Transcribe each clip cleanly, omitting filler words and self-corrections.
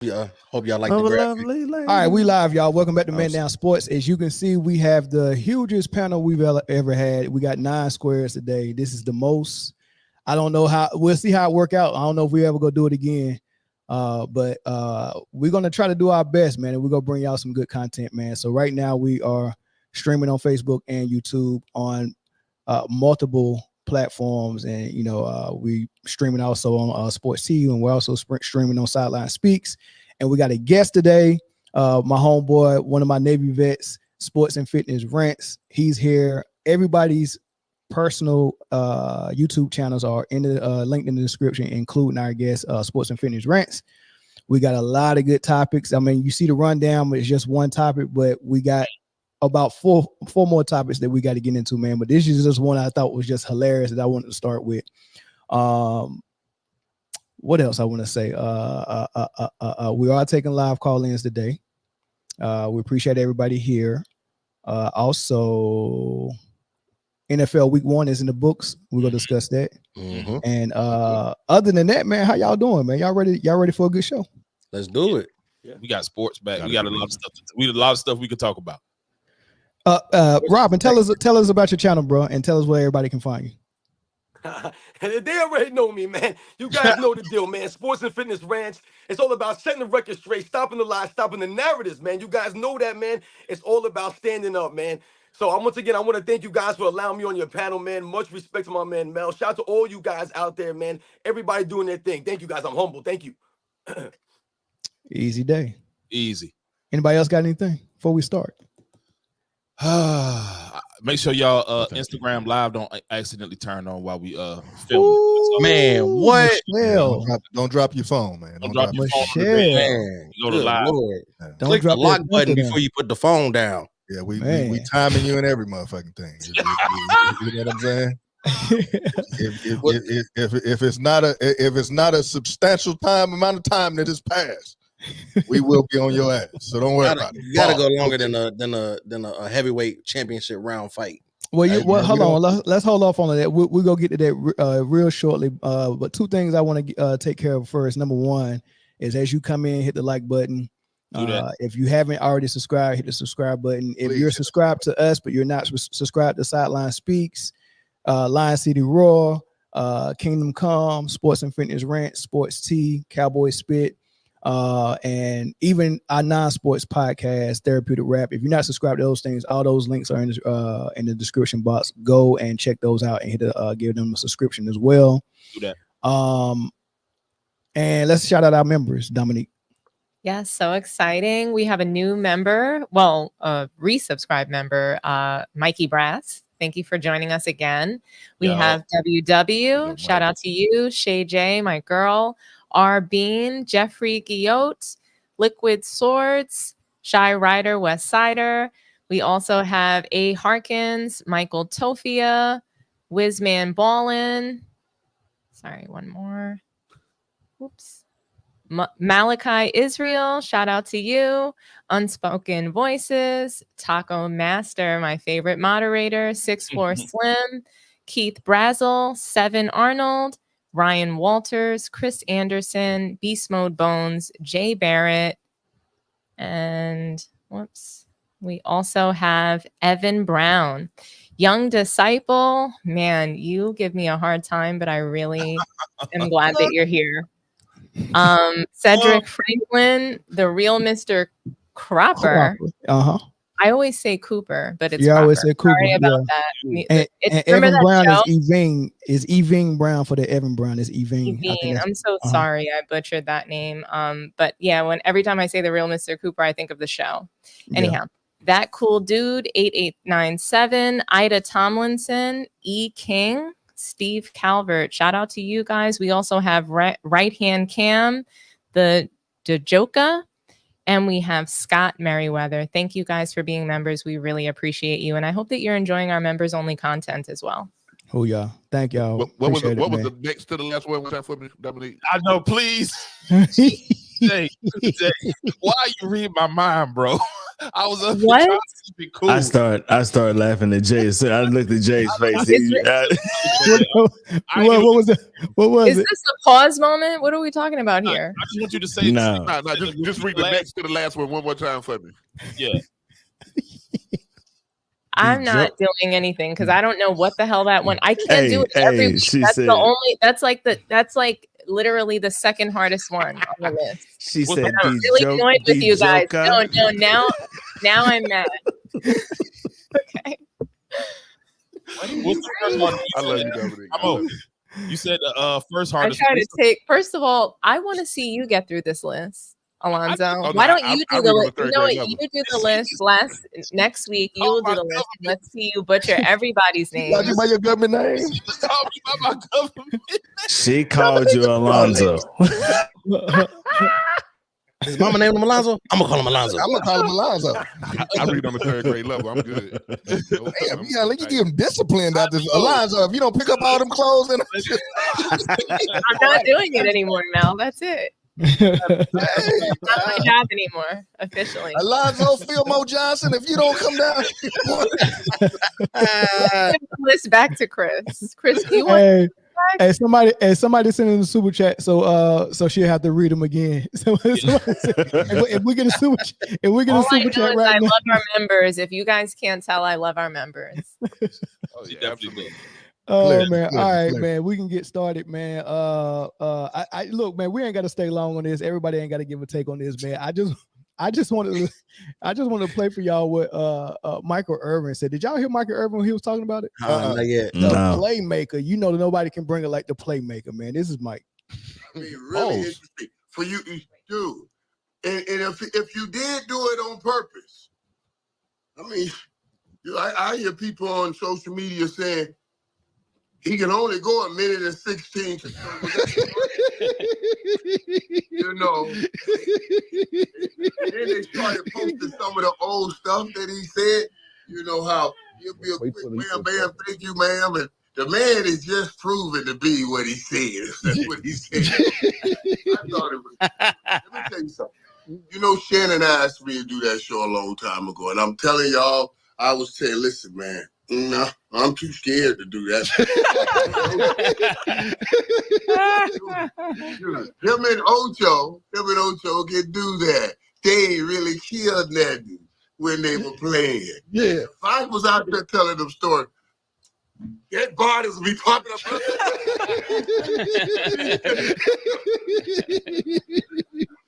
Yeah, hope y'all like Oh, the graphic. lovely lady. All right, we live, y'all. Welcome back to Man Awesome. Down Sports. As you can see, we have the hugest panel we've ever had. We got 9 squares today. This is the most. I don't know how. We'll see how it work out. I don't know if we ever go do it again. But we're gonna try to do our best, man, and we're gonna bring y'all some good content, man. So right now we are streaming on Facebook and YouTube on multiple platforms, and we streaming also on Sports T, and we're also streaming on Sideline Speaks. And we got a guest today, my homeboy, one of my Navy vets, Sports and Fitness Rants. He's here. Everybody's personal YouTube channels are in the linked in the description, including our guest, Sports and Fitness Rants. We got a lot of good topics. I mean, you see the rundown, but it's just one topic, but we got about four more topics that we got to get into, man. But this is just one I thought was just hilarious that I wanted to start with. What else I want to say? We are taking live call-ins today. We appreciate everybody here. Also, NFL Week 1 is in the books. We're gonna discuss that. Mm-hmm. And other than that, man, how y'all doing, man? Y'all ready for a good show? Let's do it. Yeah. We got sports back. We got a lot of stuff. We got a lot of stuff we could talk about. Robin, tell us about your channel, bro, and tell us where everybody can find you. They already know me, man. You guys know the deal, man. Sports and Fitness Rants. It's all about setting the record straight, stopping the lies, stopping the narratives, man. You guys know that, man. It's all about standing up, man. So once again, I want to thank you guys for allowing me on your panel, man. Much respect to my man Mel. Shout out to all you guys out there, man. Everybody doing their thing. Thank you, guys. I'm humble. Thank you. Easy day. Easy. Anybody else got anything before we start? Make sure y'all Instagram live don't accidentally turn on while we film. Man, what? Don't drop your phone, man. Don't drop your phone. Man, go to live. Don't click drop the lock button before you put the phone down. Yeah, we timing you in every motherfucking thing. You know what I'm saying? If it's not a substantial amount of time that has passed, we will be on your ass. So don't worry about it. You gotta go longer than a heavyweight championship round fight. Well, hold on. Let's hold off on that. We'll go get to that real shortly. But two things I want to take care of first. Number one is, as you come in, hit the like button. If you haven't already subscribed, hit the subscribe button. If you're subscribed to us, but you're not subscribed to Sideline Speaks, Lion City Raw, Kingdom Come, Sports and Fitness Rant, Sports T, Cowboy Spit, and even our non-sports podcast, Therapeutic Rap. If you're not subscribed to those things, all those links are in the description box. Go and check those out and give them a subscription as well. Do that. And let's shout out our members, Dominique. Yes, so exciting. We have a new member, a resubscribed member, Mikey Brass. Thank you for joining us again. We have WW. Shout out to you, Shay J, my girl, R Bean, Jeffrey Guillotte, Liquid Swords, Shy Rider, West Sider. We also have A. Harkins, Michael Tofia, Wizman Ballin. Sorry, one more. Oops. Malachi Israel, shout out to you. Unspoken Voices, Taco Master, my favorite moderator, 6'4 Slim, Keith Brazel, 7 Arnold, Ryan Walters, Chris Anderson, Beast Mode Bones, Jay Barrett, and we also have Evan Brown. Young Disciple, man, you give me a hard time, but I really am glad that you're here. Cedric Franklin, the real Mr. Cropper. I always say Cooper, but it's always say Cooper. Sorry about that. And Evan Brown is Eving Brown for the Evan Brown is Eving. I'm so sorry I butchered that name. But yeah, every time I say the real Mr. Cooper, I think of the show. Anyhow, That Cool Dude 8897, Ida Tomlinson, E King, Steve Calvert. Shout out to you guys. We also have Right Hand Cam, the Dejoka, and we have Scott Merriweather. Thank you guys for being members. We really appreciate you. And I hope that you're enjoying our members only content as well. Oh, y'all. Thank y'all. What was the next to the last one? Was that for me, Dominique? I know, please. Jay, why you read my mind, bro? I was up What? trying to be cool. I started laughing at Jay. So I looked at Jay's face. What was it? What was Is it? this a pause moment? What are we talking about here? I just want you to say No. Just read the next to the last one more time for me. Yeah. I'm not doing anything because I don't know what the hell that one. I can't do it every week. She said, that's like literally the second hardest one on the list. She What's said, I'm really annoyed with you guys. No, now I'm mad. Okay. What's the first one? I love you, Dominique. You said first hardest. I try to take. First of all, I want to see you get through this list, Alonzo. Why don't you do the list? You know what? You do the list next week. You will do the list. Let's see you butcher everybody's name. Talking about your government name? She called you Alonzo. His mama named him Alonzo. I'm gonna call him Alonzo. I'm gonna call him Alonzo. I read on the 3rd grade level. I'm good. Damn, you gotta get him disciplined out this. Alonzo, if you don't pick up all them clothes, and I'm not doing it anymore, Mel. That's it. Not my job anymore, officially. Alonzo Fillmore Johnson, if you don't come down, Give the list back to Chris. Chris, do you want? Hey, somebody sent in the super chat, so she'll have to read them again. So if we get a super chat right I now, love our members. If you guys can't tell, I love our members. Oh, yeah, definitely. Oh man, all right, man. We can get started, man. I look, man. We ain't got to stay long on this. Everybody ain't got to give a take on this, man. I just wanted to play for y'all what Michael Irvin said. Did y'all hear Michael Irvin when he was talking about it? Not yet. The playmaker. You know, nobody can bring it like the playmaker, man. This is Mike. I mean, really interesting for you, dude. And if you did do it on purpose, I mean, I hear people on social media saying he can only go 1 minute and 16. You know, and then they started posting some of the old stuff that he said. You know how he'll be a quick bam, thank you, ma'am, and the man is just proven to be what he said. That's what he said. I thought it was. Let me tell you something. You know, Shannon asked me to do that show a long time ago, and I'm telling y'all, I was saying, listen, man. No, I'm too scared to do that. Him and Ocho can do that. They ain't really killed nothing when they were playing. Yeah. If I was out there telling them stories, dead bodies would be popping up.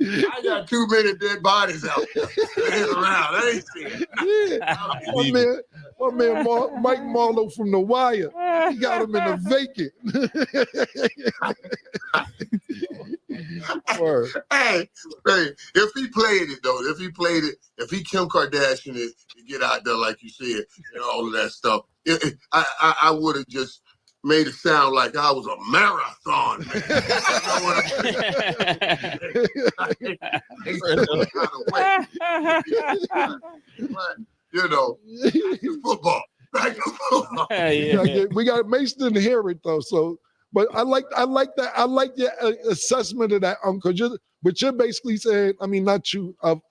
I got too many dead bodies out there around. I ain't seen it. My man Mike Marlowe from The Wire, he got him in the vacant. Hey, if he played it though, if he Kim Kardashian is to get out there like you said and all of that stuff, I would have just made it sound like I was a marathon man. You know what? Back to football. Yeah. We got Mace didn't hear it though, so. But I like that. I like your assessment of that, because what you're basically saying. I mean, not you of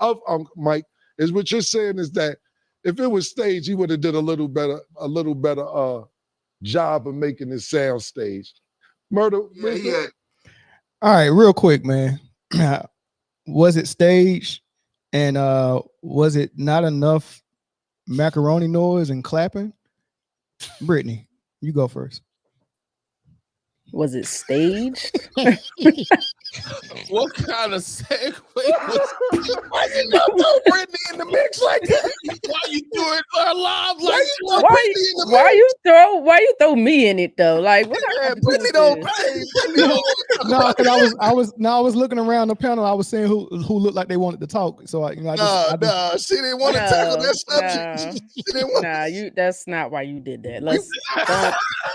Mike, is what you're saying is that if it was staged, he would have did a little better job of making it sound staged. Murder. Yeah. All right, real quick, man. Was it staged, and was it not enough macaroni noise and clapping? Britne, you go first. Was it staged? What kind of segue? Why you not throw Britne in the mix like that? Why you doing live like that? Why you throw me in it though? Like what? Britne don't play. No, because I was looking around the panel. I was saying who looked like they wanted to talk. So she didn't want to tackle that subject. That's not why you did that. Let's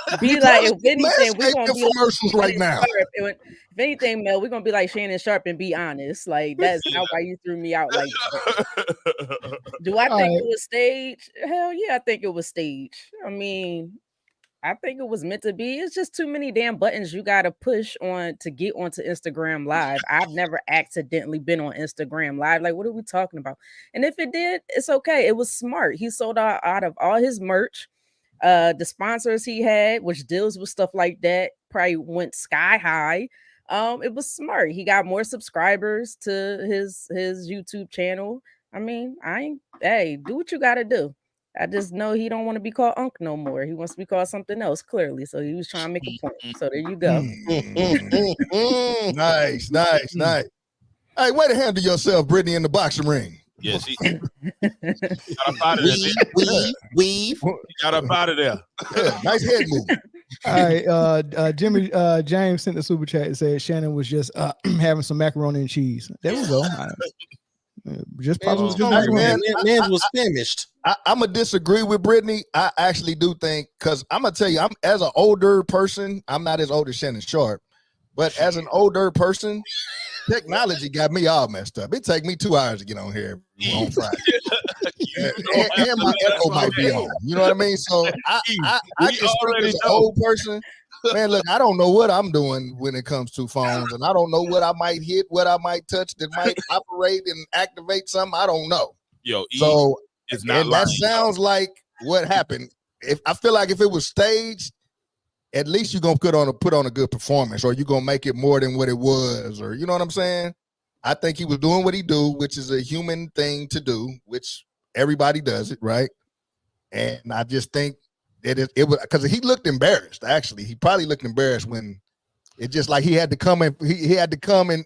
don't be like, if anything, we're gonna be commercials like, right now. If anything, Mel, we're gonna be like Shannon Sharp and be honest. Like that's not why you threw me out like that. Do I think it was staged? Hell yeah, I think it was staged. I mean, I think it was meant to be. It's just too many damn buttons you got to push on to get onto Instagram Live. I've never accidentally been on Instagram Live. Like, what are we talking about? And if it did, it's okay. It was smart. He sold out of all his merch. The sponsors he had, which deals with stuff like that, probably went sky high. It was smart. He got more subscribers to his YouTube channel. I mean, hey, do what you got to do. I just know he don't want to be called Unc no more. He wants to be called something else, clearly. So he was trying to make a point. So there you go. Nice. Hey, way to handle yourself, Britne, in the boxing ring. Yeah, she got up out of there. Weave. Got up out of there. Yeah, nice head move. All right, Jimmy James sent the super chat and said Shannon was just having some macaroni and cheese. There we go. Just probably just man was famished. I'm gonna disagree with Britne. I actually do think, because I'm gonna tell you, I'm as an older person, I'm not as old as Shannon Sharp, but as an older person, technology got me all messed up. It take me 2 hours to get on here on Friday. and my echo might be on. You know what I mean? So I just think as an old person, man, look, I don't know what I'm doing when it comes to phones, and I don't know what I might hit, what I might touch that might operate and activate something. I don't know. So it's not and that sounds like what happened. If I feel like if it was staged, at least you're gonna put on a good performance, or you're gonna make it more than what it was, or you know what I'm saying? I think he was doing what he do, which is a human thing to do, which everybody does it, right? And I just think that it was because he looked embarrassed. Actually, he probably looked embarrassed when it just like he had to come and he had to come and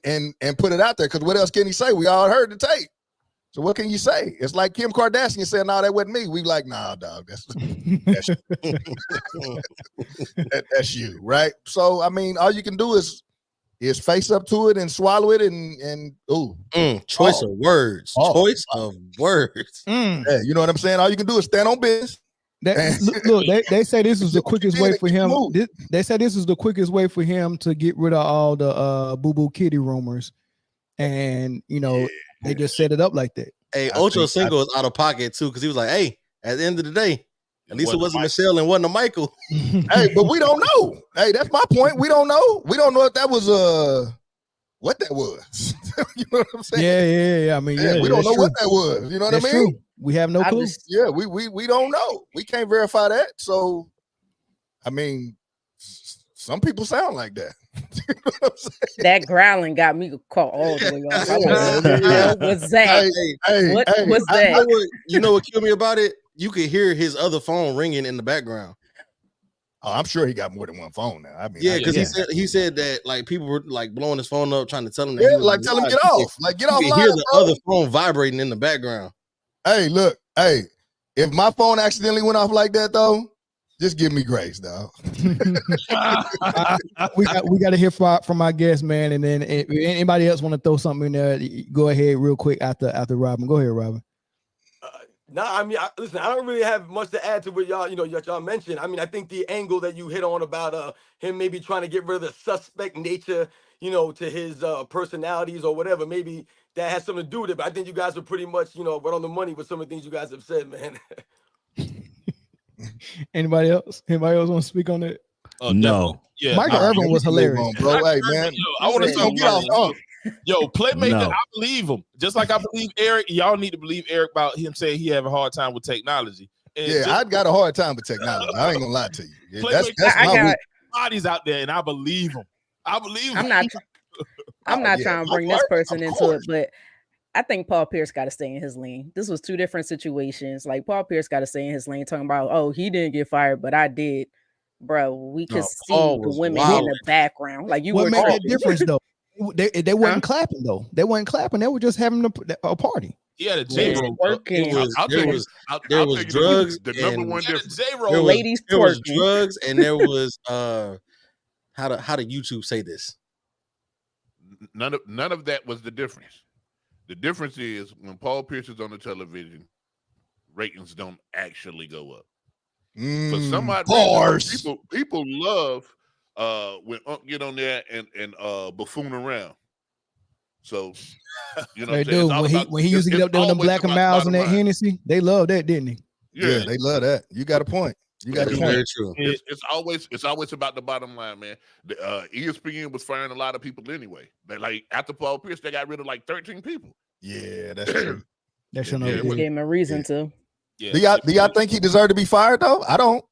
put it out there. Because what else can he say? We all heard the tape. So what can you say? It's like Kim Kardashian saying, "No, that wasn't me." We like, "Nah, dog, that's you, right?" So I mean, all you can do is face up to it and swallow it and choice of words. Choice of words. Yeah, you know what I'm saying? All you can do is stand on business. Look, they say this is the quickest way for him. They say this is the quickest way for him to get rid of all the Boo Boo Kitty rumors, and they just set it up like that. Hey, Ocho Cinco is out of pocket too, because he was like, "Hey, at the end of the day, at least it wasn't Michelle and wasn't a Michael." Hey, but we don't know. Hey, that's my point. We don't know. We don't know if that was what that was. You know what I'm saying? Yeah. I mean, we don't know what that was. You know what I mean? True. We have no clue. We don't know. We can't verify that. So, I mean, some people sound like that. You know what I'm saying? That growling got me caught all the way off. What was that? What was that? You know what killed me about it? You could hear his other phone ringing in the background. Oh, I'm sure he got more than one phone now. I mean, because he said that like people were like blowing his phone up, trying to tell him that tell him get off, get off. You hear the other phone vibrating in the background. Hey, look, if my phone accidentally went off like that though, just give me grace, dog. we got to hear from our guest, man, and then if anybody else want to throw something in there, go ahead real quick after Robin. Go ahead, Robin. I mean, listen, I don't really have much to add to what y'all mentioned. I mean, I think the angle that you hit on about him maybe trying to get rid of the suspect nature, to his personalities or whatever, maybe that has something to do with it. But I think you guys are pretty much, right on the money with some of the things you guys have said, man. Anybody else want to speak on that? No. Yeah, Michael Irvin was hilarious, bro. Hey, man, I want to talk about Playmaker. No. I believe him, just like I believe Eric. Y'all need to believe Eric about him saying he have a hard time with technology. And I got a hard time with technology. I ain't gonna lie to you. Yeah, that's I got bodies out there, and I believe him. I'm not trying to bring this person into it, but I think Paul Pierce got to stay in his lane. This was two different situations. Like Paul Pierce got to stay in his lane, talking about, oh, he didn't get fired, but I did. Bro, we could see the women in the background. Like you what were made that difference though? They wasn't clapping though. They wasn't clapping. They were just having a party. He had a J-Roll. There was drugs. The number one difference. J-Roll. Ladies there was twerking. drugs, and there was how do YouTube say this? None of that was the difference. The difference is when Paul Pierce is on the television, ratings don't actually go up. For somebody, people love when Unc get on there and buffoon around. So they do when he used to get up there with them Black and Miles and that Hennessy, they loved that, didn't he? Yeah, they love that. You got a point. You got That a is point. very true. It's always about the bottom line, man. The, ESPN was firing a lot of people anyway. They like after Paul Pierce, they got rid of like 13 people. Yeah, that's true. That should They gave him a reason to. Yeah. Do y'all think he deserved to be fired though? I don't.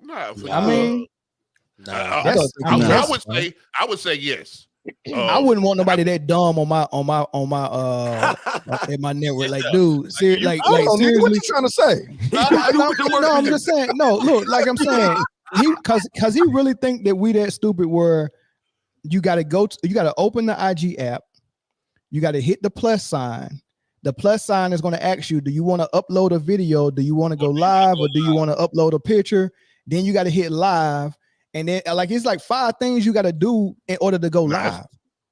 Nah, I mean, I would say yes. I wouldn't want nobody that dumb on my at my network. Like, dude, seriously, like what seriously. you trying to say? No, I'm just saying. No, look, like I'm saying, because he really think that we that stupid. Where you got to open the IG app, you got to hit the plus sign. The plus sign is going to ask you, do you want to upload a video? Do you want to go live, or do you want to upload a picture? Then you got to hit live. And then it's like 5 things you got to do in order to go live.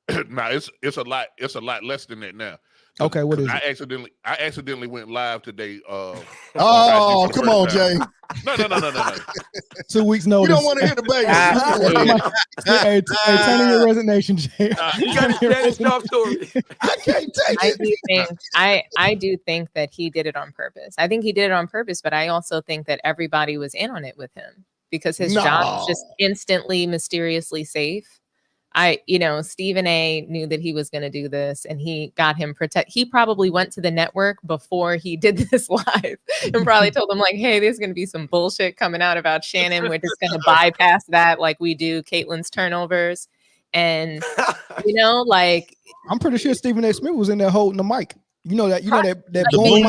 It's a lot less than that now. Okay, what is I it? accidentally went live today. Oh, come on, Jay. No. 2 weeks notice. You don't want to hear the baby. Hey, turn in your resignation, Jay. You got to share this job story. I can't take it. I do think that he did it on purpose. I think he did it on purpose, but I also think that everybody was in on it with him because his job was just instantly, mysteriously safe. Stephen A knew that he was going to do this, and he got him he probably went to the network before he did this live and probably told them like, hey, there's going to be some bullshit coming out about Shannon. We're just going to bypass that like we do Caitlyn's turnovers. And, I'm pretty sure Stephen A. Smith was in there holding the mic. You know that boom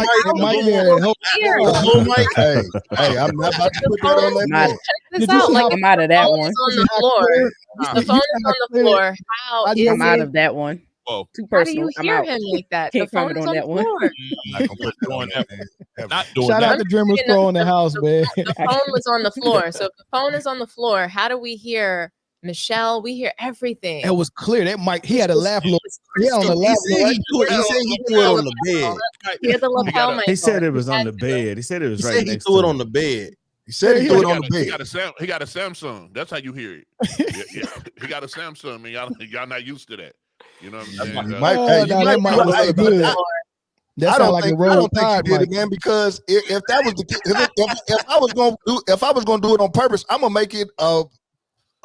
mic. Hey, I'm not about to put that on that mic. Check this out. Like, I'm out of that one. on the floor. The phone is on the floor. How is I'm out of that one. Whoa. Too How do personal. you hear him like that? Can't The phone comment is on on that the one. floor. I'm not gonna put that on that. Not doing Shout that. out to Dreamers Pro in the house, man. The phone was on the floor. So if the phone is on the floor, how do we hear Michelle? We hear everything. It was clear that Mike. He had a laugh. He on the He laugh. said he threw it on the bed. He had the lapel mic. He said it was on the bed. He said it was He right said he next threw it to on him. the bed. He said he threw it on the bed. He got a Samsung. That's how you hear it. Yeah. He got a Samsung, man. Y'all not used to that. You know what I'm saying? That might was good. That sounds like a roll I don't think tide, you did Mike. it, man. Because if that was the if I was gonna do it on purpose, I'm gonna make it a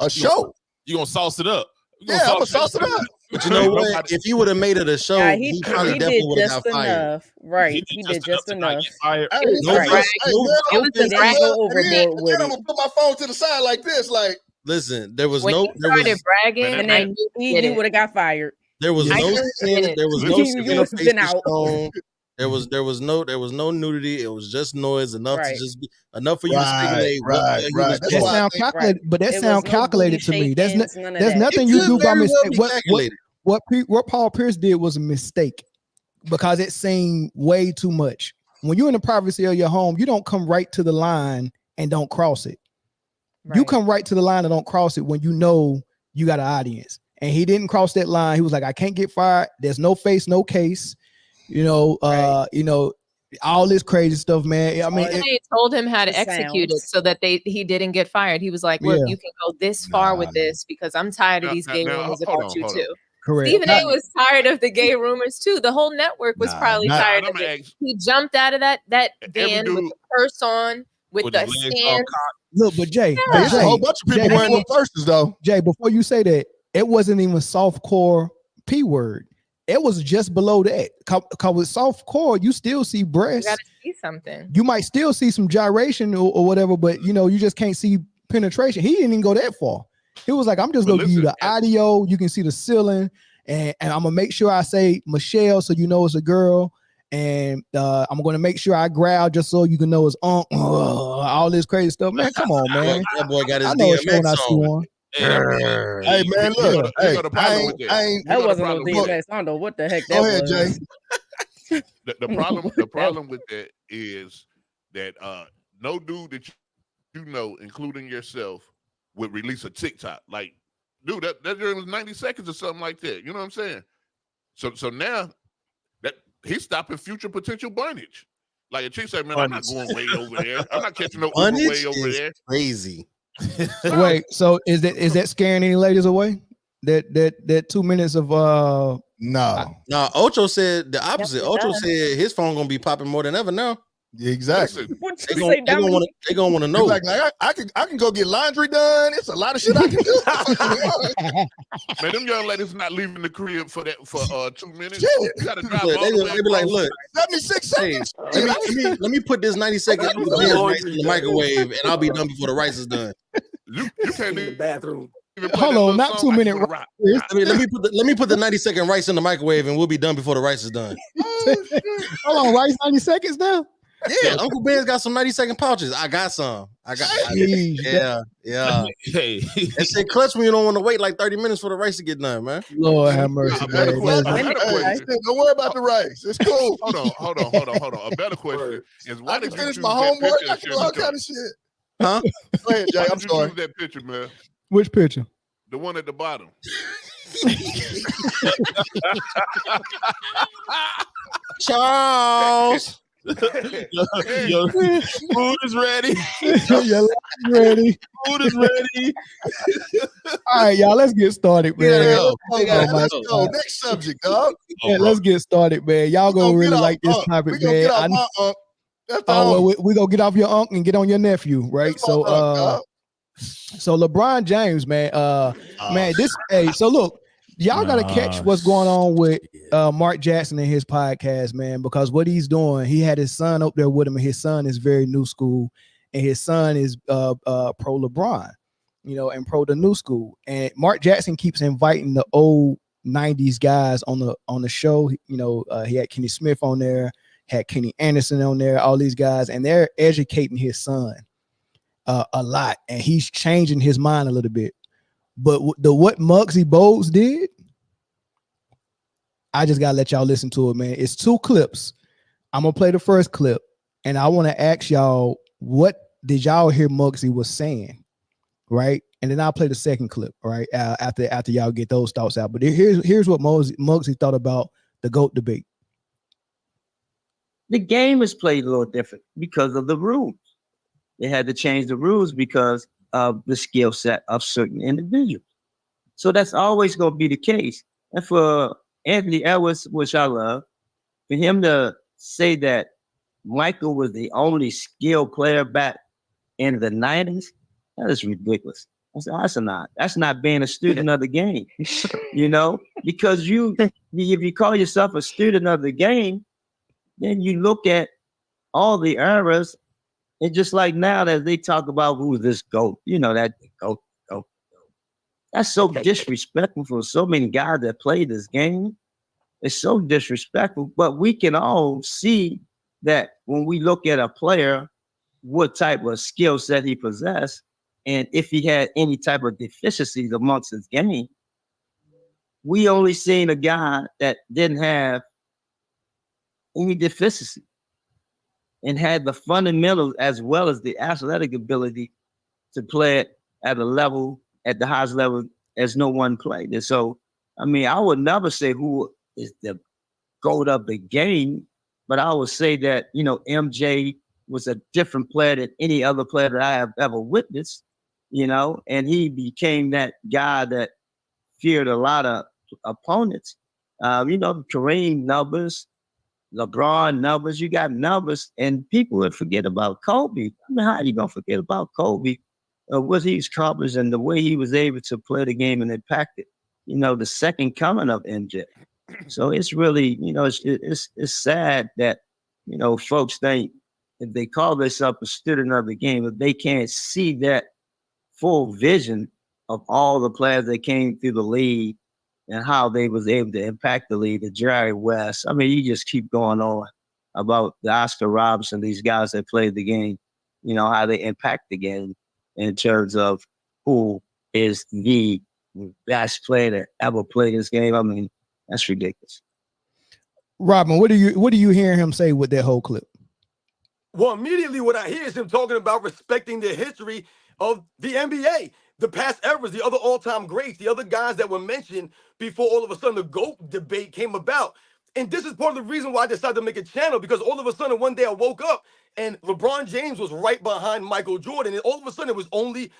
show. You gonna sauce it up? Yeah, I'm gonna sauce it up. But you know what? If he would have made it a show, he probably definitely would have got fired. Enough. Right. He did just enough. It was the drag overboard with I'm it. gonna put my phone to the side like this, like. Listen, there was when no. he started bragging, And I then knew he would have got fired. There was no skin. There was no skin was face been out. shown. There was no nudity. It was just noise enough to just be enough for you to speculate. Right. That sound calculated, but that It sound was no calculated to me. There's shakings, none of there's that. nothing It you could do by very well mistake. be calculated. What Paul Pierce did was a mistake because it seemed way too much. When you're in the privacy of your home, you don't come right to the line and don't cross it. You come right to the line and don't cross it when you know you got an audience. And he didn't cross that line. He was like, I can't get fired. There's no face, no case. All this crazy stuff, man. I mean, they told him how to It execute it sounds- so that he didn't get fired. He was like, look, Yeah. you can go this far with this because I'm tired of Now- these gay now, rumors hold about on, you hold too. correct. Stephen A was tired of the gay rumors too. The whole network was probably tired of it. He jumped out of that van with the purse on, with the his legs all stance. cocked. Look, but Jay, There's a whole bunch of people wearing them purses, though. Jay, before you say that, it wasn't even softcore P word. It was just below that. Cause with softcore, you still see You breasts. gotta see something. You might still see some gyration or whatever, but you just can't see penetration. He didn't even go that far. He was like, I'm just gonna give you the audio. You can see the ceiling, and I'm gonna make sure I say Michelle so you know it's a girl. And I'm gonna make sure I growl just so you can know it's all this crazy stuff. Man, come on, man. That boy got his I know it's DMX when I see on. one. Hey, man, look. That wasn't no DMX. I don't know what the heck that Go was. ahead, Jay. The problem with that is that no dude that you know, including yourself, would release a TikTok. Like, dude, that was 90 seconds or something like that. You know what I'm saying? So now that he's stopping future potential bondage. Like a chick said, man, I'm not going way over there. I'm not catching no Uber way over there. Crazy. Wait, so is that scaring any ladies away? That 2 minutes of no. Ocho said the opposite. Ocho said his phone gonna be popping more than ever now. Exactly. What They you gonna, say, they gonna Dominique? want to. They gonna want to know. Like I can go get laundry done. It's a lot of shit I can do. Man, them young ladies not leaving the crib for 2 minutes. Shit. You gotta drive Look, all the way they be like, across. look, 76 hey, seconds. let me put this 90 second rice in the microwave, and I'll be done before the rice is done. You can't in the even bathroom. play Hold that on, little not song, 2 I minute Just Wanna Rock. Let me put the 90 second rice in the microwave, and we'll be done before the rice is done. Hold on, rice 90 seconds now. Yeah, Uncle Ben's got some 90-second pouches. I got some. Jeez, Yeah. Hey, That shit clutch when you don't want to wait like 30 minutes for the rice to get done, man. Lord have mercy, A better man. question. When A better it- question. Hey, don't worry about the rice. It's cool. Hold on. A better question is why I can did you finish choose my that homework. picture I of can do all Shannon kind Sharp? of shit. Huh? Go ahead, Jay. Why I'm did you sorry. choose that picture, man? Which picture? The one at the bottom. Charles. your food is ready. Your lunch ready. Food is ready. All right, y'all. Let's get started, We gotta man. go. Oh, We gotta man, let's go. go. Next subject, dog. Yeah, let's get started, man. Y'all We gonna gonna really get like this off topic, We gonna man. get off my unc. That's the Oh well, homie. we gonna get off your uncle and get on your nephew, right? That's my unc, dog. So LeBron James, man, man, so look, y'all gotta catch what's going on with Mark Jackson and his podcast, man, because what he's doing, he had his son up there with him, and his son is very new school, and his son is pro LeBron, and pro the new school. And Mark Jackson keeps inviting the old 90s guys on the show. He had Kenny Smith on there, had Kenny Anderson on there, all these guys, and they're educating his son a lot, and he's changing his mind a little bit. But what Muggsy Bogues did, I just gotta let y'all listen to it, man. It's 2 clips. I'm gonna play the first clip, and I want to ask y'all, what did y'all hear Muggsy was saying, right? And then I'll play the second clip, right? After y'all get those thoughts out. But here's what Muggsy thought about the GOAT debate. The game is played a little different because of the rules. They had to change the rules because of the skill set of certain individuals. So that's always going to be the case. And for Anthony Edwards, which I love, for him to say that Michael was the only skilled player back in the 90s, that is ridiculous. That's not being a student of the game, because if you call yourself a student of the game, then you look at all the eras. And just like now that they talk about who's this GOAT, that GOAT. That's so disrespectful for so many guys that play this game. It's so disrespectful. But we can all see that when we look at a player, what type of skill set he possessed, and if he had any type of deficiencies amongst his game, we only seen a guy that didn't have any deficiency and had the fundamentals as well as the athletic ability to play it at the highest level as no one played. And so, I would never say who is the GOAT of the game, but I would say that, MJ was a different player than any other player that I have ever witnessed, and he became that guy that feared a lot of opponents. Kareem numbers, LeBron numbers, you got numbers, and people would forget about Kobe. How are you gonna forget about Kobe? What he's accomplished and the way he was able to play the game and impact it. The second coming of MJ. So it's really, it's sad that folks think if they call themselves a student of the game, if they can't see that full vision of all the players that came through the league and how they was able to impact the league, the Jerry West. You just keep going on about the Oscar Robertson, these guys that played the game, how they impact the game in terms of who is the best player that ever played this game. That's ridiculous. Robin, what do you hear him say with that whole clip? Well, immediately what I hear is him talking about respecting the history of the NBA, the past eras, the other all-time greats, the other guys that were mentioned before all of a sudden the GOAT debate came about. And this is part of the reason why I decided to make a channel, because all of a sudden one day I woke up and LeBron James was right behind Michael Jordan. And all of a sudden it was only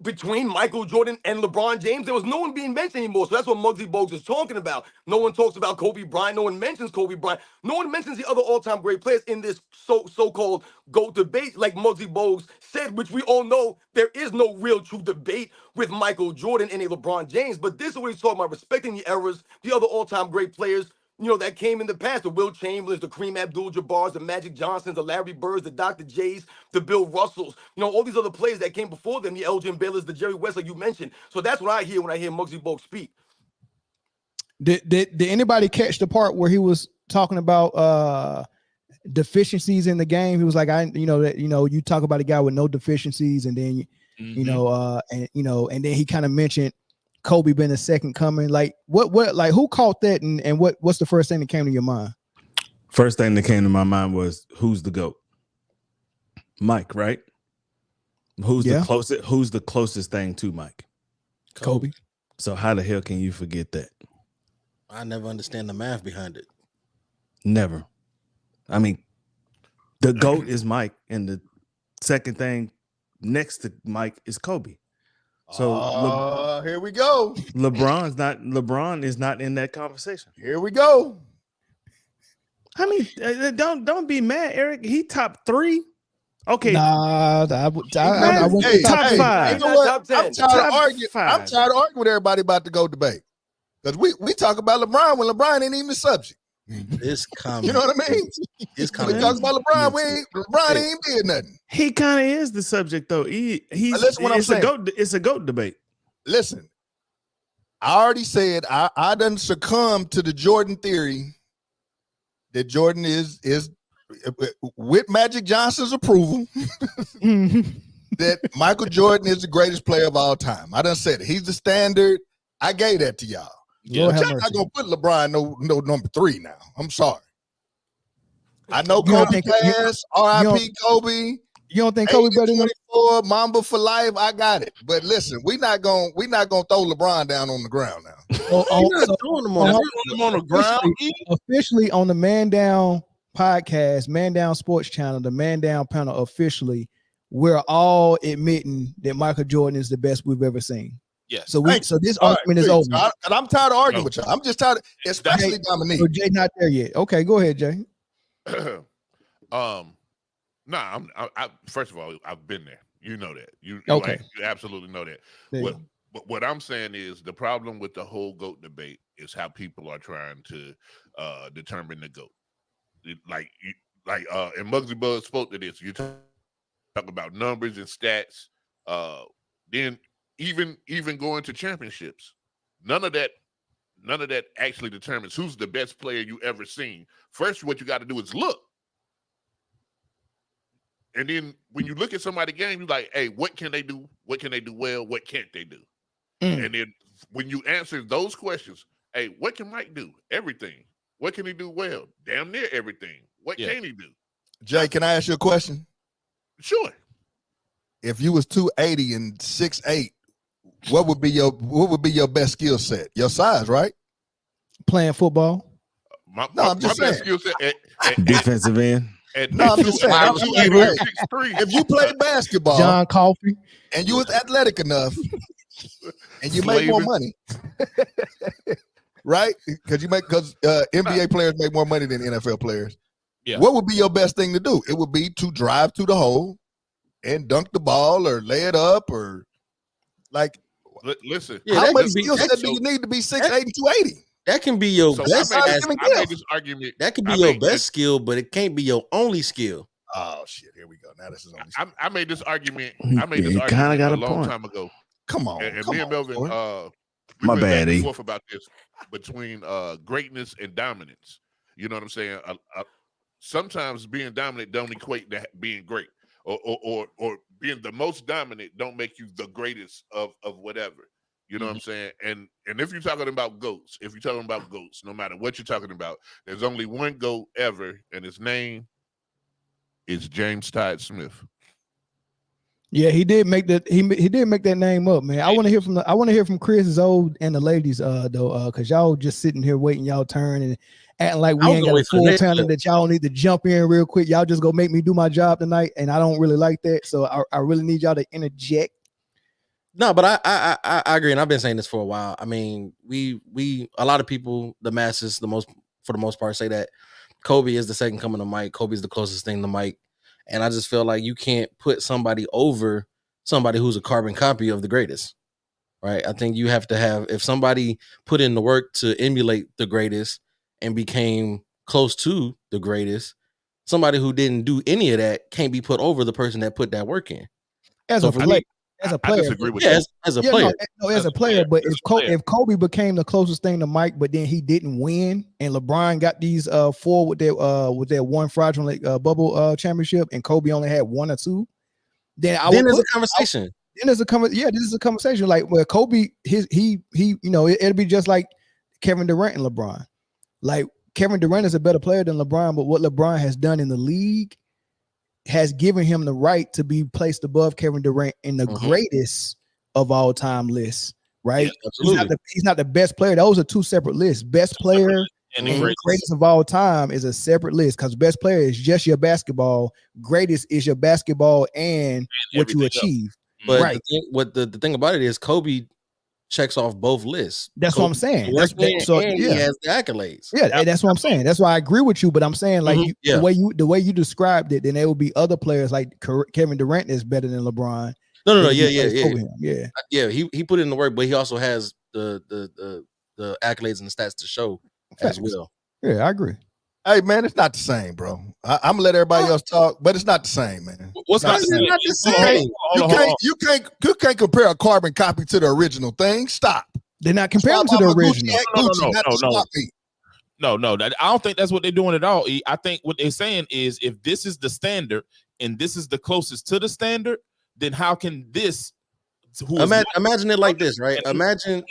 between Michael Jordan and LeBron James, there was no one being mentioned anymore. So that's what Muggsy Bogues is talking about. No one talks about Kobe Bryant. No one mentions Kobe Bryant. No one mentions the other all-time great players in this so-called GOAT debate, like Muggsy Bogues said, which we all know there is no real true debate with Michael Jordan and a LeBron James. But this is what he's talking about, respecting the eras, the other all-time great players, that came in the past, the Will Chamberlains, the Kareem Abdul-Jabbars, the Magic Johnsons, the Larry Birds, the Dr. J's, the Bill Russells, all these other players that came before them, the Elgin Baylors, the Jerry West, like you mentioned. So that's what I hear when I hear Muggsy Bogues speak. Did anybody catch the part where he was talking about deficiencies in the game? He was like, you talk about a guy with no deficiencies, and then and then he kind of mentioned Kobe being a second coming. Like who caught that, and what's the first thing that came to your mind? First thing that came to my mind was, who's the GOAT? Mike, right? Who's the closest thing to Mike? Kobe. So how the hell can you forget that? I never understand the math behind it. Never. I mean, the GOAT is Mike, and the second thing next to Mike is Kobe. So here we go. LeBron is not in that conversation. Here we go. I mean, don't be mad, Eric. He top 3. Okay. Nah, I went top 5. You know what? I'm tired of arguing with everybody about the GOAT debate. Because we talk about LeBron when LeBron ain't even the subject. This comment, you know what I mean? This we talk about LeBron. LeBron ain't did nothing. He kind of is the subject, though. Listen, what I'm saying. It's a GOAT debate. Listen, I already said I done succumb to the Jordan theory that Jordan is with Magic Johnson's approval that Michael Jordan is the greatest player of all time. I done said it. He's the standard. I gave that to y'all. Yeah, but y'all not gonna put LeBron no number 3 now. I'm sorry. I know Kobe passed. R.I.P. Kobe. You don't think Kobe better than 24, Mamba for life? I got it. But listen, we're not gonna throw LeBron down on the ground now. On the ground. Officially on the Man Down podcast, Man Down Sports Channel, the Man Down panel, officially, we're all admitting that Michael Jordan is the best we've ever seen. Yes. So this argument is over. And I'm tired of arguing with you. I'm just tired, especially Dominique. So Jay not there yet. Okay, go ahead, Jay. I first of all, I've been there. You know that. You absolutely know that. What I'm saying is the problem with the whole GOAT debate is how people are trying to determine the GOAT. And Muggsy Bogues spoke to this. You talk about numbers and stats. Then even going to championships, none of that actually determines who's the best player you ever seen. First, what you got to do is look. And then when you look at somebody's game, you're like, hey, what can they do? What can they do well? What can't they do? And then when you answer those questions, hey, what can Mike do? Everything. What can he do well? Damn near everything. What can he do? Jay, can I ask you a question? Sure. If you was 280 and 6'8", what would be your best skill set? Your size, right? Playing football. I'm just saying. Skill set defensive end. I'm just saying. If you play basketball, John Coffey, and you was athletic enough, and you make more money, right? Because NBA players make more money than NFL players. Yeah. What would be your best thing to do? It would be to drive to the hole and dunk the ball or lay it up or like. Listen, how much skill set do you need to be 6'8" and 280? That can be your best. I made this argument. That could be your best skill, but it can't be your only skill. Oh shit! Here we go. Now this is only. I made this argument. Kind of got a a long point. time ago. Come on, and me and Melvin, we my went bad, back and forth about this between greatness and dominance. You know what I'm saying? Sometimes being dominant don't equate to being great, or being the most dominant don't make you the greatest of whatever. You know what I'm saying? And if you're talking about GOATs, no matter what you're talking about, there's only one GOAT ever, and his name is James Todd Smith. Yeah, he did make that. He did make that name up, man. I want to hear from Chris, Zoe, and the ladies, though, because y'all just sitting here waiting y'all turn and acting like we ain't got a full panel that y'all need to jump in real quick. Y'all just go make me do my job tonight, and I don't really like that. So I really need y'all to interject. No, but I agree, and I've been saying this for a while. I mean, we a lot of people, the masses, for the most part, say that Kobe is the second coming of Mike. Kobe is the closest thing to Mike, and I just feel like you can't put somebody over somebody who's a carbon copy of the greatest, right? I think you have to have, if somebody put in the work to emulate the greatest and became close to the greatest, somebody who didn't do any of that can't be put over the person that put that work in. As So a for player, me, I disagree with yeah, that. as a player. As a player. But if Kobe became the closest thing to Mike, but then he didn't win, and LeBron got these four with their one fraudulent bubble championship, and Kobe only had one or two, then there's a conversation. This is a conversation. Like where Kobe, it'll be just like Kevin Durant and LeBron. Like Kevin Durant is a better player than LeBron, but what LeBron has done in the league has given him the right to be placed above Kevin Durant in the greatest of all time list, right? Yeah, absolutely. He's not the best player. Those are two separate lists. Best player and greatest of all time is a separate list, because best player is just your basketball. Greatest is your basketball and what you achieve. But right. the thing about it is Kobe checks off both lists. That's what I'm saying. He has the accolades. Yeah, and that's what I'm saying. That's why I agree with you. But I'm saying, like, the way you described it, then there will be other players like Kevin Durant is better than LeBron. No, yeah. He put in the work, but he also has the accolades and the stats to show as well. Yeah, I agree. Hey man, it's not the same, bro. I'm gonna let everybody else talk, but it's not the same, man. What's not the same? You can't compare a carbon copy to the original thing. Stop. They're not comparing to the original. No. I don't think that's what they're doing at all. I think what they're saying is, if this is the standard and this is the closest to the standard, then how can this? Imagine it like this, right? Imagine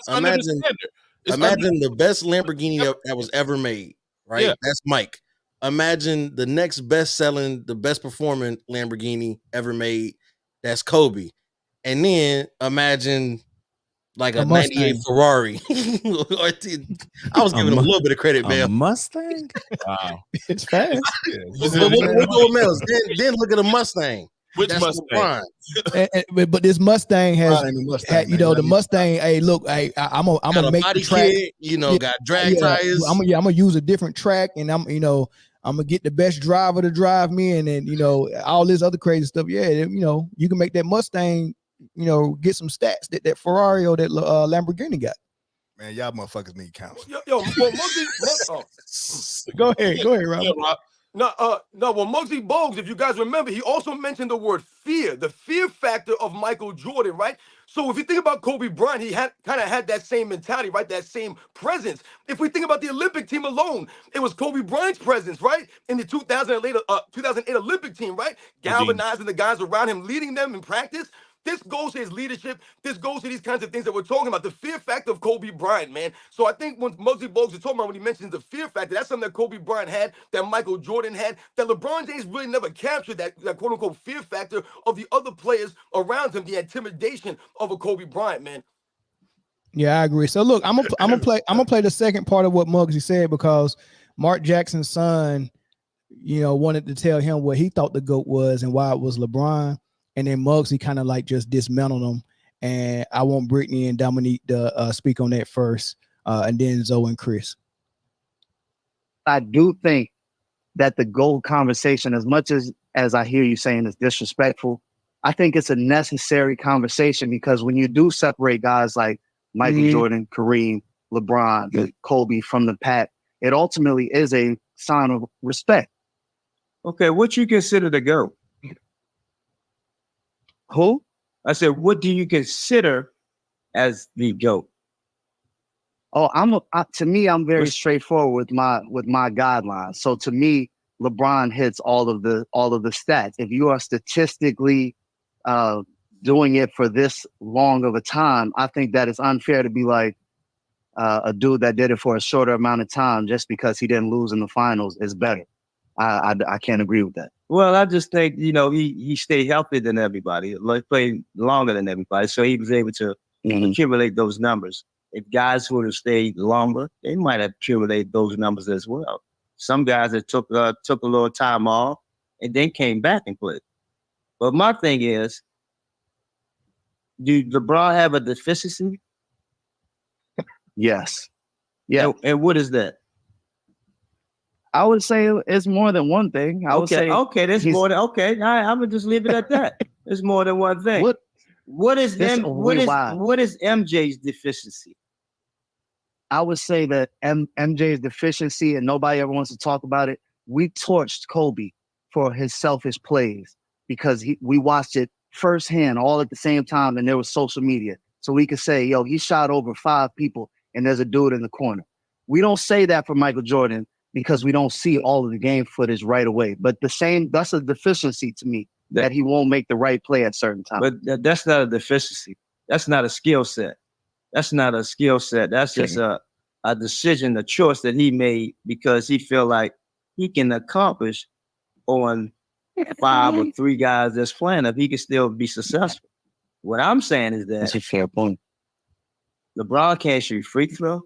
the best Lamborghini that was ever made. Right, that's Mike. Imagine the next best-selling, the best-performing Lamborghini ever made. That's Kobe. And then imagine like a 98 Ferrari. I was giving him a little bit of credit, man. Mustang? Wow, it's fast. We'll go with Mills. Then look at a Mustang. Which Mustang? But this Mustang has, the Mustang. Hey, look, I'm gonna make the track. Kit, got drag tires. I'm gonna use a different track, and I'm gonna get the best driver to drive me, and then all this other crazy stuff. Yeah, you can make that Mustang, get some stats that Ferrari or that Lamborghini got. Man, y'all motherfuckers need counsel. Go ahead, Rob. Well, Muggsy Bogues, if you guys remember, he also mentioned the word fear, the fear factor of Michael Jordan, right? So if you think about Kobe Bryant, he kind of had that same mentality, right? That same presence. If we think about the Olympic team alone, it was Kobe Bryant's presence, right? In the 2008 Olympic team, right? Galvanizing the guys around him, leading them in practice. This goes to his leadership. This goes to these kinds of things that we're talking about. The fear factor of Kobe Bryant, man. So I think when Muggsy Bogues is talking about, when he mentions the fear factor, that's something that Kobe Bryant had, that Michael Jordan had, that LeBron James really never captured, that quote-unquote fear factor of the other players around him, the intimidation of a Kobe Bryant, man. Yeah, I agree. So look, I'm gonna play the second part of what Muggsy said, because Mark Jackson's son, wanted to tell him what he thought the GOAT was and why it was LeBron. And then Muggsy kind of like just dismantled them. And I want Britne and Dominique to speak on that first, and then Zoe and Chris. I do think that the GOAT conversation, as much as I hear you saying is disrespectful, I think it's a necessary conversation, because when you do separate guys like Michael Jordan, Kareem, LeBron, Kobe from the pack, it ultimately is a sign of respect. Okay, what you consider the GOAT? Who? I said, what do you consider as the GOAT? Oh, to me, I'm very straightforward with my guidelines. So to me, LeBron hits all of the stats. If you are statistically doing it for this long of a time, I think that it's unfair to be like a dude that did it for a shorter amount of time just because he didn't lose in the finals is better. I can't agree with that. Well, I just think, he stayed healthier than everybody, played longer than everybody. So he was able to accumulate those numbers. If guys would have stayed longer, they might have accumulated those numbers as well. Some guys that took a little time off and then came back and played. But my thing is, Do LeBron have a deficiency? Yes. Yeah. And what is that? I would say it's more than one thing. I would say there's more than okay. All right, I'm gonna just leave it at that. There's more than one thing. What is MJ's deficiency? I would say that MJ's deficiency, and nobody ever wants to talk about it. We torched Kobe for his selfish plays because we watched it firsthand all at the same time, and there was social media. So we could say, yo, he shot over 5 people and there's a dude in the corner. We don't say that for Michael Jordan because we don't see all of the game footage right away. But that's a deficiency to me, that he won't make the right play at certain times. But that's not a deficiency. That's not a skill set. That's not a skill set. That's just a decision, a choice that he made because he feel like he can accomplish on 5 or 3 guys that's playing if he can still be successful. What I'm saying is that's a fair point. LeBron can't shoot free throws.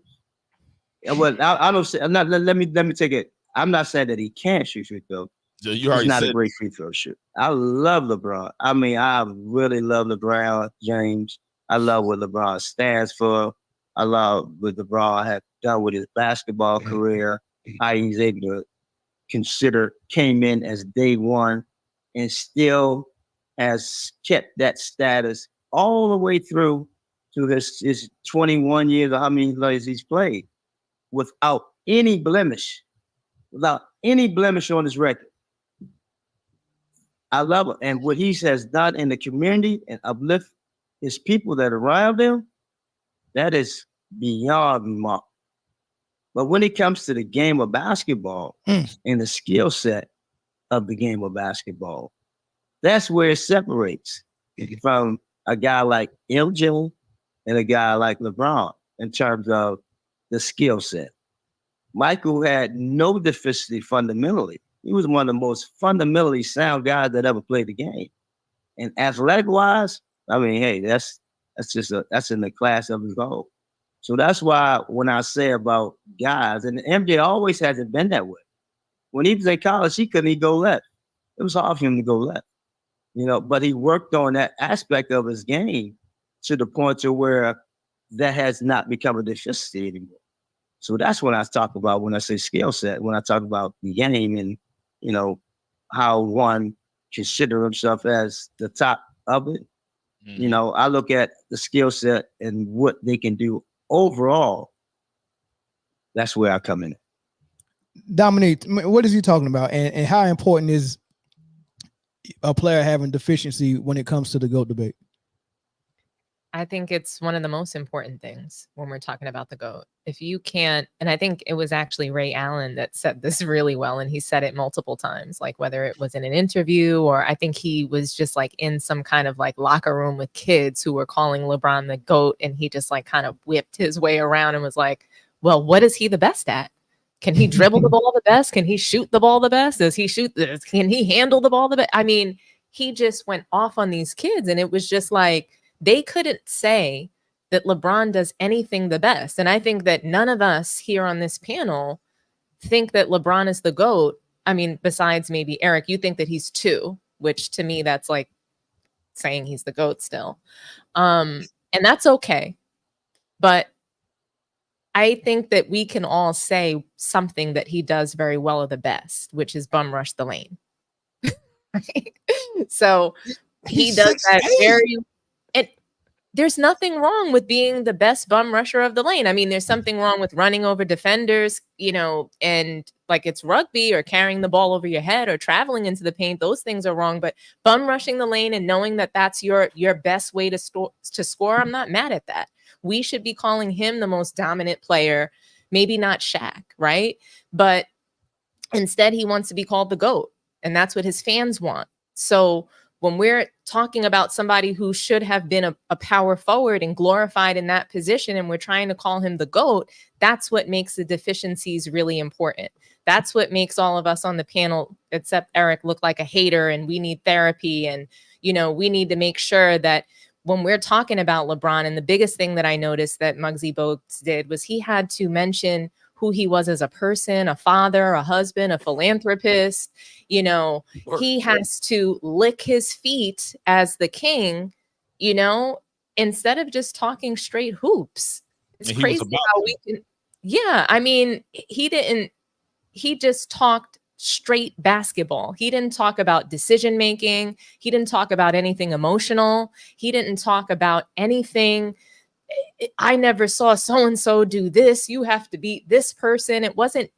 Well, I don't say. I'm not. Let me take it. I'm not saying that he can't shoot free throws. So He's not a great free throw shooter. I love LeBron. I mean, I really love LeBron James. I love what LeBron stands for. I love what LeBron has done with his basketball career. How he's able to came in as day one and still has kept that status all the way through to his 21 years or how many years he's played without any blemish on his record. I love it. And what he has done in the community and uplift his people that are around him, that is beyond remarkable. But when it comes to the game of basketball and the skill set of the game of basketball, that's where it separates from a guy like MJ and a guy like LeBron in terms of the skill set. Michael had no deficiency fundamentally. He was one of the most fundamentally sound guys that ever played the game. And athletic wise, I mean, hey, that's in the class of his own. So that's why when I say about guys, and MJ always hasn't been that way. When he was in college, he couldn't even go left. It was hard for him to go left, but he worked on that aspect of his game to the point to where that has not become a deficiency anymore. So that's what I talk about when I say skill set, when I talk about the game and, how one consider himself as the top of it. I look at the skill set and what they can do overall. That's where I come in. Dominique, what is he talking about? And how important is a player having deficiency when it comes to the GOAT debate? I think it's one of the most important things when we're talking about the GOAT. If you can't, and I think it was actually Ray Allen that said this really well, and he said it multiple times, like whether it was in an interview or I think he was just like in some kind of like locker room with kids who were calling LeBron the GOAT, and he just like kind of whipped his way around and was like, well, what is he the best at? Can he dribble the ball the best? Can he shoot the ball the best? Can he handle the ball the best? I mean, he just went off on these kids, and it was just like, they couldn't say that LeBron does anything the best. And I think that none of us here on this panel think that LeBron is the GOAT. I mean, besides maybe Eric, you think that he's 2, which to me, that's like saying he's the GOAT still. And that's okay. But I think that we can all say something that he does very well or the best, which is bum rush the lane. So he does that very... There's nothing wrong with being the best bum rusher of the lane. I mean, there's something wrong with running over defenders, and like it's rugby or carrying the ball over your head or traveling into the paint. Those things are wrong. But bum rushing the lane and knowing that that's your best way to score, I'm not mad at that. We should be calling him the most dominant player, maybe not Shaq, right? But instead, he wants to be called the GOAT, and that's what his fans want. So when we're talking about somebody who should have been a power forward and glorified in that position, and we're trying to call him the GOAT, that's what makes the deficiencies really important. That's what makes all of us on the panel, except Eric, look like a hater, and we need therapy. And, we need to make sure that when we're talking about LeBron, and the biggest thing that I noticed that Muggsy Bogues did was he had to mention who he was as a person, a father, a husband, a philanthropist. He has to lick his feet as the king, instead of just talking straight hoops. It's And he was crazy about how to. we can. Yeah, I mean, he just talked straight basketball. He didn't talk about decision making. He didn't talk about anything emotional. He didn't talk about anything. I never saw so and so do this. You have to beat this person. It wasn't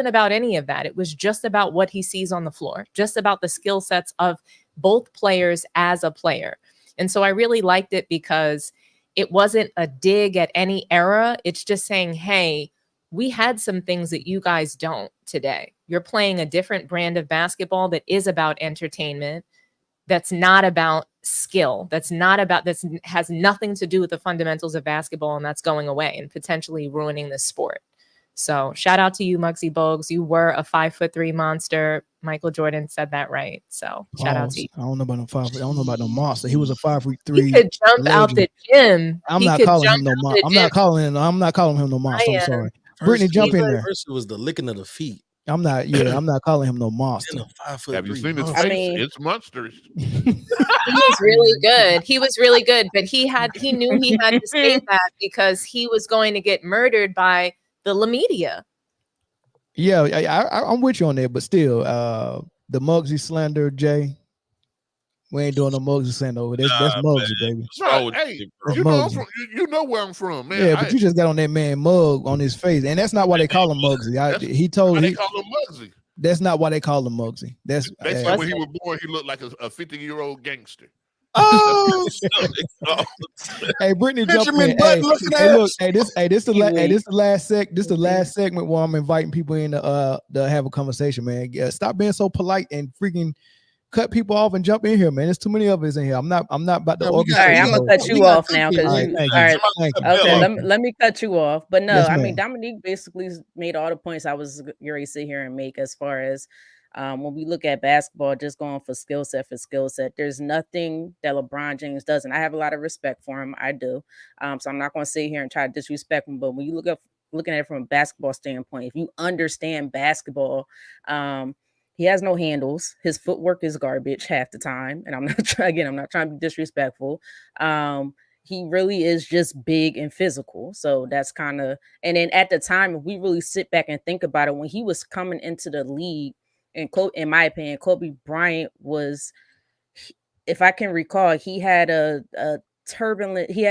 about any of that. It was just about what he sees on the floor, just about the skill sets of both players as a player. And so I really liked it because it wasn't a dig at any era. It's just saying, hey, we had some things that you guys don't today. You're playing a different brand of basketball that is about entertainment, that's not about skill, that's has nothing to do with the fundamentals of basketball, and that's going away and potentially ruining the sport. So shout out to you, Muggsy Bogues. You were a 5'3" monster. Michael Jordan said that right. So shout out to you. I don't know about no 5. I don't know about no monster. He was a 5'3". He could jump out the gym. I'm He not could calling jump him no out monster. the I'm gym. not calling him no monster. I'm sorry. Britne, jump in there. First, it was the licking of the feet. I'm not calling him no monster. Have you seen his I face? mean- It's monsters. He was really good. He was really good, but he knew he had to say that because he was going to get murdered by the media. Yeah, I'm with you on that, but still, the Muggsy slander, Jay. We ain't doing no Muggsy slander over. That's Muggsy, baby. Right. Hey, That's you know, Muggsy. you know where I'm from, man. Yeah, but you just got on that man mug on his face, and that's not why they call him Muggsy. He told they he. call him Muggsy. That's not why they call him Muggsy. That's They said when he was born, he looked like a 50-year-old gangster. Oh, hey, Britne, jump in. This the last segment where I'm inviting people in to have a conversation, man. Stop being so polite and freaking cut people off and jump in here, man. There's too many of us in here. I'm not about to orchestrate. All right, I'm gonna cut you off now because thank you. Okay, let me cut you off. But no, Yes, I mean ma'am. Dominique basically made all the points I was ready to sit here and make as far as when we look at basketball, just going for skill set. There's nothing that LeBron James doesn't. I have a lot of respect for him. I do. So I'm not going to sit here and try to disrespect him. But when you looking at it from a basketball standpoint, if you understand basketball, he has no handles. His footwork is garbage half the time. And I'm not trying to be disrespectful. He really is just big and physical. So that's kind of, and then at the time, if we really sit back and think about it, when he was coming into the league, and in my opinion, Kobe Bryant was, if I can recall, he had a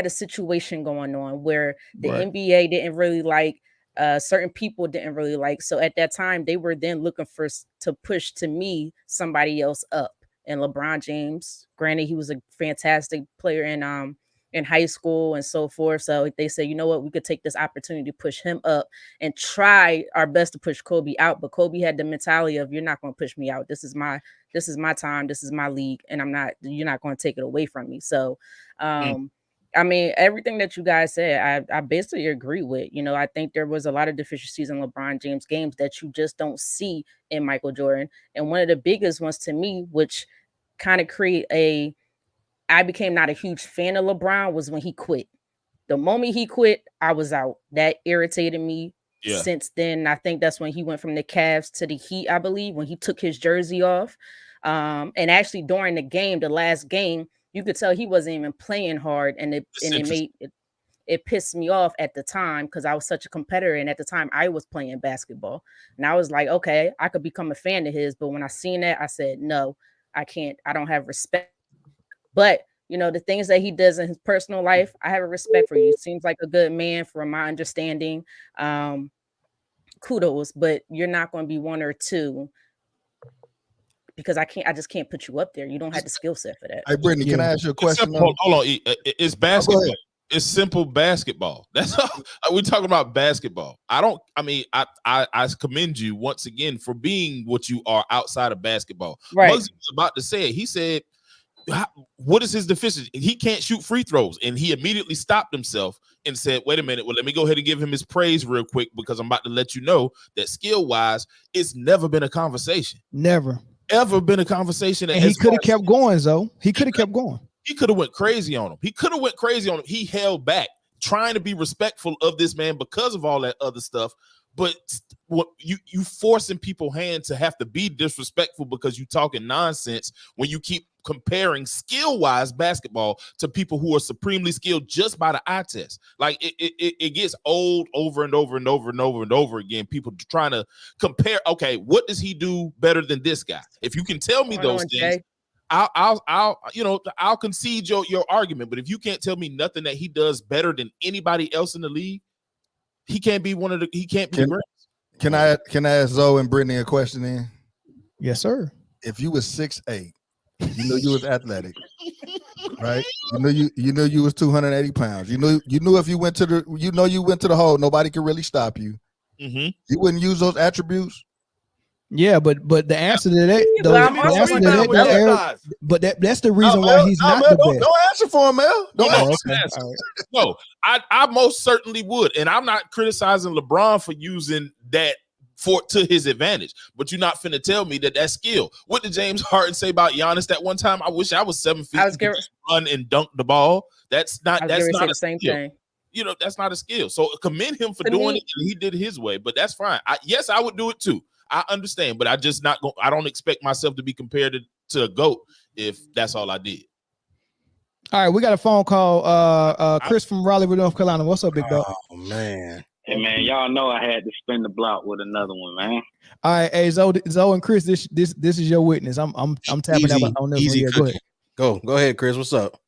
situation going on where the NBA didn't really like, certain people didn't really like. So at that time, they were then looking to push, to me, somebody else up. And LeBron James, granted, he was a fantastic player in high school and so forth. So they said, you know what, we could take this opportunity to push him up and try our best to push Kobe out. But Kobe had the mentality of, you're not going to push me out. This is my time. This is my league. And you're not going to take it away from me. So, I mean, everything that you guys said, I basically agree with. You know, I think there was a lot of deficiencies in LeBron James games that you just don't see in Michael Jordan. And one of the biggest ones to me, which kind of I became not a huge fan of LeBron, was when he quit. The moment he quit, I was out. That irritated me. Yeah. Since then, I think that's when he went from the Cavs to the Heat, I believe, when he took his jersey off. And actually during the game, the last game, you could tell he wasn't even playing hard, and it pissed me off at the time because I was such a competitor, and at the time I was playing basketball, and I was like, okay, I could become a fan of his, but when I seen that, I said, no, I can't. I don't have respect. But you know, the things that he does in his personal life, I have a respect for you. Seems like a good man, from my understanding. Kudos, but you're not going to be one or two. Because I just can't put you up there. You don't have the skill set for that. Hey, Britne, can I ask you a question? Hold on. It's basketball. It's simple basketball. That's all. We're talking about basketball. I commend you once again for being what you are outside of basketball. Right. Muggsy was about to say it. He said, what is his deficiency? He can't shoot free throws. And he immediately stopped himself and said, wait a minute. Well, let me go ahead and give him his praise real quick, because I'm about to let you know that skill-wise, it's never been a conversation. Never. Ever been a conversation. And he could have kept going, though. He could have kept going. He could have went crazy on him. He held back, trying to be respectful of this man because of all that other stuff. but what you forcing people's hand to have to be disrespectful because you talking nonsense when you keep comparing skill-wise basketball to people who are supremely skilled just by the eye test. Like it gets old over and over and over and over and over again. People trying to compare. Okay, what does he do better than this guy? If you can tell me those things, I'll concede your argument. But if you can't tell me nothing that he does better than anybody else in the league, he can't be the greatest. Can I ask Zoe and Britne a question then? Yes, sir. If you was 6'8", you know you was athletic, right? You know you was 280 pounds. You knew if you went to the hole, nobody could really stop you. Mm-hmm. You wouldn't use those attributes. Yeah, but the answer to that, that's the reason why he's not the best. Don't answer for him, Mel. No, I most certainly would, and I'm not criticizing LeBron for using that to his advantage. But you're not finna tell me that's skill. What did James Harden say about Giannis that one time? I wish I was 7 feet to run and dunk the ball. That's not the a same skill. thing. That's not a skill. So commend him for doing it, and he did it his way. But that's fine. Yes, I would do it too. I understand, but I don't expect myself to be compared to a GOAT if that's all I did. All right, we got a phone call. Chris from Raleigh, North Carolina. What's up, big dog? Oh man. Hey man, y'all know I had to spin the block with another one, man. All right, hey Zoe and Chris, this is your witness. I'm tapping out on this one. Yeah, go ahead. Go ahead, Chris. What's up?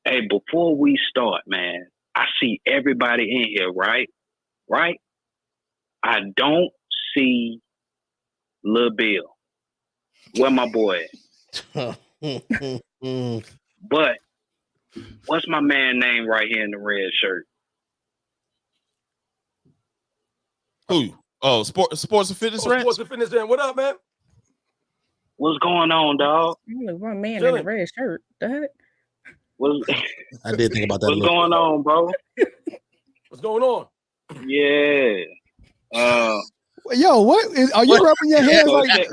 Hey, before we start, man, I see everybody in here, right? Right? I don't see Lil Bill. Where my boy at? But what's my man name right here in the red shirt? Who? Oh, sports and fitness. Sports and fitness. What up, man? What's going on, dog? One man in a red shirt. I did think about that. What's going on, bro? What's going on? Yeah. Yo, are you rubbing your hands like? That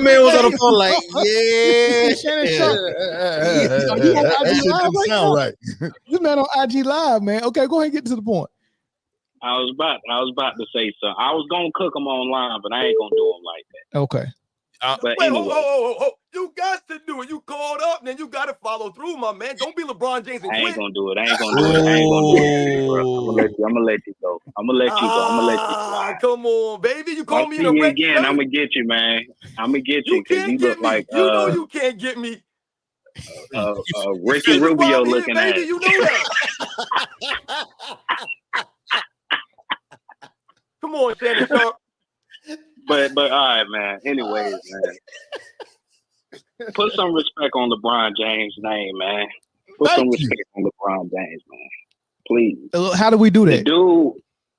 man was on the phone like, yeah. Shannon Sharp. You on IG Live right now? Right. This man on IG Live, man. Okay, go ahead and get to the point. I was about to say something. I was gonna cook them online, but I ain't gonna do them like that. Okay. But wait, anyway. You got to do it. You called up, and then you got to follow through, my man. Don't be LeBron James and I quit. ain't gonna do it. I'm gonna let you go. I'm gonna let you go. Come on, baby. You call I'll me see in a you red again. shirt? I'm gonna get you, man. I'm gonna get you because you look like you know you can't get me. Ricky Rubio looking at baby. You know that. Come on, Shannon Sharp. But all right, man. Anyways, man. Put some respect on LeBron James' name, man. Put some respect on LeBron James, man. Please. How do we do that? The dude,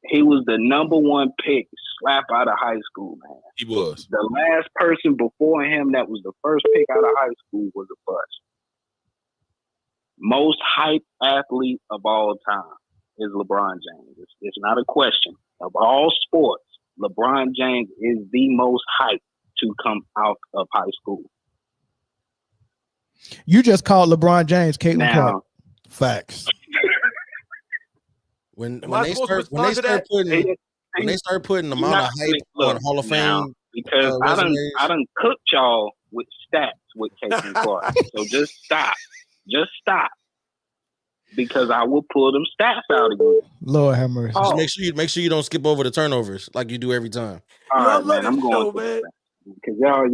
he was the #1 pick slap out of high school, man. He was. The last person before him that was the first pick out of high school was a bust. Most hyped athlete of all time is LeBron James. It's not a question. Of all sports, LeBron James is the most hyped to come out of high school. You just called LeBron James Caitlin Clark. Facts. When they start putting the amount of hype on Hall of Fame, because I done cooked y'all with stats with Caitlin Clark. So just stop. Because I will pull them stats out again. Lord have mercy. Just make sure you don't skip over the turnovers like you do every time. All right, man. I'm going to because y'all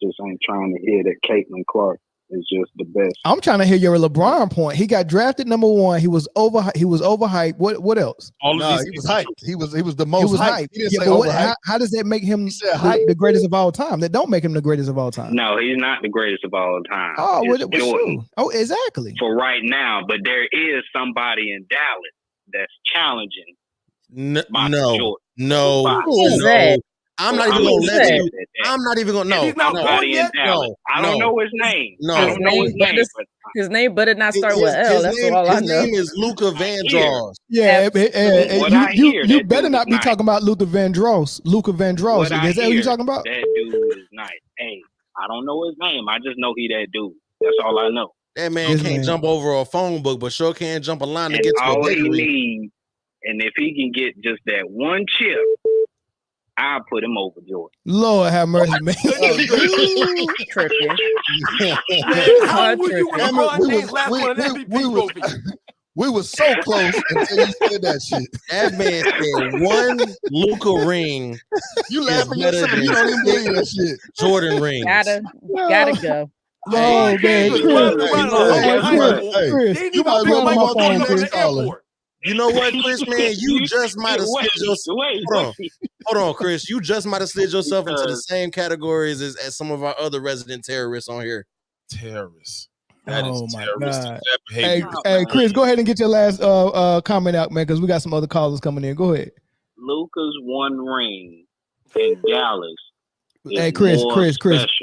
just ain't trying to hear that Caitlin Clark is just the best. I'm trying to hear your LeBron point. He got drafted #1. He was overhyped. What else? He was hyped. He was the most hyped. He didn't say overhyped. How does that make him the greatest of all time? That don't make him the greatest of all time. No, he's not the greatest of all time. Oh, Jordan. Oh, exactly. For right now, but there is somebody in Dallas that's challenging. No. Who is that? I'm not even gonna let you. I'm not even gonna know. He's not born yet. I don't know his name. I don't know his name. His name better not start with L. That's all I know. His name is Luka Vandross. Yeah, you better not be talking about Luther Vandross. Luka Vandross. Is that who you talking about? That dude is nice. Hey, I don't know his name. I just know he that dude. That's all I know. That man can't jump over a phone book, but sure can jump a line to get to a all he bakery. needs, and if he can get just that one chip, I'll put him over Jordan. Lord have mercy, man. Tripping. Man, how would you when LeBron James last won an MVP trophy? We were so close until you said that shit. That man said one Luka ring. You laughing yourself. You don't even believe that shit. Jordan rings. Gotta go. Oh, man. Chris, you might be on the next caller. You know what, Chris, man? You just might have slid yourself. Hold on, Chris. You just might have slid yourself into the same categories as some of our other resident terrorists on here. Terrorists. That is my terroristic God. behavior. Hey, Chris, go ahead and get your last comment out, man, because we got some other callers coming in. Go ahead. Luka's one ring in Dallas. Hey, Chris.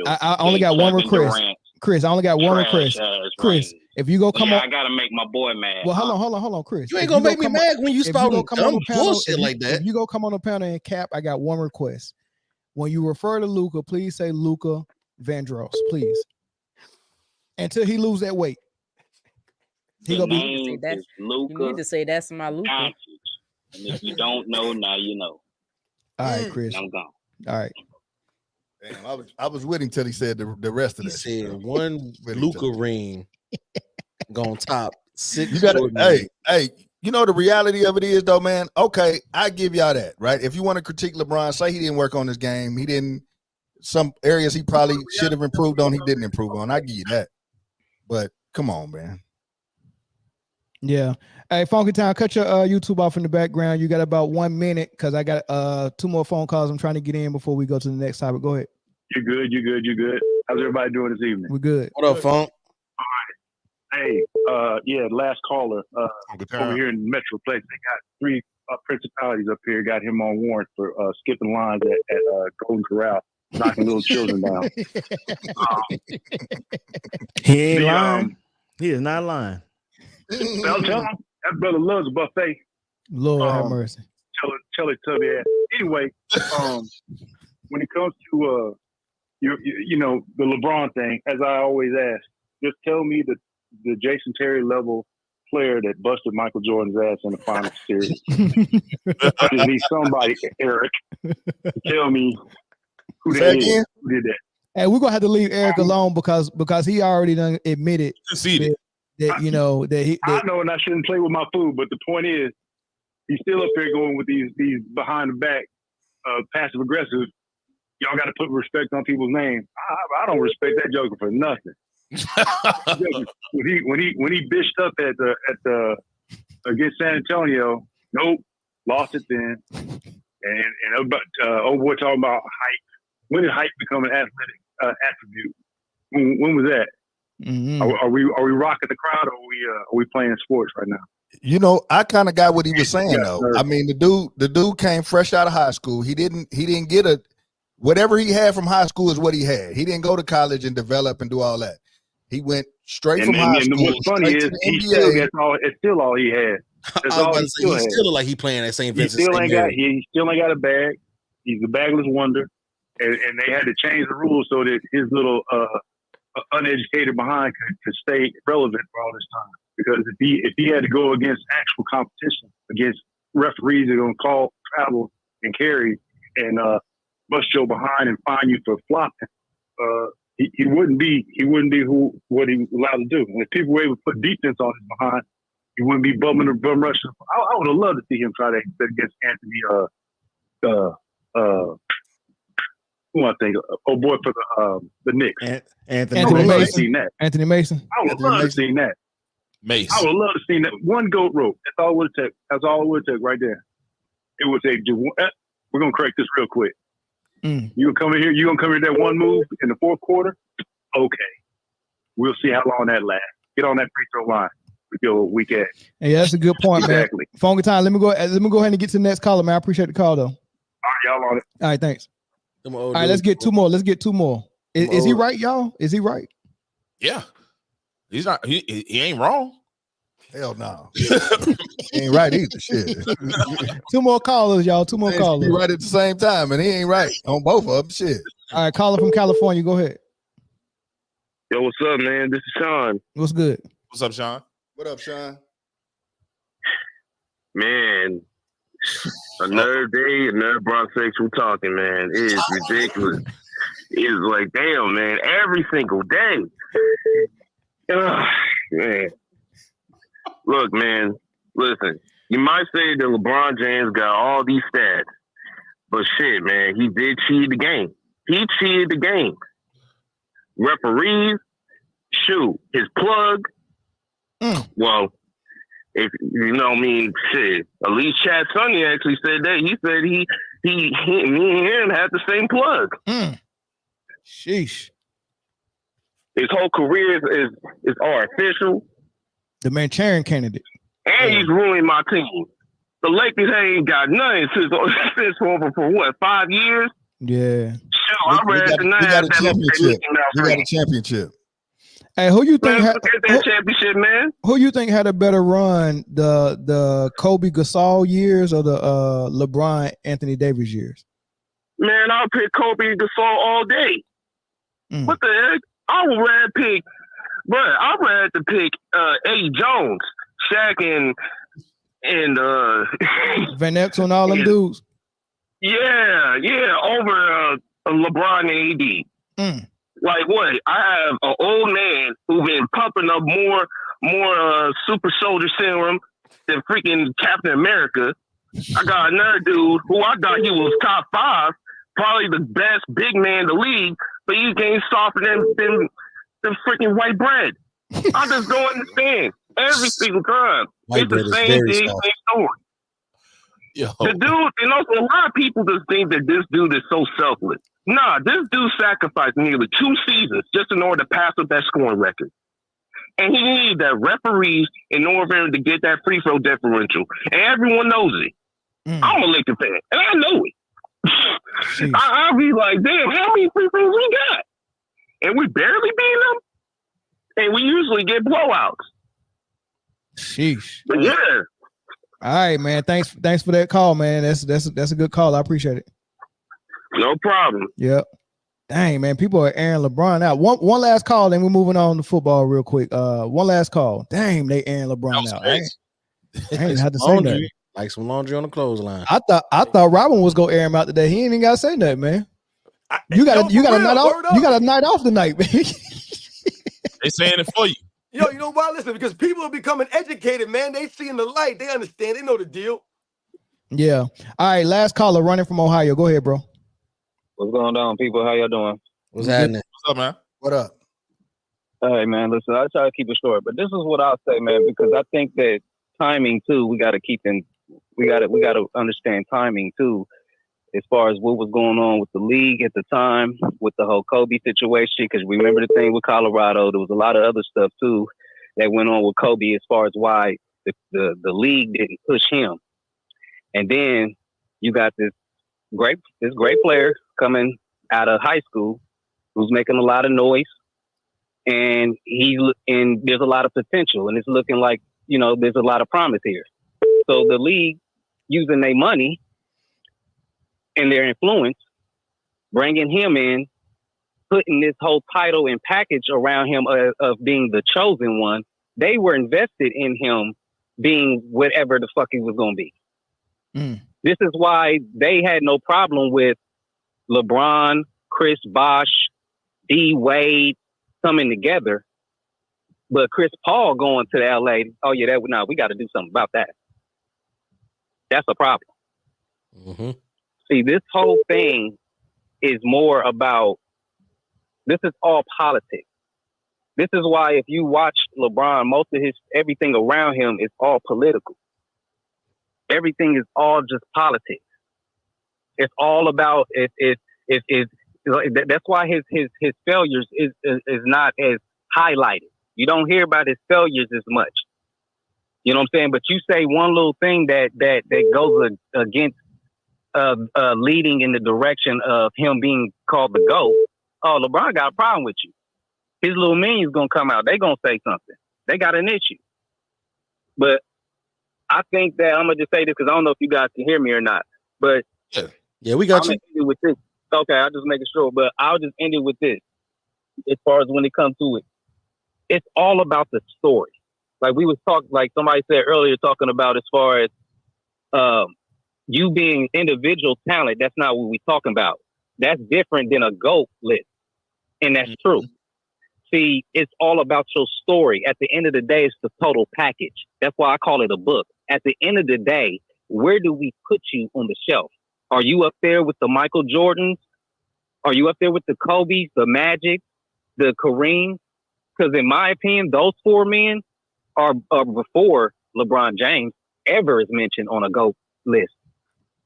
I only got one request. Chris, I only got one request. Chris, if you go come on, I gotta make my boy mad. Well, hold on, Chris. You ain't gonna make me mad when you spouting dumb bullshit like that. If you go come on the panel and cap, I got one request. When you refer to Luka, please say Luka Vandross, please. Until he lose that weight. He gonna be Luka. You need to say that's my Luka. And if you don't know, now you know. All right, Chris. I'm gone. All right. Damn, I was with him till he said the rest of He that. said one Luka ring gonna top 6. You gotta, hey, you know the reality of it is though, man. Okay, I give y'all that, right? If you want to critique LeBron, say he didn't work on his game, he didn't. Some areas he probably should have improved on, he didn't improve on. I give you that. But come on, man. Yeah. Hey, Funky Town, cut your YouTube off in the background. You got about 1 minute because I got 2 more phone calls I'm trying to get in before we go to the next topic. Go ahead. You're good. How's everybody doing this evening? We're good. What up, Funk? All right. Hey, last caller over here in Metroplex. They got 3 principalities up here. Got him on warrant for skipping lines at Golden Corral, knocking little children down. He ain't lying. He is not lying. I'll tell him that brother loves a buffet. Lord have mercy. Tubby ass. Anyway, when it comes to you know the LeBron thing, as I always ask, just tell me the Jason Terry level player that busted Michael Jordan's ass in the final series. I just need somebody, Eric, to tell me who that is. Who did that? Hey, we're gonna have to leave Eric alone because he already done admitted that you know that he. I know, and I shouldn't play with my food, but the point is, he's still up there going with these behind the back, passive aggressive. Y'all got to put respect on people's names. I don't respect that joker for nothing. when he bitched up at the against San Antonio, nope, lost it then. And old boy talking about hype. When did hype become an athletic attribute? When was that? Mm-hmm. Are we rocking the crowd, or are we playing sports right now? You know, I kind of got what he was saying though. I mean, the dude came fresh out of high school. He didn't get whatever he had from high school is what he had. He didn't go to college and develop and do all that. He went straight from high school. What's funny is it's still all he had. That's all he still had. He still look like he playing at St. Vincent. He still ain't got a bag. He's a bagless wonder, and they had to change the rules so that his little uneducated behind could stay relevant for all this time. Because if he had to go against actual competition, against referees that are gonna call, travel, and carry, and bust your behind and fine you for flopping, he wouldn't be what he was allowed to do. And if people were able to put defense on his behind, he wouldn't be bum rushing. I would have loved to see him try that against Anthony. Who I think? Oh boy, for the Knicks. Anthony Mason. Anthony Mason. I would have loved to see that. Mace. I would love to see that one goat rope. That's all it would take. That's all it would take right there. It would take. We're gonna correct this real quick. You gonna come in here? You gonna come in that one move in the fourth quarter? Okay, we'll see how long that lasts. Get on that free throw line with your weak ass. Hey, that's a good point, exactly. Man. Funky time. Let me go ahead and get to the next caller, man. I appreciate the call though. All right, y'all on it. All right, thanks. All right, let's get 2 more. Is he right, y'all? Is he right? Yeah. He's not. He ain't wrong. Hell no. He ain't right either. Shit. 2 more callers, y'all. 2 more callers. He right at the same time, and he ain't right on both of them. Shit. All right, caller from California. Go ahead. Yo, what's up, man? This is Sean. What's good? What's up, Sean? What up, Sean? Man, another day, another bisexual talking, man. It is ridiculous. It's like, damn, man, every single day. Ugh, man. Look, man, listen. You might say that LeBron James got all these stats, but shit, man, he did cheat the game. He cheated the game. Referees, shoot, his plug. Well, if you know, I mean, shit. At least Chad Sonny actually said that. He said me and him had the same plug. Sheesh. His whole career is artificial. The Manchurian candidate. And he's ruining my team. The Lakers ain't got nothing since for what, 5 years? Yeah. Sure, I'm ready to we got a championship. We got a championship. Hey, who you think man, that championship, man? Who you think had a better run, the Kobe Gasol years or the LeBron Anthony Davis years? Man, I'll pick Kobe Gasol all day. What the heck? I would rather pick, I'd rather pick Eddie Jones, Shaq, and Van Exel and all them dudes. Yeah, over LeBron and AD. Like what? I have an old man who's been pumping up more super soldier serum than freaking Captain America. I got another dude who I thought he was top 5, probably the best big man in the league, but he's getting softer than freaking white bread. I just don't understand. Every single time. White it's the bread is same very thing, soft. same story. Yo. The dude, and also a lot of people just think that this dude is so selfless. Nah, this dude sacrificed nearly 2 seasons just in order to pass up that scoring record. And he needed that referees in order to get that free throw differential. And everyone knows it. I'm a Lakers fan, and I know it. I'll be like, damn, how many free throws we got? And we barely beat them? And we usually get blowouts. Sheesh. But yeah. All right, man. Thanks for that call, man. That's a good call. I appreciate it. No problem. Yep. Dang, man. People are airing LeBron out. One last call, then we're moving on to football real quick. One last call. Dang, they airing LeBron out. I ain't had to say nothing. Like some laundry on the clothesline. I thought Robin was gonna air him out today. He ain't even gotta say nothing, man. You got a night off. You got a night off tonight, man. They saying it for you. Yo, you know why? Listen, because people are becoming educated, man. They seeing the light. They understand. They know the deal. Yeah. All right. Last caller running from Ohio. Go ahead, bro. What's going on, people? How y'all doing? What's happening? What's up, man? What up? Hey, man. Listen, I try to keep it short, but this is what I'll say, man, because I think that timing too. We got to understand timing too, as far as what was going on with the league at the time, with the whole Kobe situation. Because remember the thing with Colorado, there was a lot of other stuff too that went on with Kobe as far as why the league didn't push him. And then you got this great player coming out of high school who's making a lot of noise, and there's a lot of potential, and it's looking like, you know, there's a lot of promise here. So the league, using their money and their influence, bringing him in, putting this whole title and package around him of being the chosen one, they were invested in him being whatever the fuck he was going to be. This is why they had no problem with LeBron, Chris Bosh, D Wade coming together, but Chris Paul going to the LA. Oh yeah, we got to do something about that. That's a problem. Mm-hmm. See, this whole thing is more about. This is all politics. This is why if you watch LeBron, most of everything around him is all political. Everything is all just politics. It's all about that's why his failures is not as highlighted. You don't hear about his failures as much. You know what I'm saying? But you say one little thing that goes against leading in the direction of him being called the GOAT. Oh, LeBron got a problem with you. His little minions gonna come out. They gonna say something. They got an issue. But I think that I'm gonna just say this because I don't know if you guys can hear me or not. But yeah, we got you. End it with this. Okay, I'll just make it short. But I'll just end it with this. as far as when it comes to it. It's all about the story. Like we was talking, like somebody said earlier, talking about as far as you being individual talent. That's not what we're talking about. That's different than a GOAT list, and that's true. See, it's all about your story. At the end of the day, it's the total package. That's why I call it a book. At the end of the day, where do we put you on the shelf? Are you up there with the Michael Jordans? Are you up there with the Kobe's, the Magic, the Kareem? Because in my opinion, those four men are before LeBron James ever is mentioned on a GOAT list.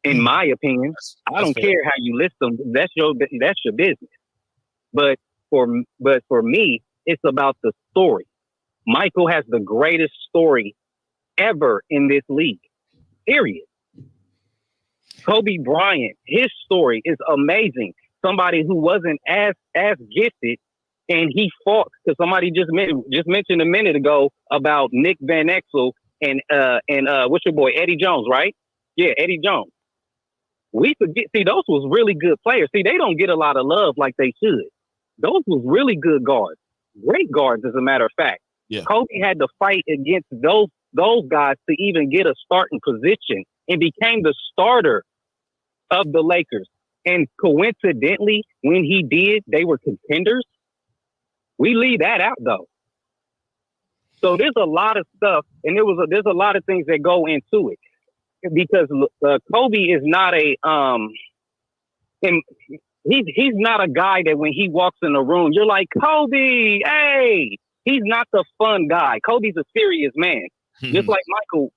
In my opinion, I don't care how you list them. That's your business. But for me, it's about the story. Michael has the greatest story ever in this league. Period. Kobe Bryant, his story is amazing. Somebody who wasn't as gifted, and he fought, because somebody just mentioned a minute ago about Nick Van Exel and what's your boy, Eddie Jones, right? Yeah, Eddie Jones. We forget, see, those was really good players. See, they don't get a lot of love like they should. Those was really good guards. Great guards, as a matter of fact. Yeah. Kobe had to fight against those guys to even get a starting position and became the starter of the Lakers. And coincidentally, when he did, they were contenders. We leave that out, though. So there's a lot of stuff, and there's a lot of things that go into it. Because Kobe is not he's not a guy that when he walks in a room, you're like, Kobe, hey. He's not the fun guy. Kobe's a serious man. Just like Michael.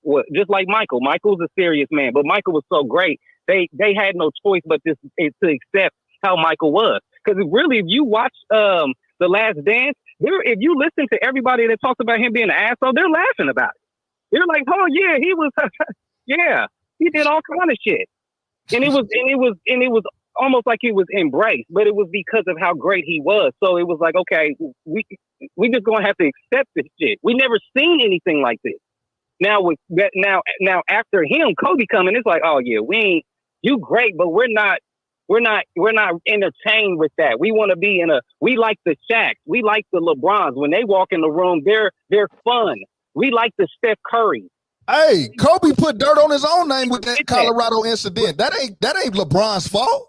Michael's a serious man. But Michael was so great, they had no choice but to accept how Michael was. Because really, if you watch The Last Dance, if you listen to everybody that talks about him being an asshole, they're laughing about it. They're like, oh yeah, he was yeah, he did all kind of shit. And it was almost like he was embraced, but it was because of how great he was. So it was like, okay, we just gonna have to accept this shit. We never seen anything like this. Now now after him, Kobe coming, it's like, oh yeah, you great, but we're not entertained with that. We want to be we like the Shaqs, we like the LeBrons. When they walk in the room, they're fun. We like the Steph Curry. Hey, Kobe put dirt on his own name with that Colorado incident. That ain't LeBron's fault.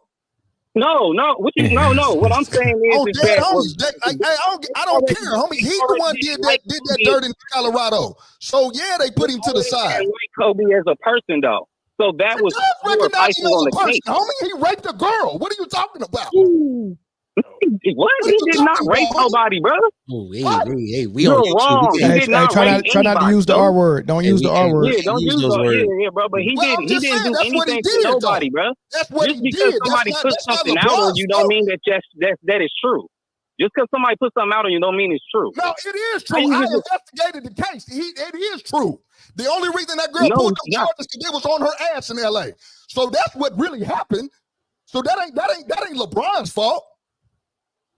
No. What I'm saying is, I don't care, homie. He's the one did that dirt in Colorado. So yeah, they put him to the side. Like Kobe as a person, though. So that was recognize him as a person, homie. He raped a girl. What are you talking about? What? He did not rape nobody, brother. Hey, we You're on wrong. YouTube. He did not rape try not to use the R word. Don't use the R word. Yeah, don't use those words. Yeah, bro. But he didn't do anything to nobody, bro. That's what Just he because did. somebody put something out on you don't mean that is true. Just because somebody put something out on you don't mean it's true. No, it is true. I investigated the case. It is true. The only reason that girl pulled the charges is because it was on her ass in LA. So that's what really happened. So that ain't LeBron's fault.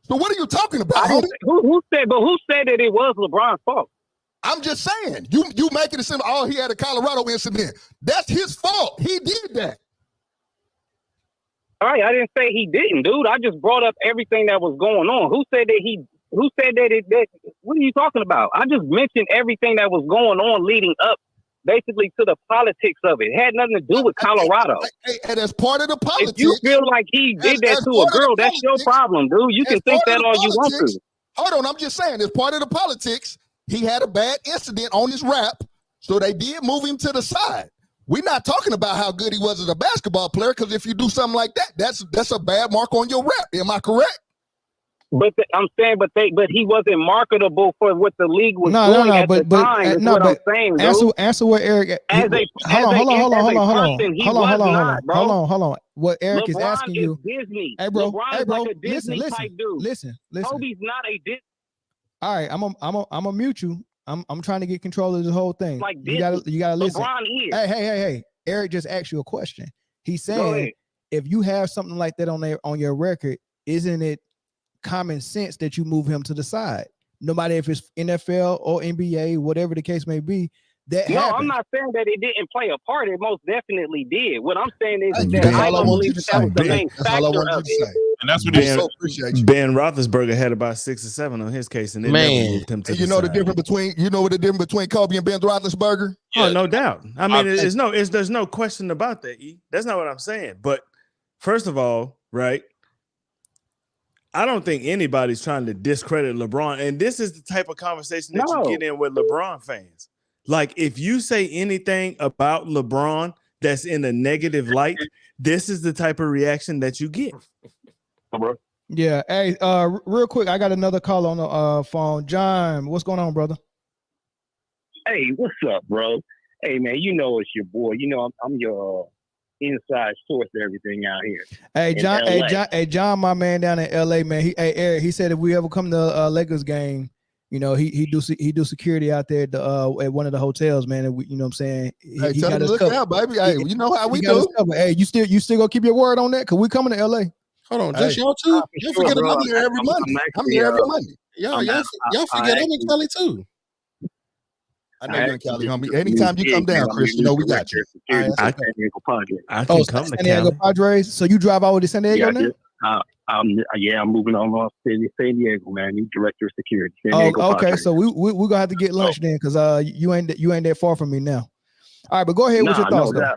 So what are you talking about? Who said that it was LeBron's fault? I'm just saying. You making it seem he had a Colorado incident. That's his fault. He did that. All right, I didn't say he didn't, dude. I just brought up everything that was going on. Who said that what are you talking about? I just mentioned everything that was going on leading up basically to the politics of it. It had nothing to do with Colorado. And as part of the politics, if you feel like he did that to a girl, that's your problem, dude. You can think that all you want to. Hold on, I'm just saying, as part of the politics, he had a bad incident on his rap, so they did move him to the side. We're not talking about how good he was as a basketball player, because if you do something like that, that's a bad mark on your rap. Am I correct? But I'm saying, but he wasn't marketable for what the league was doing at the time. I'm saying, answer what Eric. Hold on. What Eric is asking you, Disney. Hey, bro. LeBron's like a Disney type dude. Listen. Kobe's not a Disney. All right, I'm gonna mute you. I'm trying to get control of the whole thing. Like you gotta listen. LeBron is. Hey. Eric just asked you a question. He's saying if you have something like that on your record, isn't it common sense that you move him to the side? No matter if it's NFL or NBA, whatever the case may be, happened. I'm not saying that it didn't play a part. It most definitely did. What I'm saying is that I don't believe that was the main factor of it. And that's what Ben, so appreciate you. Ben Roethlisberger had about 6 or 7 on his case, and they never moved him to And the you know side. the difference between Kobe and Ben Roethlisberger? Oh, no doubt. I mean, there's no question about that. E. That's not what I'm saying. But first of all, right, I don't think anybody's trying to discredit LeBron. And this is the type of conversation that you get in with LeBron fans. Like, if you say anything about LeBron that's in a negative light, this is the type of reaction that you get. Yeah. Hey, real quick, I got another call on the phone. John, what's going on, brother? Hey, what's up, bro? Hey, man, you know it's your boy. You know I'm your inside source of everything out here. Hey, John. in LA. Hey, John, my man down in LA, man. Eric, he said if we ever come to Lakers game, you know, he do security out there at one of the hotels, man. And you know what I'm saying? He tell him to look out, baby. Hey, you know how we do. Hey, you still gonna keep your word on that? Cause we coming to LA. Hold on, just y'all too. Y'all forget I'm here every Monday. I'm here every Monday. Y'all forget I'm in Cali too. I know you're in Cali, homie. Anytime you come down, Chris, you know we got you. I can come to San Diego Cali. Padres. So you drive all the way to San Diego now? I'm moving on off to San Diego, man. New director of security. San Diego okay. Padres. So we gonna have to get lunch then, because you ain't that far from me now. All right, but go ahead with your thoughts, though.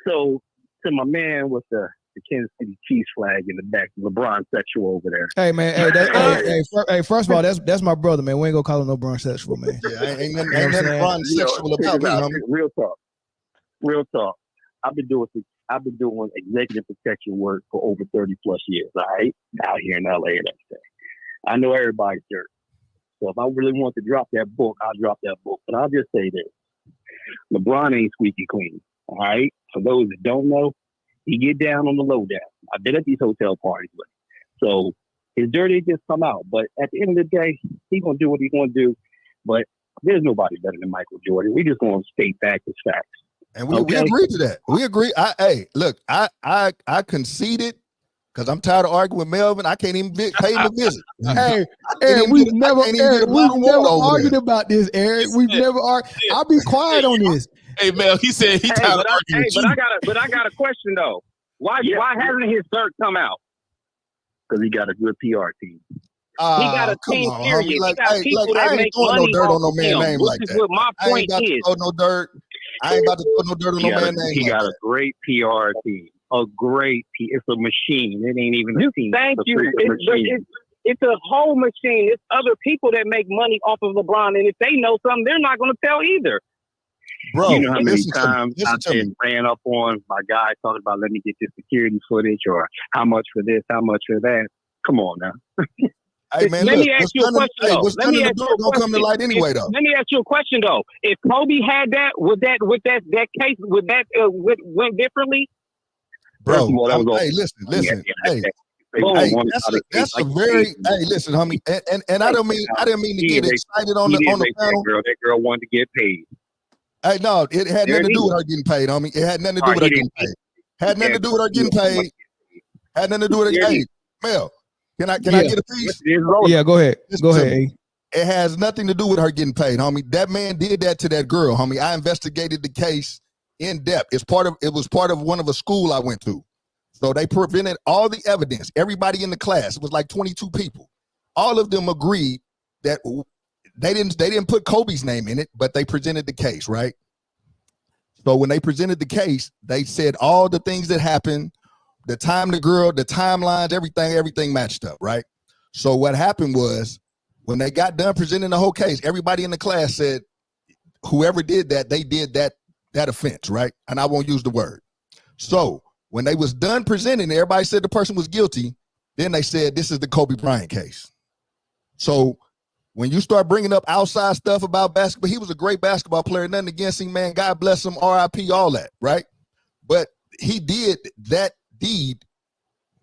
So to my man with the Kansas City Chiefs flag in the back, LeBron sexual over there. Hey man, hey, first of all, that's my brother, man. We ain't gonna call him no LeBron sexual, man. Yeah, ain't nothing LeBron sexual about me, homie. Real talk. I've been doing executive protection work for over 30 plus years, all right? Out here in LA and everything. I know everybody's dirt. So if I really want to drop that book, I'll drop that book. But I'll just say this. LeBron ain't squeaky clean, all right? For those that don't know, he get down on the lowdown. I've been at these hotel parties with him. So his dirty just come out. But at the end of the day, he's going to do what he's going to do. But there's nobody better than Michael Jordan. We just going to state facts as facts. And we agree to that. We agree. I conceded because I'm tired of arguing with Melvin. I can't even pay him a visit. Hey, Eric, we've never argued about this, Eric. We've never argued. I'll be quiet on this. Hey, Mel, he said he tired of arguing with you. But I got a question though. Why hasn't his dirt come out? Because he got a good PR team. He got a team. Period. He got people that make money no dirt on no off man him. name like This is that. what my point I ain't about to throw no dirt. I ain't about to throw no dirt on no man name. He got a great PR team. It's a machine. It ain't even a team. Thank you. It's a whole machine. It's other people that make money off of LeBron, and if they know something, they're not going to tell either. Bro, you know how many times I've been ran up on my guy talking about, let me get this security footage, or how much for this, how much for that. Come on now. Hey man, let me ask you a question though. Let me ask you a question. Come to light anyway though. Let me ask you a question though. If Kobe had that, would that case went differently? Bro, hey, listen. Hey, that's a very listen, homie. And I didn't mean to get excited on the panel. That girl wanted to get paid. Hey, no, it had nothing to do with her getting paid, homie. It had nothing to do with her getting paid. Had nothing to do with her getting paid. Had nothing to do with it. Hey, Mel, can I get a piece? Yeah, go ahead. Go ahead. It has nothing to do with her getting paid, homie. That man did that to that girl, homie. I investigated the case in depth. It was part of one of a school I went to. So they presented all the evidence. Everybody in the class, it was like 22 people. All of them agreed that they didn't put Kobe's name in it, but they presented the case, right? So when they presented the case, they said all the things that happened, the time the girl, the timelines, everything matched up, right? So what happened was when they got done presenting the whole case, everybody in the class said, whoever did that, they did that offense, right? And I won't use the word. So when they was done presenting, everybody said the person was guilty. Then they said, this is the Kobe Bryant case. So when you start bringing up outside stuff about basketball, he was a great basketball player, nothing against him, man. God bless him, RIP, all that, right? But he did that deed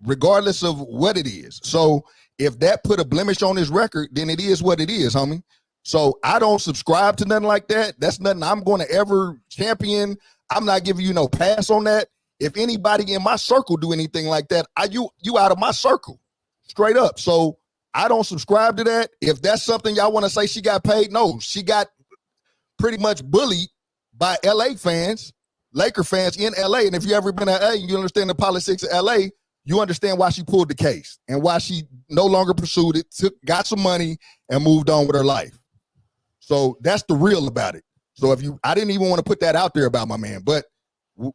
regardless of what it is. So if that put a blemish on his record, then it is what it is, homie. So I don't subscribe to nothing like that. That's nothing I'm going to ever champion. I'm not giving you no pass on that. If anybody in my circle do anything like that, you out of my circle, straight up. So I don't subscribe to that. If that's something y'all want to say she got paid, no, she got pretty much bullied by LA fans, Laker fans in LA. And if you ever been to LA, you understand the politics of LA, you understand why she pulled the case and why she no longer pursued it, got some money, and moved on with her life. So that's the real about it. So I didn't even want to put that out there about my man, but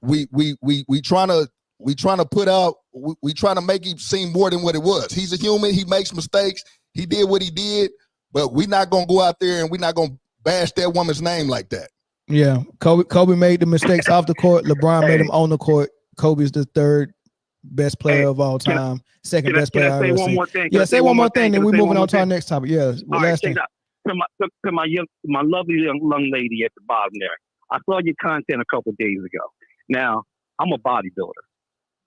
we trying to put out, we trying to make him seem more than what it was. He's a human. He makes mistakes. He did what he did, but we're not gonna go out there and we're not gonna bash that woman's name like that. Yeah, Kobe made the mistakes off the court. LeBron made them on the court. Kobe's the third best player of all time. Second best player I've ever seen. Yeah, say one more thing, then we're moving on to our next topic. Yeah, last thing. To my lovely young lady at the bottom there. I saw your content a couple of days ago. Now, I'm a bodybuilder.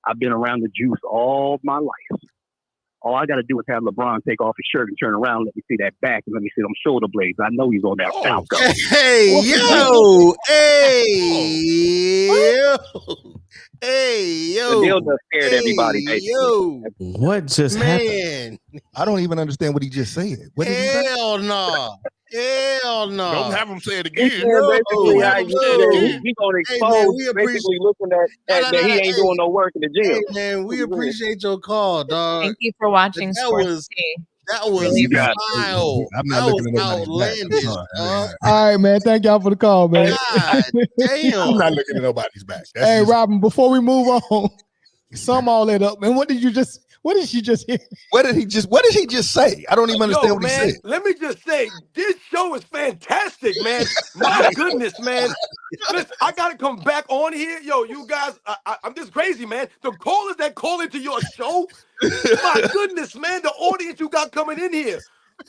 I've been around the juice all my life. All I got to do is have LeBron take off his shirt and turn around, let me see that back, and let me see them shoulder blades. I know he's on that Falco. Hey, yo! Hey, yo! The deal just scared everybody. Yo! What just happened? I don't even understand what he just said. What did he say? Hell no! Hell no! Don't have him say it again. He's going to expose, basically looking at that he ain't doing no work in the gym. Hey, man, we appreciate your call, dog. Thank you for watching Sports Tea. That was Really wild. I'm not looking at outlandish. All right, man. Thank y'all for the call, man. God damn. I'm not looking at nobody's back. That's Hey, just, Robin, before we move on, sum all that up, man. What did she just hear? what did he just say? I don't even understand what he man, said. let me just say, this show is fantastic, man. My goodness, man. Listen, I got to come back on here. Yo, you guys, I'm just crazy, man. The callers that call into your show, my goodness, man, the audience you got coming in here.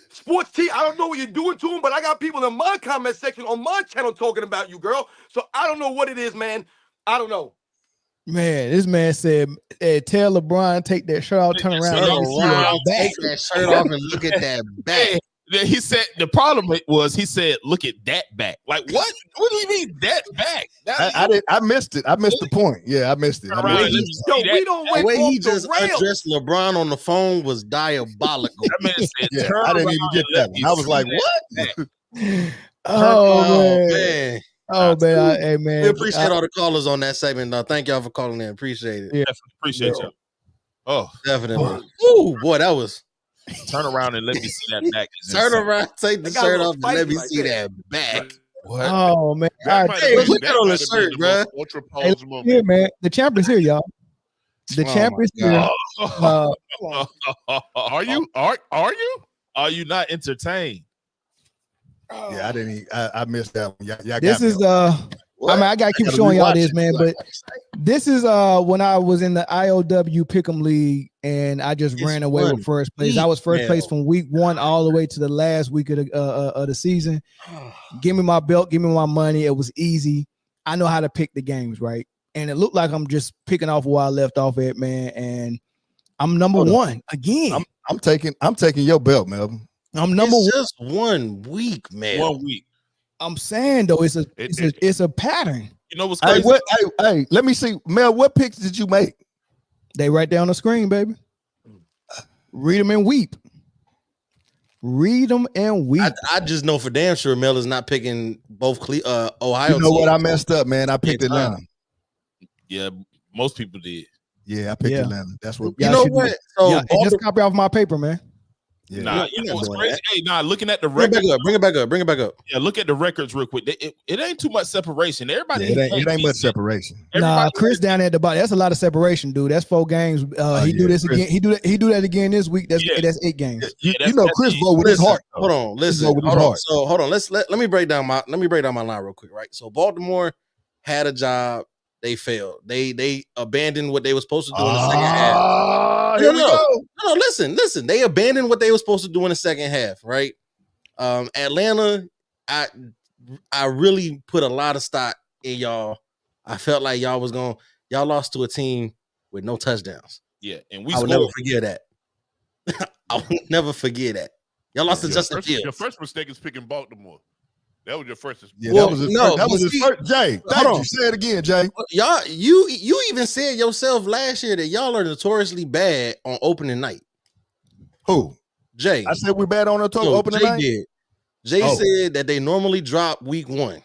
Sports Tea, I don't know what you're doing to them, but I got people in my comment section on my channel talking about you, girl. So I don't know what it is, man. I don't know. Man, this man said, tell LeBron, take that shirt off, turn around. Take that shirt off and look at that back. He said the problem was he said, "Look at that back." Like what? What do you mean that back? I missed it. I missed the point. Yeah, I missed it. We don't the way he just addressed LeBron on the phone was diabolical. That man said, Yeah, I didn't even get that one. I was like, what? Oh, man. Oh, man. Hey, man. We appreciate all the callers on that segment. Thank y'all for calling in. Appreciate it. Yeah, appreciate you. Oh, definitely. Ooh, boy, that was. Turn around and let me see that back. Turn around, take the shirt off, and let me see that back. What? Oh, man. That All hey, put that on the shirt, bro. Ultra Hey, pose moment. here, man. The champ is here, y'all. The champ is here. Are you? Are you not entertained? Yeah, I didn't. I missed that one. Y'all This is I mean, I gotta keep showing y'all this, man. But this is when I was in the IOW Pick'em League, and I just ran away with first place. I was first place from week 1 all the way to the last week of the season. Give me my belt, give me my money. It was easy. I know how to pick the games, right? And it looked like I'm just picking off where I left off at, man. And I'm number one again. I'm taking your belt, Melvin. I'm number one. Just 1 week, man. 1 week. I'm saying though, it's a pattern. You know what's crazy? Hey, let me see, Mel. What picks did you make? They right there on the screen, baby. Read them and weep. Read them and weep. I just know for damn sure Mel is not picking both Ohio. You know what? I messed up, man. I picked Atlanta. Yeah, most people did. Yeah, I picked Atlanta. That's what. You know what? So just copy off my paper, man. Yeah. Nah, you know what's crazy? Hey, looking at the record. Bring it back up. Yeah, look at the records real quick. It ain't too much separation. Everybody, it ain't much separation. Nah, Chris down at the bottom. That's a lot of separation, dude. That's 4 games. He do this Chris. again. He do that again this week. That's 8 games. You know, Chris vote with his heart. Hold on, listen. Hold on. So hold on. Let me break down my line real quick, right? So Baltimore had a job. They failed. They abandoned what they were supposed to do in the second half. No, listen. They abandoned what they were supposed to do in the second half, right? Atlanta, I really put a lot of stock in y'all. I felt like y'all lost to a team with no touchdowns. Yeah, and I will never forget that. I will never forget that. Y'all lost to Justin Fields. Your first mistake is picking Baltimore. That was your first. Yeah, that was his first. Jay, thank you. Say it again, Jay. Y'all, you even said yourself last year that y'all are notoriously bad on opening night. Who? Jay. I said we're bad on opening night. Jay said that they normally drop week 1.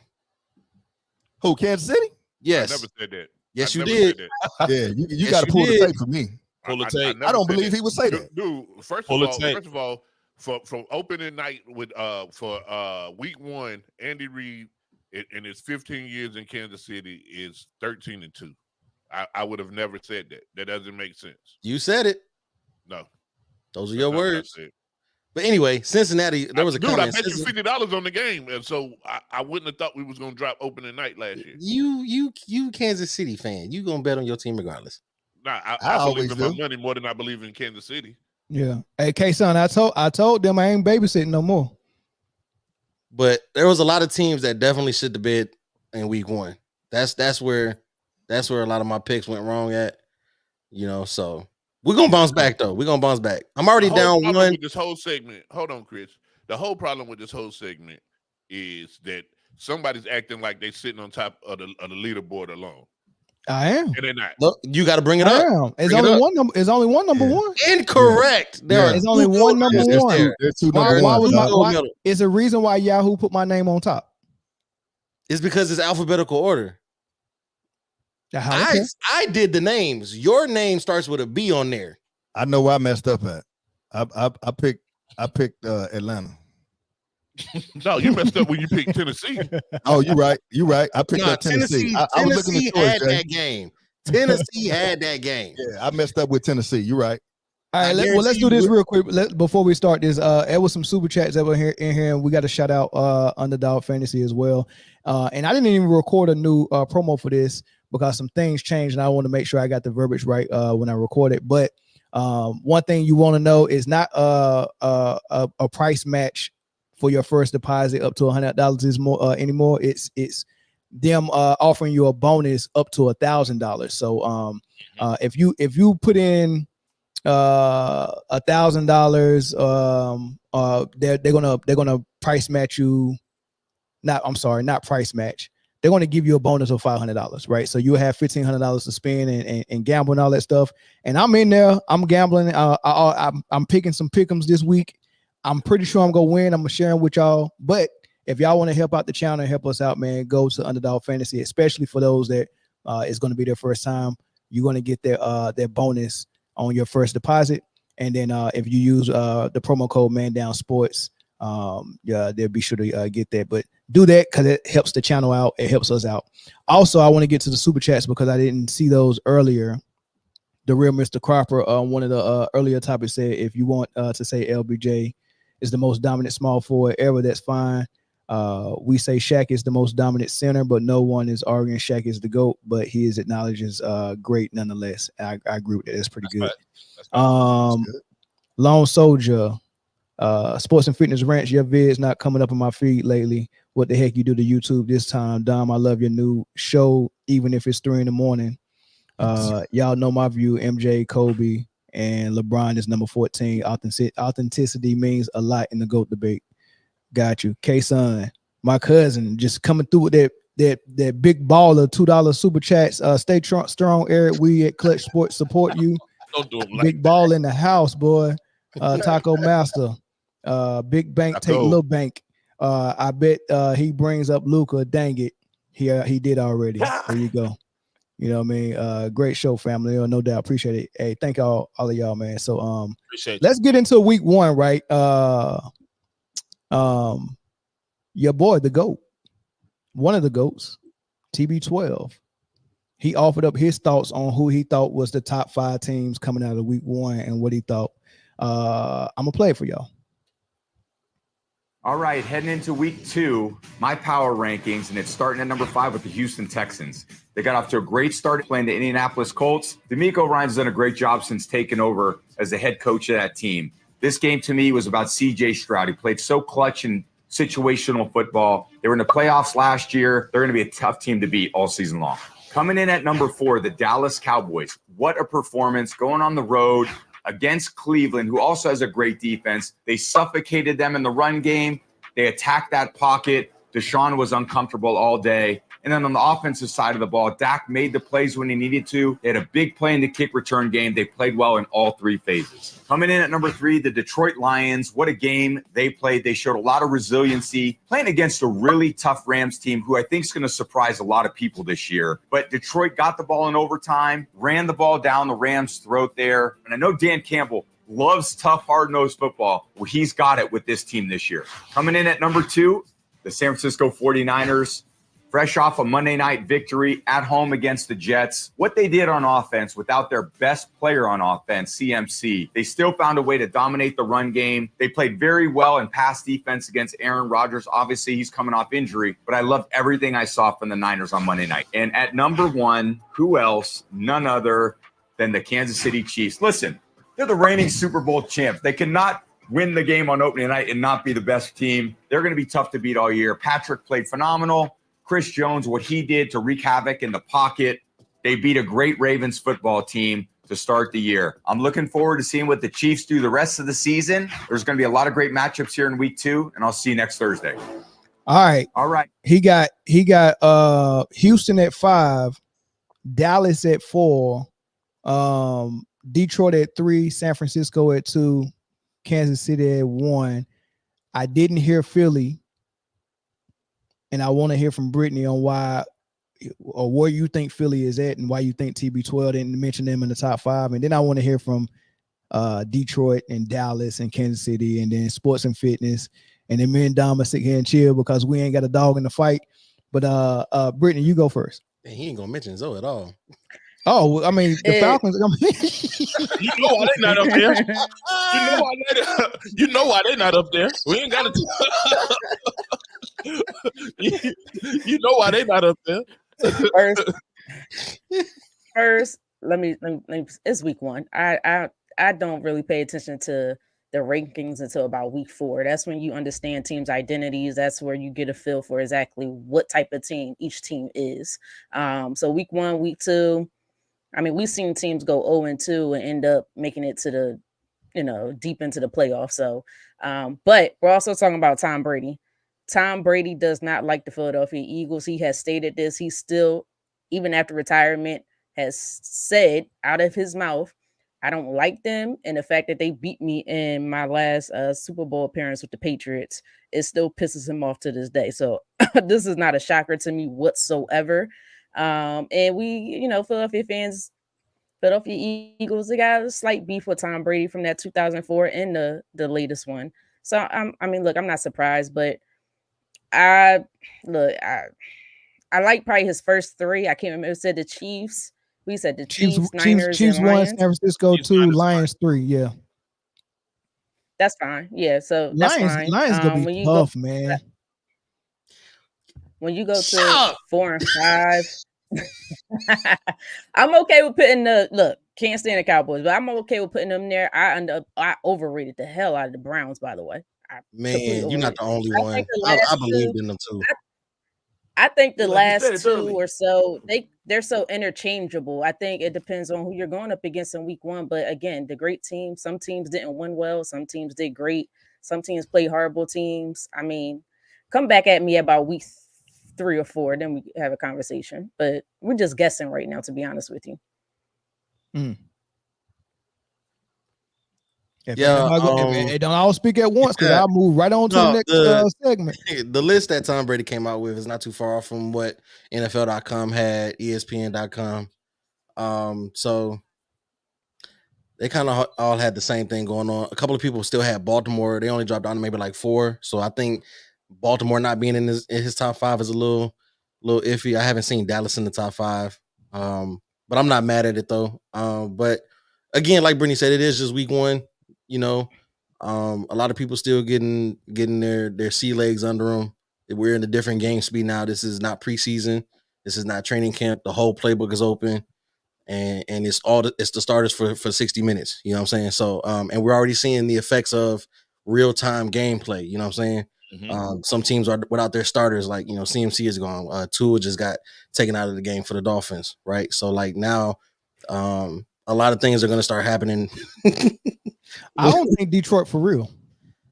Who? Kansas City? Yes. I never said that. Yes, you did. Yeah, you got to pull the tape for me. Pull a tape. I don't believe he would say that. Dude, first of all, from opening night with for week 1, Andy Reid in his 15 years in Kansas City is 13-2. I would have never said that. That doesn't make sense. You said it. No. Those are your words. But anyway, Cincinnati, there was a dude, comment. I bet you $50 on the game. And so I wouldn't have thought we was gonna drop opening night last year. You Kansas City fan. You gonna bet on your team regardless. Nah, I believe in my money more than I believe in Kansas City. Yeah. Hey, K-Son, I told them I ain't babysitting no more. But there was a lot of teams that definitely shit the bed in week 1. That's where a lot of my picks went wrong at. So we're gonna bounce back though. We're gonna bounce back. I'm already down 1. With this whole segment. Hold on, Chris. The whole problem with this whole segment is that somebody's acting like they're sitting on top of the leaderboard alone. I am. And they're not. Look, you got to bring it up. It's only one number. It's only one number one. Incorrect. There's only one number one. There's two number ones. It's a reason why Yahoo put my name on top. It's because it's alphabetical order. I did the names. Your name starts with a B on there. I know where I messed up at. I picked Atlanta. No, you messed up when you picked Tennessee. Oh, you're right. I picked up Tennessee. I was looking at had that game. Tennessee had that game. Yeah, I messed up with Tennessee. You're right. All right, let's do this real quick. Before we start this, there was some super chats that were in here, and we got to shout out Underdog Fantasy as well. And I didn't even record a new promo for this because some things changed, and I want to make sure I got the verbiage right when I record it. But one thing you want to know is not a price match for your first deposit up to $100 is more anymore. It's them offering you a bonus up to $1,000. So if you put in $1,000, they're gonna price match you. Not price match. They're going to give you a bonus of $500, right? So you have $1,500 to spend and gamble and all that stuff. And I'm in there. I'm gambling. I'm picking some pick'ems this week. I'm pretty sure I'm gonna win. I'm gonna share them with y'all. But if y'all want to help out the channel and help us out, man, go to Underdog Fantasy, especially for those that it's going to be their first time. You're going to get their bonus on your first deposit. And then if you use the promo code ManDownSports, they'll be sure to get that. But do that because it helps the channel out. It helps us out. Also, I want to get to the super chats because I didn't see those earlier. The real Mr. Cropper, one of the earlier topics said, if you want to say LBJ is the most dominant small forward ever, that's fine. We say Shaq is the most dominant center, but no one is arguing Shaq is the GOAT, but he is acknowledged as great nonetheless. I agree with that. That's pretty good. That's good. Lone Soldier, Sports and Fitness Ranch, your vid's not coming up on my feed lately. What the heck you do to YouTube this time? Dom, I love your new show, even if it's 3 a.m. Y'all know my view. MJ, Kobe, and LeBron is number 14. Authenticity means a lot in the GOAT debate. Got you. K-Son, my cousin, just coming through with that big ball of $2 super chats. Stay strong, Eric. We at Clutch Sports support you. Don't do it like big ball in the house, boy. Taco Master. Big bank take little bank. I bet he brings up Luca. Dang it. He did already. There you go. You know what I mean? Great show, family. No doubt. Appreciate it. Hey, thank all of y'all, man. So let's get into week 1, right? Your boy, the GOAT, one of the GOATs, TB12. He offered up his thoughts on who he thought was the top 5 teams coming out of week 1 and what he thought. I'm gonna play it for y'all. All right, heading into week 2, my power rankings, and it's starting at number 5 with the Houston Texans. They got off to a great start playing the Indianapolis Colts. D'Amico Ryan's done a great job since taking over as the head coach of that team. This game to me was about CJ Stroud. He played so clutch and situational football. They were in the playoffs last year. They're going to be a tough team to beat all season long. Coming in at number 4, the Dallas Cowboys. What a performance going on the road against Cleveland, who also has a great defense. They suffocated them in the run game. They attacked that pocket. Deshaun was uncomfortable all day. And then on the offensive side of the ball, Dak made the plays when he needed to. They had a big play in the kick return game. They played well in all three phases. Coming in at number 3, the Detroit Lions. What a game they played. They showed a lot of resiliency, playing against a really tough Rams team who I think is going to surprise a lot of people this year. But Detroit got the ball in overtime, ran the ball down the Rams' throat there. And I know Dan Campbell loves tough, hard-nosed football. Well, he's got it with this team this year. Coming in at number 2, the San Francisco 49ers. Fresh off a Monday night victory at home against the Jets. What they did on offense without their best player on offense, CMC, they still found a way to dominate the run game. They played very well in pass defense against Aaron Rodgers. Obviously, he's coming off injury, but I loved everything I saw from the Niners on Monday night. And at number 1, who else? None other than the Kansas City Chiefs. Listen, they're the reigning Super Bowl champs. They cannot win the game on opening night and not be the best team. They're going to be tough to beat all year. Patrick played phenomenal. Chris Jones, what he did to wreak havoc in the pocket. They beat a great Ravens football team to start the year. I'm looking forward to seeing what the Chiefs do the rest of the season. There's going to be a lot of great matchups here in week 2, and I'll see you next Thursday. All right. He got Houston at 5, Dallas at 4, Detroit at 3, San Francisco at 2, Kansas City at 1. I didn't hear Philly. And I want to hear from Britne on why or where you think Philly is at and why you think TB12 didn't mention them in the top 5. And then I want to hear from Detroit and Dallas and Kansas City and then sports and fitness. And then me and Dom will sit here and chill because we ain't got a dog in the fight. But Britne, you go first. Man, he ain't gonna mention Zoe at all. Oh, I mean, the Falcons. You know why they not up there. You know why they not up there. We ain't got to. You know why they not up there. First, let me. It's week 1. I don't really pay attention to the rankings until about week 4. That's when you understand teams' identities. That's where you get a feel for exactly what type of team each team is. So week 1, week 2. I mean, we've seen teams go 0-2 and end up making it to the, deep into the playoffs. So, but we're also talking about Tom Brady. Tom Brady does not like the Philadelphia Eagles. He has stated this. He still, even after retirement, has said out of his mouth, I don't like them. And the fact that they beat me in my last Super Bowl appearance with the Patriots, it still pisses him off to this day. So this is not a shocker to me whatsoever. And we, Philadelphia fans, Philadelphia Eagles, they got a slight beef with Tom Brady from that 2004 and the latest one. So, look, I'm not surprised, but I like probably his first 3. I can't remember. It said the Chiefs. We said the Chiefs, Niners, Chiefs and 1, Lions. San Francisco 2, Lions 3. Yeah, that's fine. Yeah, so that's fine. Lions gonna be tough, man. When you go to 4 and 5, I'm okay with putting can't stand the Cowboys, but I'm okay with putting them there. I overrated the hell out of the Browns, by the way. Man, you're not the only one. I believed in them too. I think the last 2 or so, they're so interchangeable. I think it depends on who you're going up against in week 1. But again, the great teams, some teams didn't win well, some teams did great, some teams play horrible teams. I mean, come back at me about week 3 or 4, then we have a conversation. But we're just guessing right now, to be honest with you. They don't all speak at once because I'll move right on to the next segment. The list that Tom Brady came out with is not too far off from what NFL.com had, ESPN.com. So they kind of all had the same thing going on. A couple of people still had Baltimore. They only dropped down to maybe like 4. So I think Baltimore not being in his top 5 is a little iffy. I haven't seen Dallas in the top 5. But I'm not mad at it though. But again, like Britne said, it is just week 1. A lot of people still getting their sea legs under them. We're in a different game speed now. This is not preseason. This is not training camp. The whole playbook is open, and it's the starters for 60 minutes. You know what I'm saying? So, and we're already seeing the effects of real time gameplay. You know what I'm saying? Mm-hmm. Some teams are without their starters, like CMC is gone. Tua just got taken out of the game for the Dolphins, right? So like now, a lot of things are going to start happening. I don't think Detroit for real.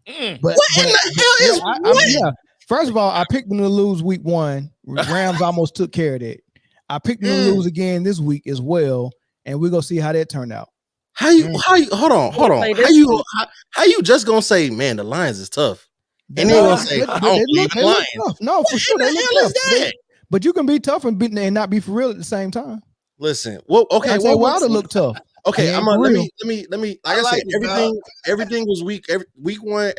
But what in the hell is what? First of all, I picked them to lose week 1. Rams almost took care of that. I picked them to lose again this week as well, and we're gonna see how that turned out. How you hold on. How you just gonna say, man, the Lions is tough? And then gonna say, I don't believe in the Lions. Tough. No, for sure. They look tough. But you can be tough and not be for real at the same time. Listen, well, okay, well, Wilder look tough. Okay, I'm let me. Like I said, it, everything was week 1.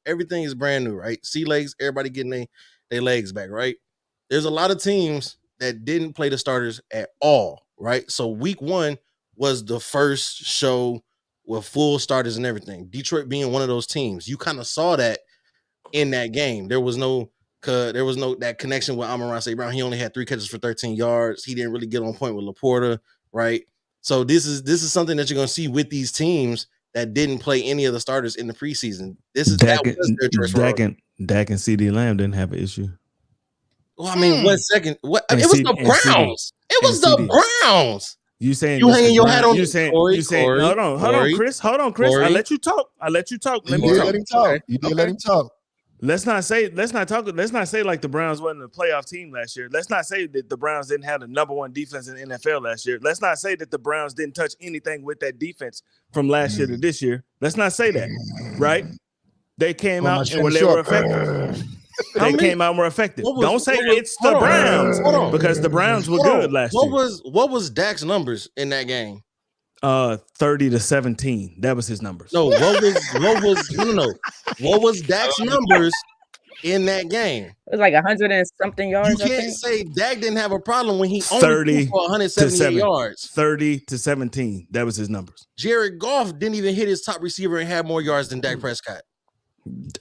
Everything is brand new, right? Sea legs, everybody getting their legs back, right? There's a lot of teams that didn't play the starters at all, right? So week 1 was the first show with full starters and everything. Detroit being one of those teams, you kind of saw that in that game. There was no that connection with Amon-Ra St. Brown. He only had 3 catches for 13 yards. He didn't really get on point with Laporta, right? So this is something that you're going to see with these teams that didn't play any of the starters in the preseason. That was their choice. Dak and CD Lamb didn't have an issue. Well, I mean, it was the Browns. It was the Browns. You saying you hanging your hat on? You saying hold on, Chris. Corey. I let you talk. Let me let him talk. You did let him talk. Let's not say like the Browns wasn't a playoff team last year. Let's not say that the Browns didn't have the number 1 defense in the NFL last year. Let's not say that the Browns didn't touch anything with that defense from last year to this year. Let's not say that, right? They came out and they were effective. Came out more effective. Don't say it's the Browns because the Browns were good last year. What was Dak's numbers in that game? 30-17. That was his numbers. No, what was Dak's numbers in that game? It was like 100 and something yards. You can't say Dak didn't have a problem when he only threw for 178 yards. 30-17. That was his numbers. Jared Goff didn't even hit his top receiver and had more yards than Dak Prescott.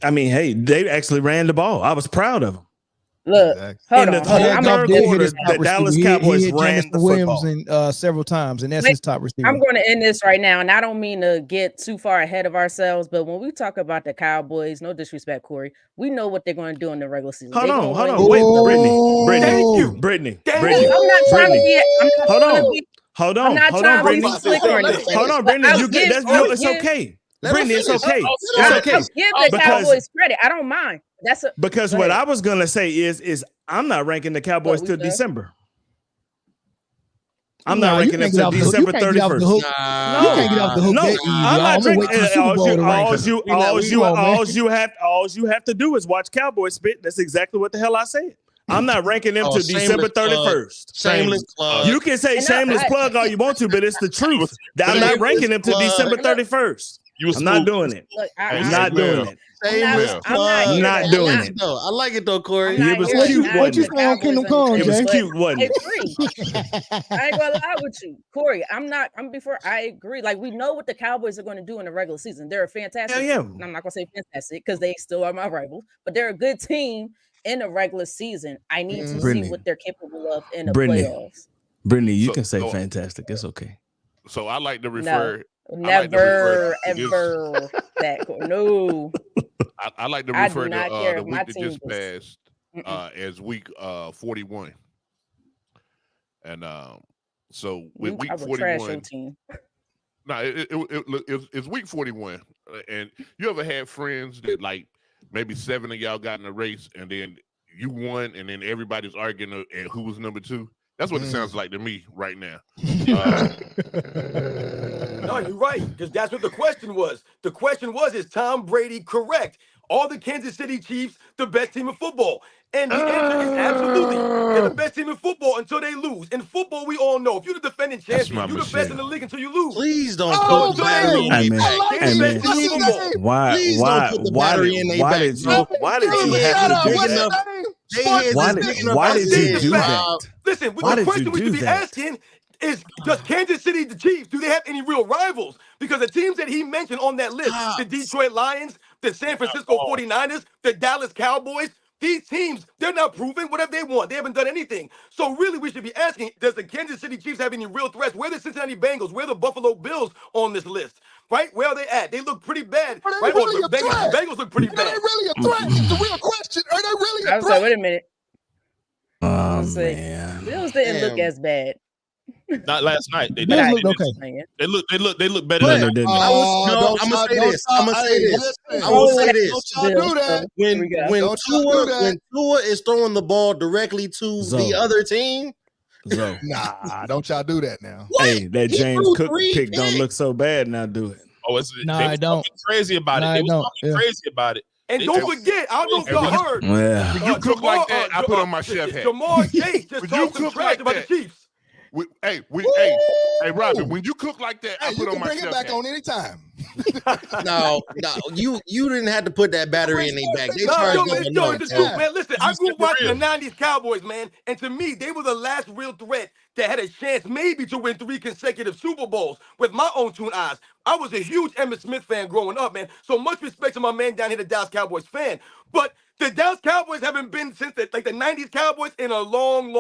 I mean, hey, they actually ran the ball. I was proud of them. Look, hold on. Third quarter, the Dallas Cowboys ran the Williams football. several times, and that's his top receiver. I'm going to end this right now, and I don't mean to get too far ahead of ourselves, but when we talk about the Cowboys, no disrespect, Corey, we know what they're going to do in the regular season. Hold on. Wait, Brittany. I'm not trying to be. Hold on, Brittany. Hold on, Brittany. It's okay. Brittany, it's okay. It's okay. Give the Cowboys credit. I don't mind. Because what I was gonna say is I'm not ranking the Cowboys till December. I'm not ranking them till December 31st. You can't get off the hook. No, I'm not drinking. All you have to do is watch Cowboys spit. That's exactly what the hell I said. I'm not ranking them till December 31st. Shameless plug. You can say shameless plug all you want to, but it's the truth. I'm not ranking them till December 31st. I'm not doing it. I'm not doing it. I'm not doing it. I like it though, Corey. It was cute. What you say on Kingdom Come, It was cute, wasn't it? I ain't gonna lie with you, Corey. I agree. Like, we know what the Cowboys are going to do in the regular season. They're a fantastic. Yeah. And I'm not gonna say fantastic because they still are my rivals, but they're a good team in the regular season. I need to see what they're capable of in the playoffs. Brittany, you can say fantastic. It's okay. So I like to refer. Never ever that. No. I like to refer to the week that just passed as week 41. And so with week 41, it's week 41. And you ever had friends that like maybe 7 of y'all got in a race and then you won and then everybody's arguing and who was number 2? That's what it sounds like to me right now. No, you're right, because that's what the question was. The question was, is Tom Brady correct? Are the Kansas City Chiefs the best team in football? And the answer is absolutely. They're the best team in football until they lose. In football, we all know if you're the defending champion, you're the best in the league until you lose. Please don't put the battery in their back. Why did you do that? Listen, the question we should be asking is, does Kansas City, the Chiefs, do they have any real rivals? Because the teams that he mentioned on that list, the Detroit Lions, the San Francisco 49ers, the Dallas Cowboys, these teams, they're not proving whatever they want. They haven't done anything. So really, we should be asking, does the Kansas City Chiefs have any real threats? Where are the Cincinnati Bengals? Where are the Buffalo Bills on this list? Right? Where are they at? They look pretty bad. Right? Really the Bengals look pretty bad. Are they really a threat? It's the real question. Are they really a threat? I was like, wait a minute. Oh, man. Bills didn't look as bad. Not last night. They Bills did. looked okay. They look better But than No, they didn't. I was I'm gonna say this. I'm gonna say this. I will say this. Don't y'all do that. When Don't y'all do that. when Tua is throwing the ball directly to Zoe. the other team, So, Nah, don't y'all do that now. hey, that He James threw Cook 3 pick don't picks. look so bad now. Do it. Oh, it's Nah, they I was don't. talking crazy about Nah, it. I They was don't. talking Yeah. crazy about it. And They- don't forget, I don't know if y'all heard. Yeah. When you cook like that, I put on my chef hat. Jamar Chase just When you talked some cook trash like about that, the Chiefs. Hey, Robin, when you cook like that, I Hey, put you on can my bring it chef back hat. on anytime. No, you didn't have to put that battery in their back. They No, charged yo, them it's enough, the bro. truth, man. Listen, I grew up watching the 90s Cowboys, man. And to me, they were the last real threat that had a chance maybe to win 3 consecutive Super Bowls with my own two eyes. I was a huge Emmitt Smith fan growing up, man. So much respect to my man down here, the Dallas Cowboys fan. But the Dallas Cowboys haven't been since the 90s Cowboys in a long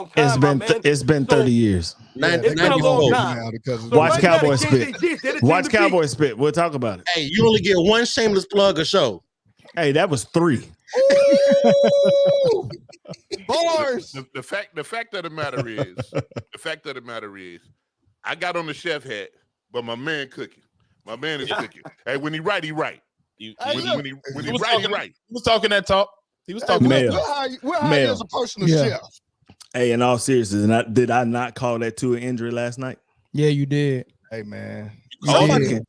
time, my man. It's been 30 years. It's been a long time. So Watch right now, Cowboys the Kansas spit. City Chiefs, they're the team Watch to beat. Cowboys spit. We'll talk about it. Hey, you only get one shameless plug a show. Hey, that was 3. Bars. The fact of the matter is, I got on the chef hat, but my man cooking. My man is cooking. Hey, when he right, he right. When he right, he right. He was talking that talk. He was talking. Mel. We're hired as a personal chef. Hey, in all seriousness, did I not call that to an injury last night? Yeah, you did. Hey, man.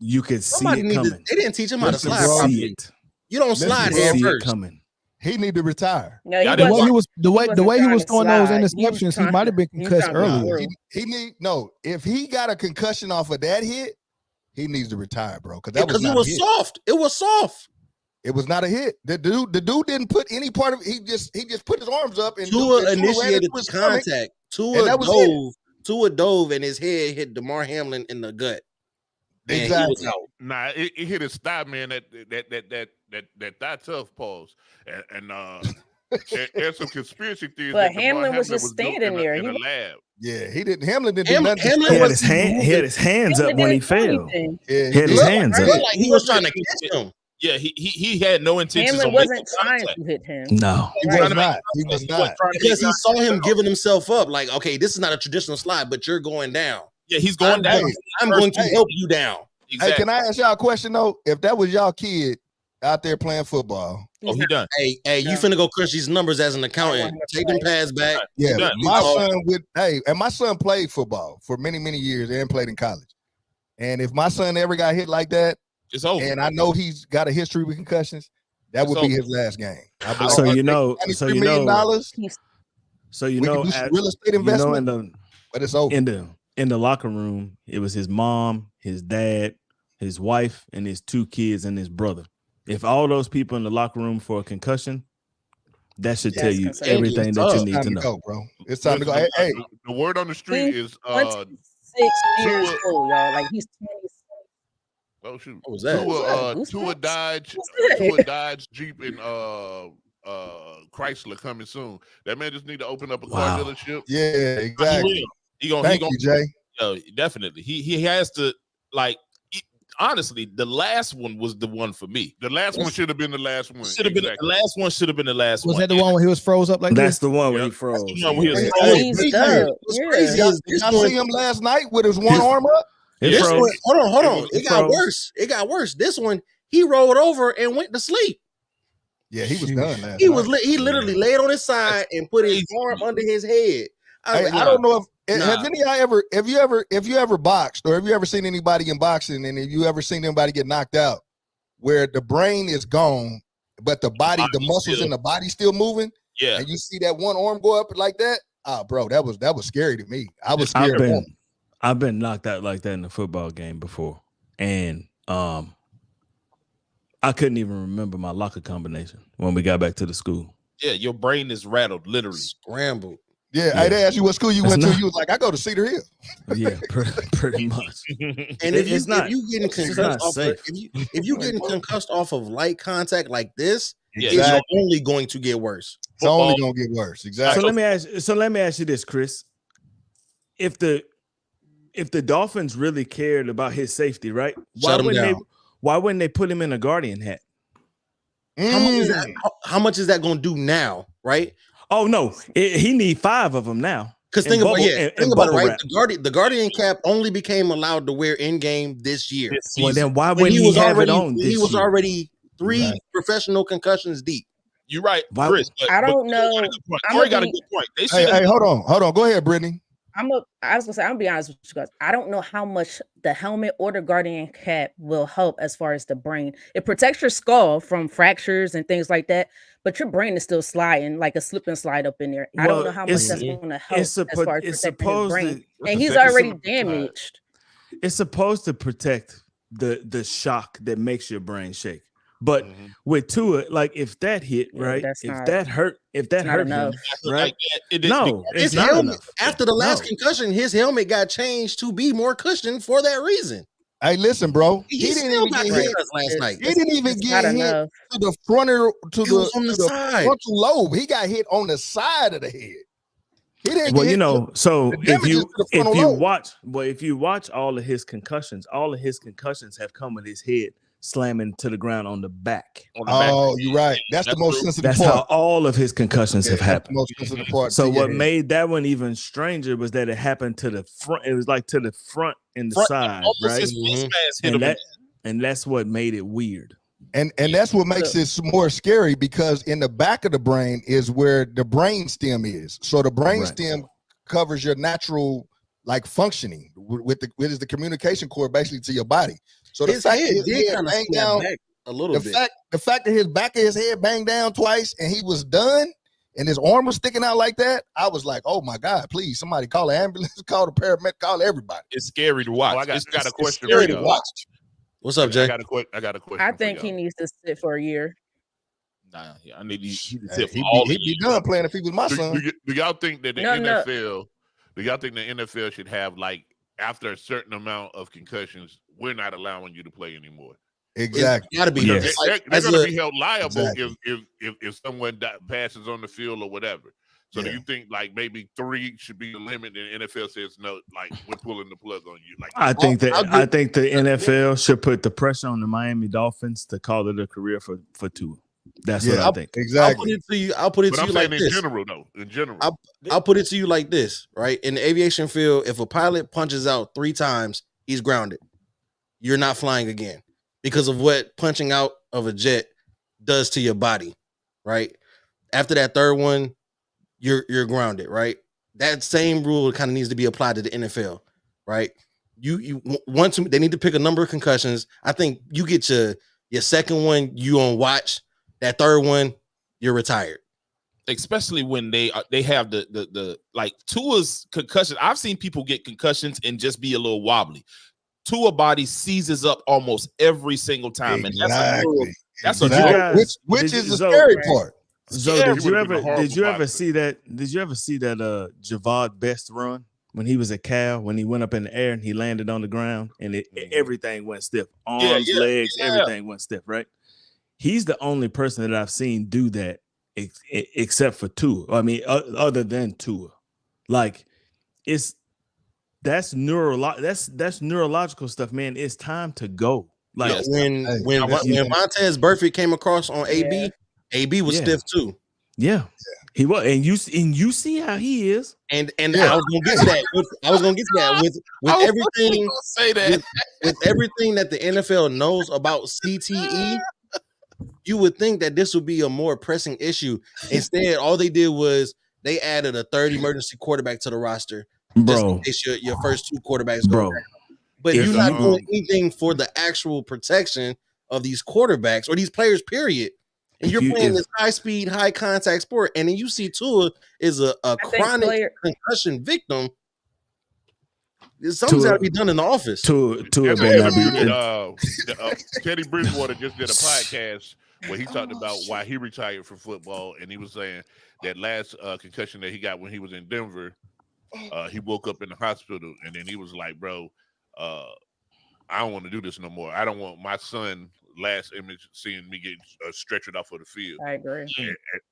You could see Somebody it need coming. they didn't teach him how to Listen, slide bro. properly. See it. You don't slide You head see it first. coming. He need to retire. No, he The way wasn't- he was the way he trying was to throwing those slide. interceptions, he might have been concussed earlier. He need if he got a concussion off of that hit, he needs to retire, bro. Because that was Because it not was a hit. soft. It was soft. It was not a hit. The dude didn't put any part of it. He just put his arms up and Tua ran initiated into the his stomach, contact. and that was it. Tua dove and his head hit DeMar Hamlin in the gut. And he was Exactly. out. Nah, it hit his thigh, man. That thigh tough pause, and there's some conspiracy theories. But that Hamlin was just built standing there. in He a lab. Yeah, Hamlin didn't do nothing. He had his hands up when he fell. anything. Yeah, He had his hands up. Like he was trying to catch him. Yeah, he had no intentions Hamlin on wasn't making trying contact. to hit him. No. He Right. was not. He was not. Because he saw him giving himself up. Like, okay, this is not a traditional slide, but you're going down. Yeah, he's going down. I'm going to help you down. Hey, can I ask y'all a question though? If that was y'all kid out there playing football, Oh, he done. Hey, you finna go crush these numbers as an accountant. Take them pads back. yeah, done. my son would. Hey, and my son played football for many years and played in college. And if my son ever got hit like that, it's over. And I know he's got a history with concussions, that would be his last game. So you know, $93 million. So you We know, can do some real estate investment, but it's over. In the locker room, it was his mom, his dad, his wife, and his 2 kids and his brother. If all those people in the locker room for a concussion, that should tell you everything that you need to know. Go, bro. It's time to go. Hey, the word on the street is 6 years old, y'all. Like he's 20. Oh shoot! What was that? Tua Dodge Jeep and Chrysler coming soon. That man just need to open up a car dealership. Yeah, exactly. He gonna Thank you, Jay. Yo, definitely. He has to honestly, the last one was the one for me. The last one should have been the last one. Should have been the last one. Should have been the last one. Was that the one where he was froze up like That's this? the one where he froze. That's the one where he was What's crazy is did y'all see him last night with his one arm up? This one, hold on. It got worse. It got worse. This one, he rolled over and went to sleep. Yeah, he was done last He night. was he literally laid on his side and put his arm under his head. Hey, I don't know if have any of y'all if you ever boxed or have you ever seen anybody in boxing and have you ever seen anybody get knocked out where the brain is gone but the muscles in the body still moving? Yeah, and you see that one arm go up like that. Bro, that was scary to me. I was scared. I've been knocked out like that in a football game before, and I couldn't even remember my locker combination when we got back to the school. Yeah, your brain is rattled, literally scrambled. Yeah, they asked you what school you went to. You was like, I go to Cedar Hill. Yeah, pretty much. And if you getting concussed off of, if you getting concussed off of light contact like this, it's only going to get worse. It's only going to get worse. Exactly. So let me ask you this, Chris. If the Dolphins really cared about his safety, right? Why wouldn't they put him in a Guardian hat? How much is that going to do now, right? Oh no, he need 5 of them now. Because think about it, right? The Guardian cap only became allowed to wear in game this year. Well, then why wouldn't he have it on this He was year? already three professional concussions deep. You're right, Why- Chris. But, I don't know. Corey got a good point. They Hey, should. hold on. Go ahead, Brittany. I was gonna say, I'm gonna be honest with you guys. I don't know how much the helmet or the Guardian cap will help as far as the brain. It protects your skull from fractures and things like that, but your brain is still sliding like a slip and slide up in there. I don't know how much that's going to help as far as protecting his brain. And he's already damaged. It's supposed to protect the shock that makes your brain shake. But with Tua, like if that hit, right? If that hurt him, right? No, it's not enough. After the last concussion, his helmet got changed to be more cushioned for that reason. Hey, listen, bro. He didn't even get get hit last night. He didn't even get hit to the frontal side. frontal lobe. He got hit on the side of the head. He didn't Well, get you know, so if you watch all of his concussions have come with his head slamming to the ground on the back. Oh, you're right. That's the most sensitive That's part. how all of his concussions have That's the happened. most sensitive part. So to your what head. made that one even stranger was that it happened to the front. It was like to the front and the side, almost right? his face mask hit him. And that's what made it weird. And that's what makes it more scary, because in the back of the brain is where the brain stem is. So the brain stem covers your natural like functioning with the communication cord basically to your body. So the fact that his head banged down a little bit. The fact that his back of his head banged down twice and he was done and his arm was sticking out like that, I was like, oh my God, please, somebody call an ambulance, call the paramedic, call everybody. It's scary to watch. Oh, I got a question. Scary to watch. What's up, Jay? I got a question. I think he needs to sit for a year. Nah, I need he to Hey, sit for he'd all be done playing if he was my son. Do y'all think that the No. NFL? Do y'all think the NFL should have, like, after a certain amount of concussions, we're not allowing you to play anymore? Exactly. It's gotta be. Because Yes. they're As going to a- be held liable Exactly. if someone passes on the field or whatever. So do Yeah. you think like maybe 3 should be the limit, and NFL says no, like we're pulling the plug on you? Like I think the NFL should put the pressure on the Miami Dolphins to call it a career for Tua. That's what I think. Exactly. I'll put it But to I'm you saying like in this. general, though. In general, I'll put it to you like this, right? In the aviation field, if a pilot punches out 3 times, he's grounded. You're not flying again because of what punching out of a jet does to your body, right? After that third one, you're grounded, right? That same rule kind of needs to be applied to the NFL, right? You want to, they need to pick a number of concussions. I think you get your second one, you on watch. That third one, you're retired. especially when they have the like Tua's concussion. I've seen people get concussions and just be a little wobbly. Tua body seizes up almost every single time, and that's a which is the scary part. So did you ever see that Javad Best run when he was at Cal, when he went up in the air and he landed on the ground and everything went stiff, arms, legs, everything went stiff, right? He's the only person that I've seen do that except for Tua. I mean, other than Tua, like that's neurological stuff, man. It's time to go. Like when Montez Burfict came across on AB was stiff too. Yeah, he was, and you see how he is. And I was gonna get to that. With everything. Say that with everything that the NFL knows about CTE, you would think that this would be a more pressing issue. Instead, all they did was they added a third emergency quarterback to the roster, just in case your first 2 quarterbacks go down. But you're not doing anything for the actual protection of these quarterbacks or these players, period. And you're playing this high-speed, high-contact sport, and then you see Tua is a chronic concussion victim. Something's got to be done in the office. Tua Teddy Bridgewater just did a podcast where he talked about why he retired from football, and he was saying that last concussion that he got when he was in Denver, he woke up in the hospital, and then he was like, "Bro, I don't want to do this no more. I don't want my son." Last image seeing me get stretchered off of the field. I agree.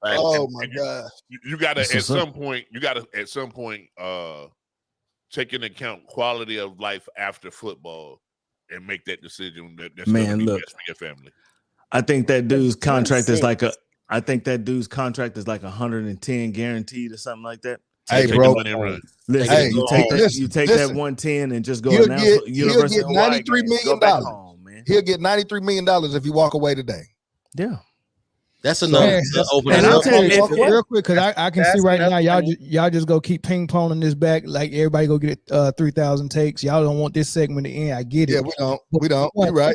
Oh my God! You gotta at some point. You gotta at some point take into account quality of life after football and make that decision. That's Man, look, best for your family. I think that dude's contract is like 110 guaranteed or something like that. Hey, Take bro. the money and run. Listen, Hey, you take that, listen, you take listen. that 110 and just go He'll announce get University of Hawaii $93 games. Go million. back home, man. He'll get $93 million if you walk away today. Yeah. That's So, enough and, to open and us I'll up. tell you If- real quick, because I can see That's right enough now money. y'all just go keep ping ponging this back like everybody go get 3,000 takes. Y'all don't want this segment to end. I get it. Yeah, we don't. We don't. You're right.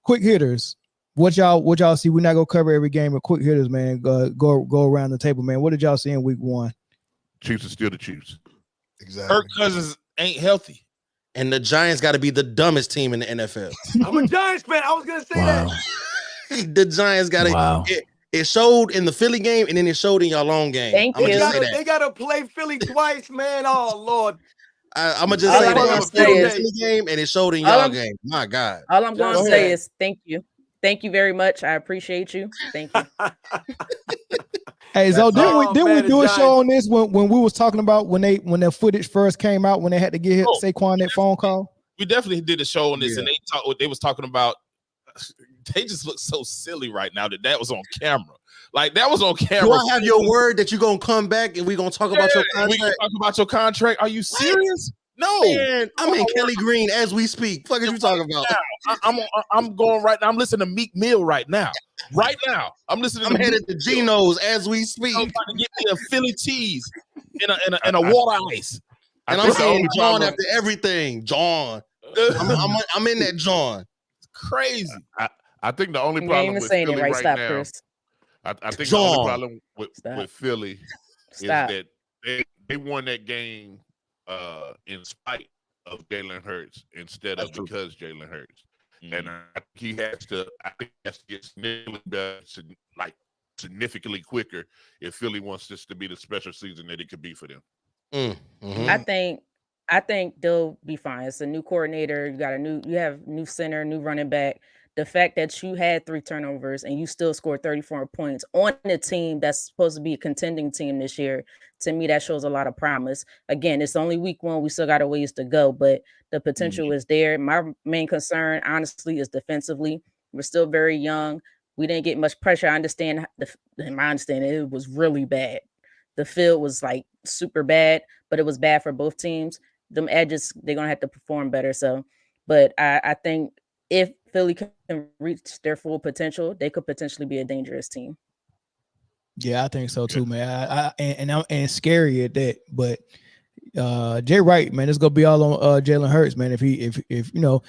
Quick hitters. What y'all see? We're not gonna cover every game, but quick hitters, man. Go around the table, man. What did y'all see in week 1? Chiefs are still the Chiefs. Exactly. Kirk Cousins ain't healthy. And the Giants got to be the dumbest team in the NFL. I'm a Giants fan. I was gonna say that. The Giants got to. It showed in the Philly game, and then it showed in y'all long game. Thank I'm gonna you. just say that. They gotta play Philly twice, man. Oh Lord. I'm gonna just All say I'm that gonna it say showed in the is- Philly game, and it showed in All y'all I'm- game. My God. All I'm going Go to say ahead. is thank you. Thank you very much. I appreciate you. Thank you. Hey, so didn't we man, do the a show on this when we was talking about when the footage first came out when they had to get Saquon that phone call? We definitely did a show on this, Yeah. and they was talking about. They just look so silly right now that was on camera. Like that was on camera. Do I have your word that you're gonna come back and we're gonna talk about your We can contract? talk about your contract. Are you serious? No. Man, I'm in Kelly Green as we speak. Fuck is you talking about? I'm going right now. I'm listening to Meek Mill right now. Right now, I'm listening. I'm to headed to Geno's as we speak. I'm about to get me a Philly cheese in a water ice. And I'm saying John after everything. John. I'm in that John. Crazy. I think the only You ain't problem even with saying it Philly right. right Stop, now, Chris. I think John. the only problem Stop. with Philly Stop. is that they won that game in spite of Jalen Hurts instead of because Jalen Hurts. And I think he has to get significantly better, significantly quicker if Philly wants this to be the special season that it could be for them. I think they'll be fine. It's a new coordinator. You have new center, new running back. The fact that you had 3 turnovers and you still scored 34 points on a team that's supposed to be a contending team this year, to me, that shows a lot of promise. Again, it's only week 1. We still got a ways to go, but the potential is there. My main concern, honestly, is defensively. We're still very young. We didn't get much pressure. I understand. In my understanding, it was really bad. The field was like super bad, but it was bad for both teams. Them edges, they're gonna have to perform better. So, but I think if Philly can reach their full potential, they could potentially be a dangerous team. Yeah, I think so too, man. I'm scary at that. But Jay Wright, man, it's gonna be all on Jalen Hurts, man. If you know,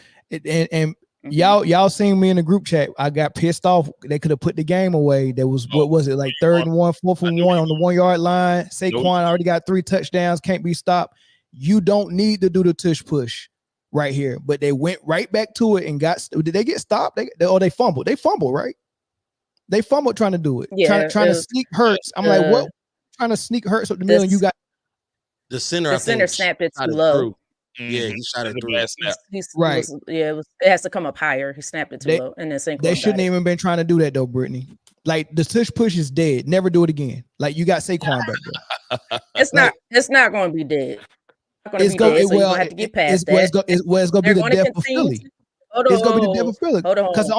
y'all seen me in the group chat. I got pissed off. They could have put the game away. There was what was it like 3rd and 1, 4th and 1 on the 1 yard line. Saquon already got 3 touchdowns, can't be stopped. You don't need to do the tush push right here, but they went right back to it and got. Did they get stopped? They fumbled. They fumbled, right? They fumbled trying to do it. Yeah, trying to sneak Hurts. I'm like, what? Trying to sneak Hurts up the middle. And you got the center. The center snapped it too low. Yeah, he shot it through. Right. It has to come up higher. He snapped it too low, and then Saquon They got shouldn't it. even been trying to do that though, Brittany. Like the tush push is dead. Never do it again. Like you got Saquon back there. It's not going to be dead. It's going going to be dead, so you're going to have to get past that. It's going to be the death of Philly. It's going to be the death of Philly. Because the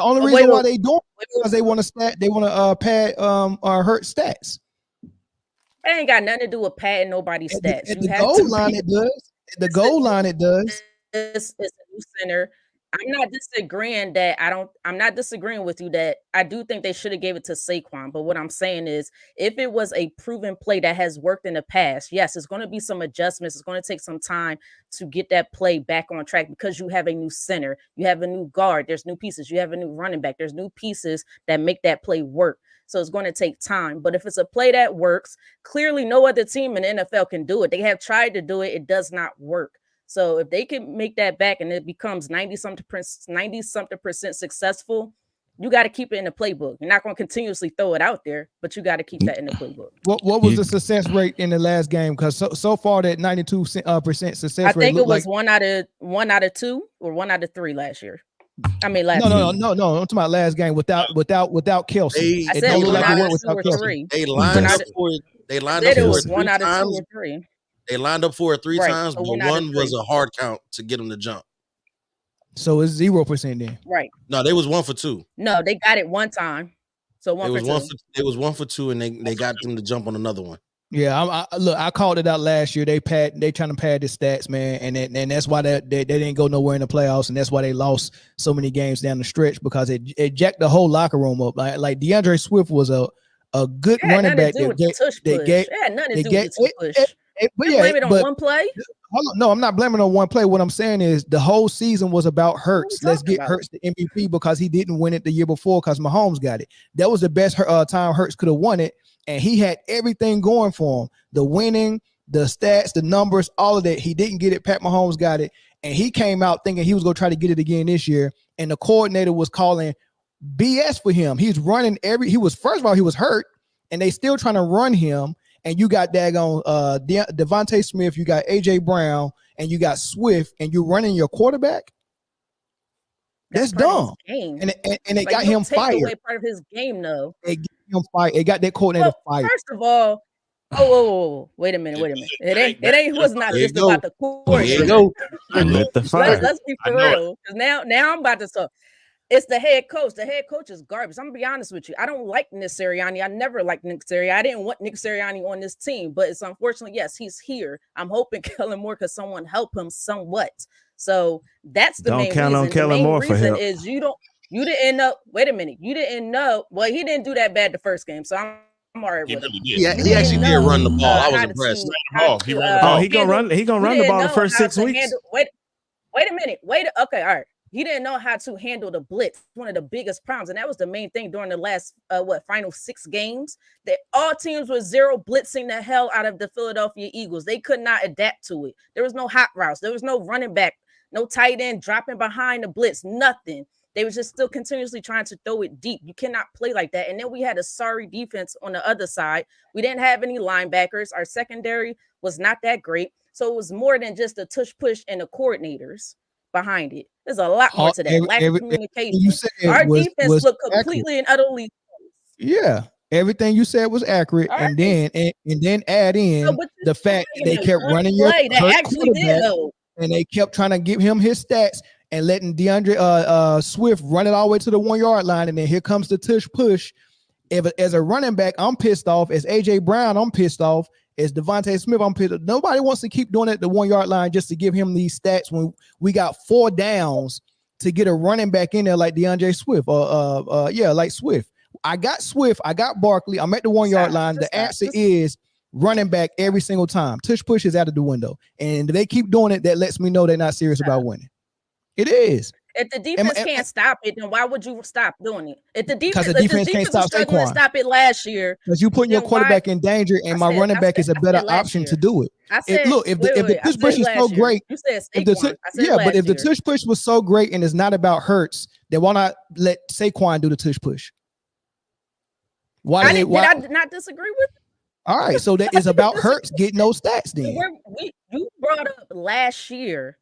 only reason why they do it is because they want to pad Hurt stats. It ain't got nothing to do with padding nobody's stats. At the goal line, it does. At the goal line, it does. It's a new center. I'm not disagreeing with you that I do think they should have gave it to Saquon. But what I'm saying is, if it was a proven play that has worked in the past, yes, it's going to be some adjustments. It's going to take some time to get that play back on track because you have a new center, you have a new guard, there's new pieces, you have a new running back, there's new pieces that make that play work. So it's going to take time. But if it's a play that works, clearly no other team in the NFL can do it. They have tried to do it. It does not work. So if they can make that back and it becomes 90-something% successful, you got to keep it in the playbook. You're not going to continuously throw it out there, but you got to keep that in the playbook. What was the success rate in the last game? Because so far that 92% success rate. I think it was like 1 out of 2 or 1 out of 3 last year. I mean, last no. I'm talking about last game without Kelsey. I said 1 out of 2 or 3. They lined up for it. They lined up for it 1 out of 2 times. or 3. They lined up for it 3 Right. times, So but 1 out of one was 3. a hard count to get them to jump. So it's 0% then. Right. No, they was 1 for 2. No, they got it one time. So 1 for 2. It was 1 for 2, and they got them to jump on another one. Yeah, look, I called it out last year. They trying to pad the stats, man, and that's why they didn't go nowhere in the playoffs, and that's why they lost so many games down the stretch because it jacked the whole locker room up. Like DeAndre Swift was a good running back. It had nothing to do with the tush push. It had nothing to do with the tush. But You blame it on one play. Hold on, no, I'm not blaming on one play. What I'm saying is the whole season was about Hurts. Let's get Hurts the MVP because he didn't win it the year before because Mahomes got it. That was the best time Hurts could have won it, and he had everything going for him: the winning, the stats, the numbers, all of that. He didn't get it. Pat Mahomes got it, and he came out thinking he was going to try to get it again this year. And the coordinator was calling BS for him. He's running he was hurt, and they still trying to run him. And you got daggone Devontae Smith, you got AJ Brown, and you got Swift, and you're running your quarterback. That's dumb. And they got him fired. Away part of his game, though. They got him fired. They got that coordinator fired. First of all, whoa, wait a minute. It was not just about the coordinator. Let's be for real. Because now I'm about to talk. It's the head coach. The head coach is garbage. I'm gonna be honest with you. I don't like Nick Sirianni. I never liked Nick Sirianni. I didn't want Nick Sirianni on this team, but it's unfortunately, yes, he's here. I'm hoping Kellen Moore could someone help him somewhat. So that's the main reason. Don't count on Kellen Moore for help. Is you didn't know. Wait a minute. You didn't know. Well, he didn't do that bad the first game, so I'm all right with it. He actually did run the ball. I was impressed. He gonna run the ball the first 6 weeks. Wait a minute. Okay, all right. He didn't know how to handle the blitz. One of the biggest problems, and that was the main thing during the last final 6 games. That all teams were zero blitzing the hell out of the Philadelphia Eagles. They could not adapt to it. There was no hot routes. There was no running back, no tight end dropping behind the blitz. Nothing. They was just still continuously trying to throw it deep. You cannot play like that. And then we had a sorry defense on the other side. We didn't have any linebackers. Our secondary was not that great. So it was more than just a tush push and the coordinators behind it. There's a lot more to that. Lack of communication. Our defense looked completely and utterly. Yeah, everything you said was accurate, and then add in the fact that they kept running your quarterback, and they kept trying to give him his stats and letting DeAndre Swift run it all the way to the 1 yard line, and then here comes the tush push. As a running back, I'm pissed off. As AJ Brown, I'm pissed off. As Devontae Smith, I'm pissed off. Nobody wants to keep doing it at the 1 yard line just to give him these stats when we got 4 downs to get a running back in there like DeAndre Swift like Swift. I got Swift. I got Barkley. I'm at the 1 yard line. The answer is running back every single time. Tush push is out of the window. And if they keep doing it, that lets me know they're not serious about winning. It is. If the defense can't stop it, then why would you stop doing it? If the defense can't stop Saquon. Stop it last year, because you putting your quarterback in danger, and my running back is a better option to do it. If the tush push is so great, you said Saquon. If the tush push was so great and it's not about Hurts, then why not let Saquon do the tush push? Did I not disagree with you? All right, so that is about Hurts getting those stats. Then you brought up last year.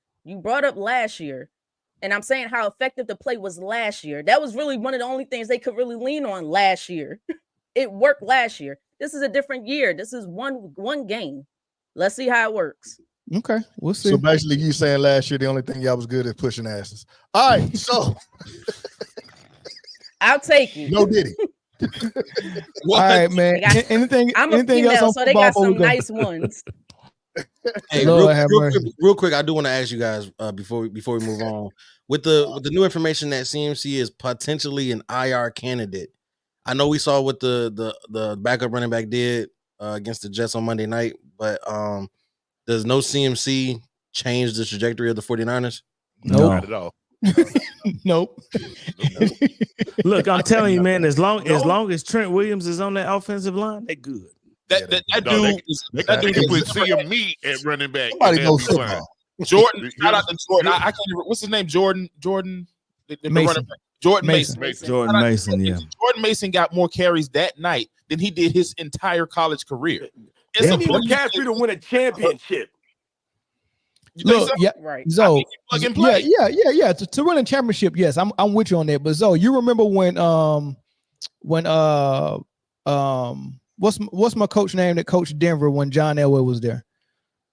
And I'm saying how effective the play was last year. That was really one of the only things they could really lean on last year. It worked last year. This is a different year. This is one game. Let's see how it works. Okay, we'll see. So basically, you saying last year the only thing y'all was good at pushing asses. All right, so I'll take you. No Diddy. All right, man. Anything else on so they got some nice ones. Hey, real quick, I do want to ask you guys before we move on with the new information that CMC is potentially an IR candidate. I know we saw what the backup running back did against the Jets on Monday night, but does no CMC change the trajectory of the 49ers? No, not at all. Nope. Look, I'm telling you, man, as long as Trent Williams is on that offensive line, they're good. That dude can put CME at running back. Somebody knows football. Jordan, shout out to Jordan. I can't even. What's his name? Jordan. Mason. Jordan Mason. Jordan Mason. Yeah. Jordan Mason got more carries that night than he did his entire college career. It's a McCaffrey to win a championship. Look, so? Yeah, right. Zoe, yeah. To win a championship, yes, I'm with you on that. But Zoe, you remember when what's my coach name that coached Denver when John Elway was there?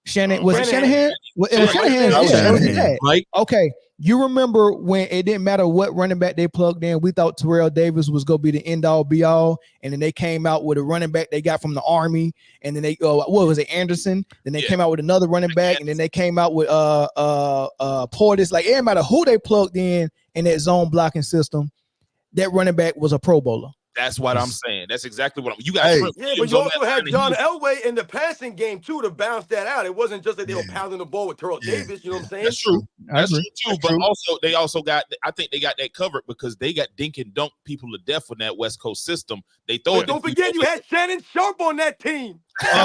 Shannon, was it Shanahan? It was Shanahan. Mike. Okay. You remember when it didn't matter what running back they plugged in, we thought Terrell Davis was going to be the end all be all. And then they came out with a running back they got from the Army. And then they, what was it, Anderson? Then they came out with another running back. And then they came out with Portis. Like, it didn't matter who they plugged in that zone blocking system, that running back was a Pro Bowler. That's what I'm saying. That's exactly what you got. Yeah, but you also had John Elway in the passing game too to bounce that out. It wasn't just that they were pounding the ball with Terrell Davis. You know what I'm saying? That's true. That's true too. But also, they also got. I think they got that covered because they got dink and dunk people to death in that West Coast system. They throw it. Don't forget, you had Shannon Sharp on that team. That's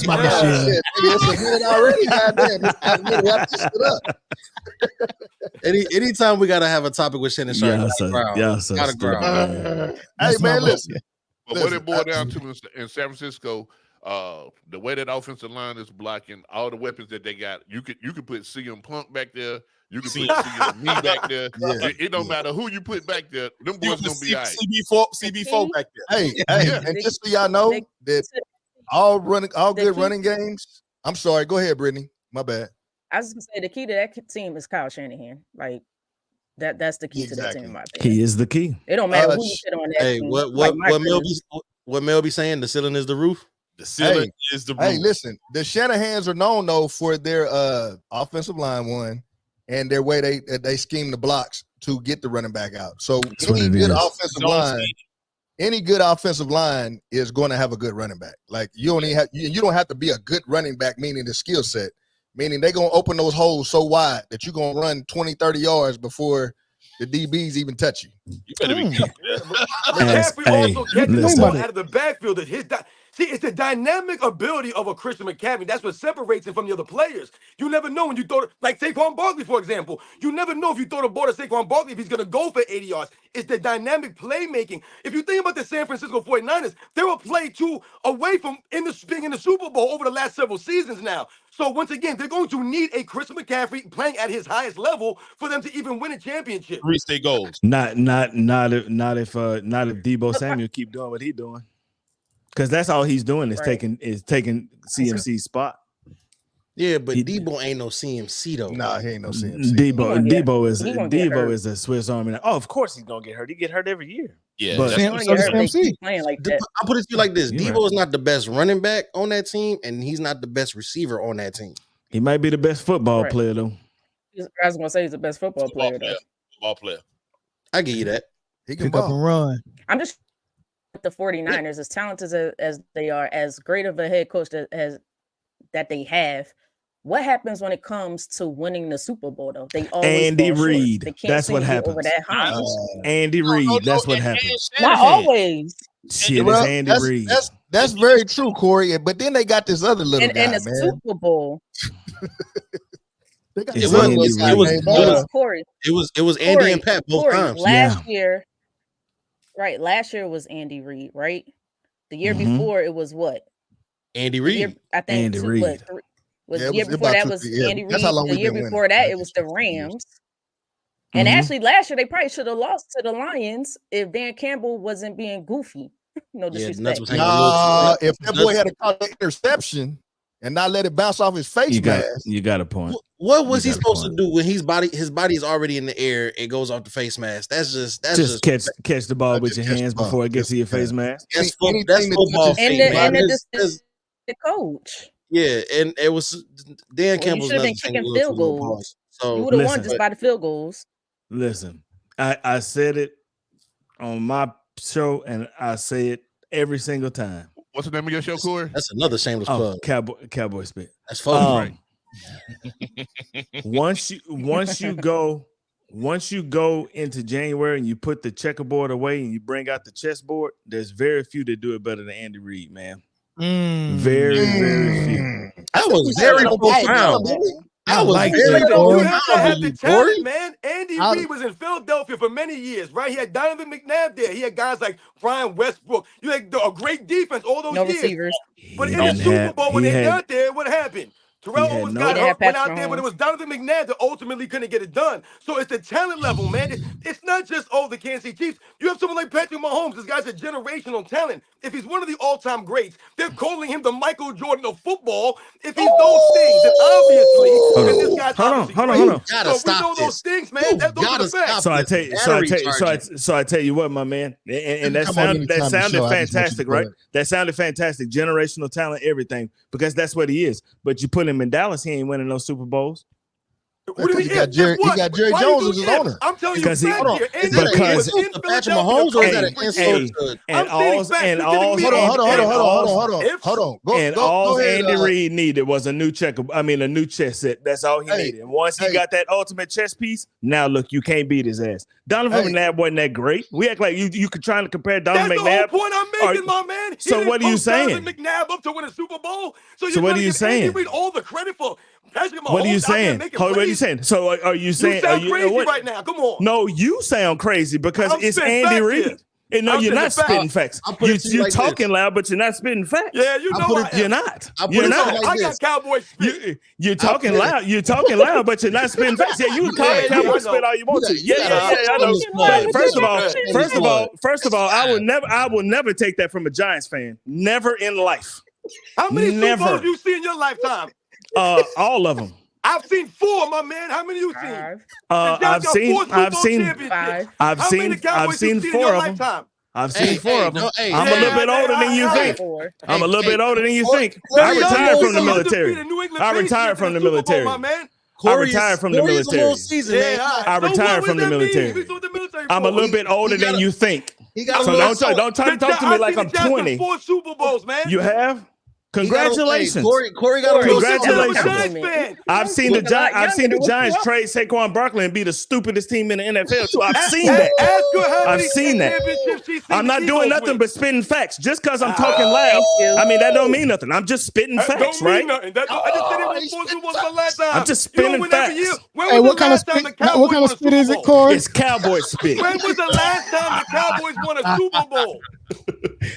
my Michelle. It's a minute already. Goddamn, it's not a minute. We have to sit up. Anytime we gotta have a topic with Shannon Sharp, Hey man, listen. But what it boiled down to in San Francisco, the way that offensive line is blocking, all the weapons that they got, you could put CM Punk back there. You can put CM back there. It don't matter who you put back there. Them boys gonna be all right. CB4 back there. Hey, and just so y'all know that all good running games. I'm sorry. Go ahead, Brittany. My bad. I was gonna say the key to that team is Kyle Shanahan. Like that's the key to that team. In my opinion. He is the key. It don't matter who you put on that team. What Melby's saying? The ceiling is the roof. The ceiling is the roof. Hey, listen. The Shanahans are known though for their offensive line one and their way they scheme the blocks to get the running back out. So any good offensive line is going to have a good running back. Like you don't have to be a good running back, meaning the skill set. Meaning they're going to open those holes so wide that you're going to run 20, 30 yards before the DBs even touch you. You better be careful. McCaffrey also catches the ball out of the backfield. It's the dynamic ability of a Christian McCaffrey. That's what separates him from the other players. You never know when you throw like Saquon Barkley, for example. You never know if you throw the ball to Saquon Barkley if he's going to go for 80 yards. It's the dynamic playmaking. If you think about the San Francisco 49ers, they were play two away from being in the Super Bowl over the last several seasons now. So once again, they're going to need a Christian McCaffrey playing at his highest level for them to even win a championship. Reach their goals. Not if Deebo Samuel keep doing what he's doing. Because that's all he's doing is taking CMC's spot. Yeah, but Deebo ain't no CMC though. Nah, he ain't no CMC. Deebo is a Swiss Army. Oh, of course he's gonna get hurt. He get hurt every year. Yeah, but CMC playing like that. I'll put it to you like this: Deebo is not the best running back on that team, and he's not the best receiver on that team. He might be the best football player though. I was gonna say he's the best football player. Football player. I give you that. He can pick up and run. I'm just the 49ers, as talented as they are, as great of a head coach that they have. What happens when it comes to winning the Super Bowl, though? They always Andy Reid. That's what happens. Over that hump. Andy Reid. That's what happens. Not always. Shit, it's Andy Reid. That's very true, Corey. But then they got this other little guy, man. Super Bowl. It was Andy and Pat both times. Last year was Andy Reid, right? The year before it was what? Andy Reid. I think Andy Reid. The year before that was Andy Reid. The year before that it was the Rams. And actually, last year they probably should have lost to the Lions if Dan Campbell wasn't being goofy. No disrespect. If that boy had caught an interception and not let it bounce off his face, you got a point. What was he supposed to do when his body is already in the air? It goes off the face mask. That's just catch the ball with your hands before it gets to your face mask. That's football. And the coach. Yeah, and it was Dan Campbell. You should have been kicking field goals. So you would have won just by the field goals. Listen, I said it on my show, and I say it every single time. What's the name of your show, Corey? That's another shameless plug. Cowboy Spit. That's fun. Once you go into January and you put the checkerboard away and you bring out the chessboard, there's very few that do it better than Andy Reid, man. Very few. That was very profound. I was like very profound. You have to have the talent, man. Andy Reid was in Philadelphia for many years, right? He had Donovan McNabb there. He had guys like Brian Westbrook. You had a great defense all those years. Receivers. But in the Super Bowl, when they got there, what happened? Terrell Owens got hurt, went out there, but it was Donovan McNabb that ultimately couldn't get it done. So it's the talent level, man. It's not just, the Kansas City Chiefs. You have someone like Patrick Mahomes. This guy's a generational talent. If he's one of the all-time greats, they're calling him the Michael Jordan of football. If he's those things, then obviously, and this guy's obviously hold great. on. So if we know those things, man, those are the facts. So I tell you what, my man, and that sounded fantastic, right? That sounded fantastic. Generational talent, everything, because that's what he is. But you put him in Dallas, he ain't winning no Super Bowls. What do you mean? He got Jerry Jones as his owner. I'm telling you, Because facts here. Is that an insult to Patrick Mahomes, or is that an insult to? Hold on. All go ahead, Andy Reid needed was a new chess set. That's all he needed. And once he got that ultimate chess piece, now look, you can't beat his ass. Donovan McNabb wasn't that great. We act like you could try to compare Donovan McNabb. That's the whole point I'm making, my man. So what are you saying? Donovan McNabb up to win a Super Bowl. So what are you saying? Andy Reid all the credit for Patrick Mahomes. What are you saying? What are you saying? So are you saying? You sound crazy right now. Come on. No, you sound crazy because it's Andy Reid. And no, you're not spitting facts. You're talking loud, but you're not spitting facts. Yeah, you know you're not. You're not. I got Cowboy spit. You're talking loud. You're talking loud, but you're not spitting facts. Yeah, you can call it Cowboy spit all you want to. Yeah, I know. But first of all, I will never take that from a Giants fan. Never in life. How many Super Bowls you see in your lifetime? All of them. I've seen 4, my man. How many you seen? I've seen 4 of them. I've seen 4 of them. I'm a little bit older than you think. I'm a little bit older than you think. I retired from the military. I retired from the military. I retired from the military. I retired from the military. I'm a little bit older than you think. So don't try to talk to me like I'm 20. 4 Super Bowls, man. You have? Congratulations. Corey got congratulations. I've seen the Giants trade Saquon Barkley and be the stupidest team in the NFL too. I've seen that. I've seen that. I'm not doing nothing but spitting facts. Just because I'm talking loud, I mean that don't mean nothing. I'm just spitting facts, right? I just said it was 4 Super Bowls for last time. I'm just spitting facts. Hey, what kind of spit is it, Corey? It's Cowboy spit. When was the last time the Cowboys won a Super Bowl?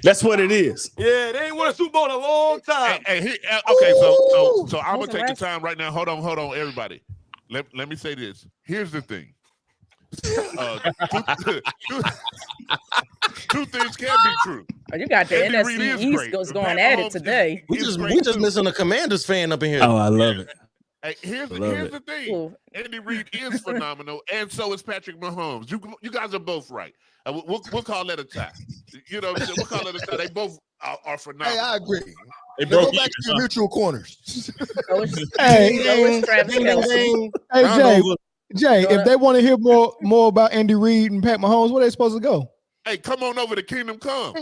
That's what it is. Yeah, they ain't won a Super Bowl in a long time. Okay, so I'm gonna take the time right now. Hold on, everybody. Let me say this. Here's the thing. Two things can be true. Oh, you got the NFC East going at it today. We just missing a Commanders fan up in here. Oh, I love it. Hey, here's the thing. Cool. Andy Reid is phenomenal, and so is Patrick Mahomes. You guys are both right. We'll call that a tie. You know, we'll call it a tie. They both are phenomenal. Hey, I agree. They go back to your mutual corners. Hey, Jay, if they want to hear more about Andy Reid and Pat Mahomes, where they supposed to go? Hey, come on over to Kingdom Come.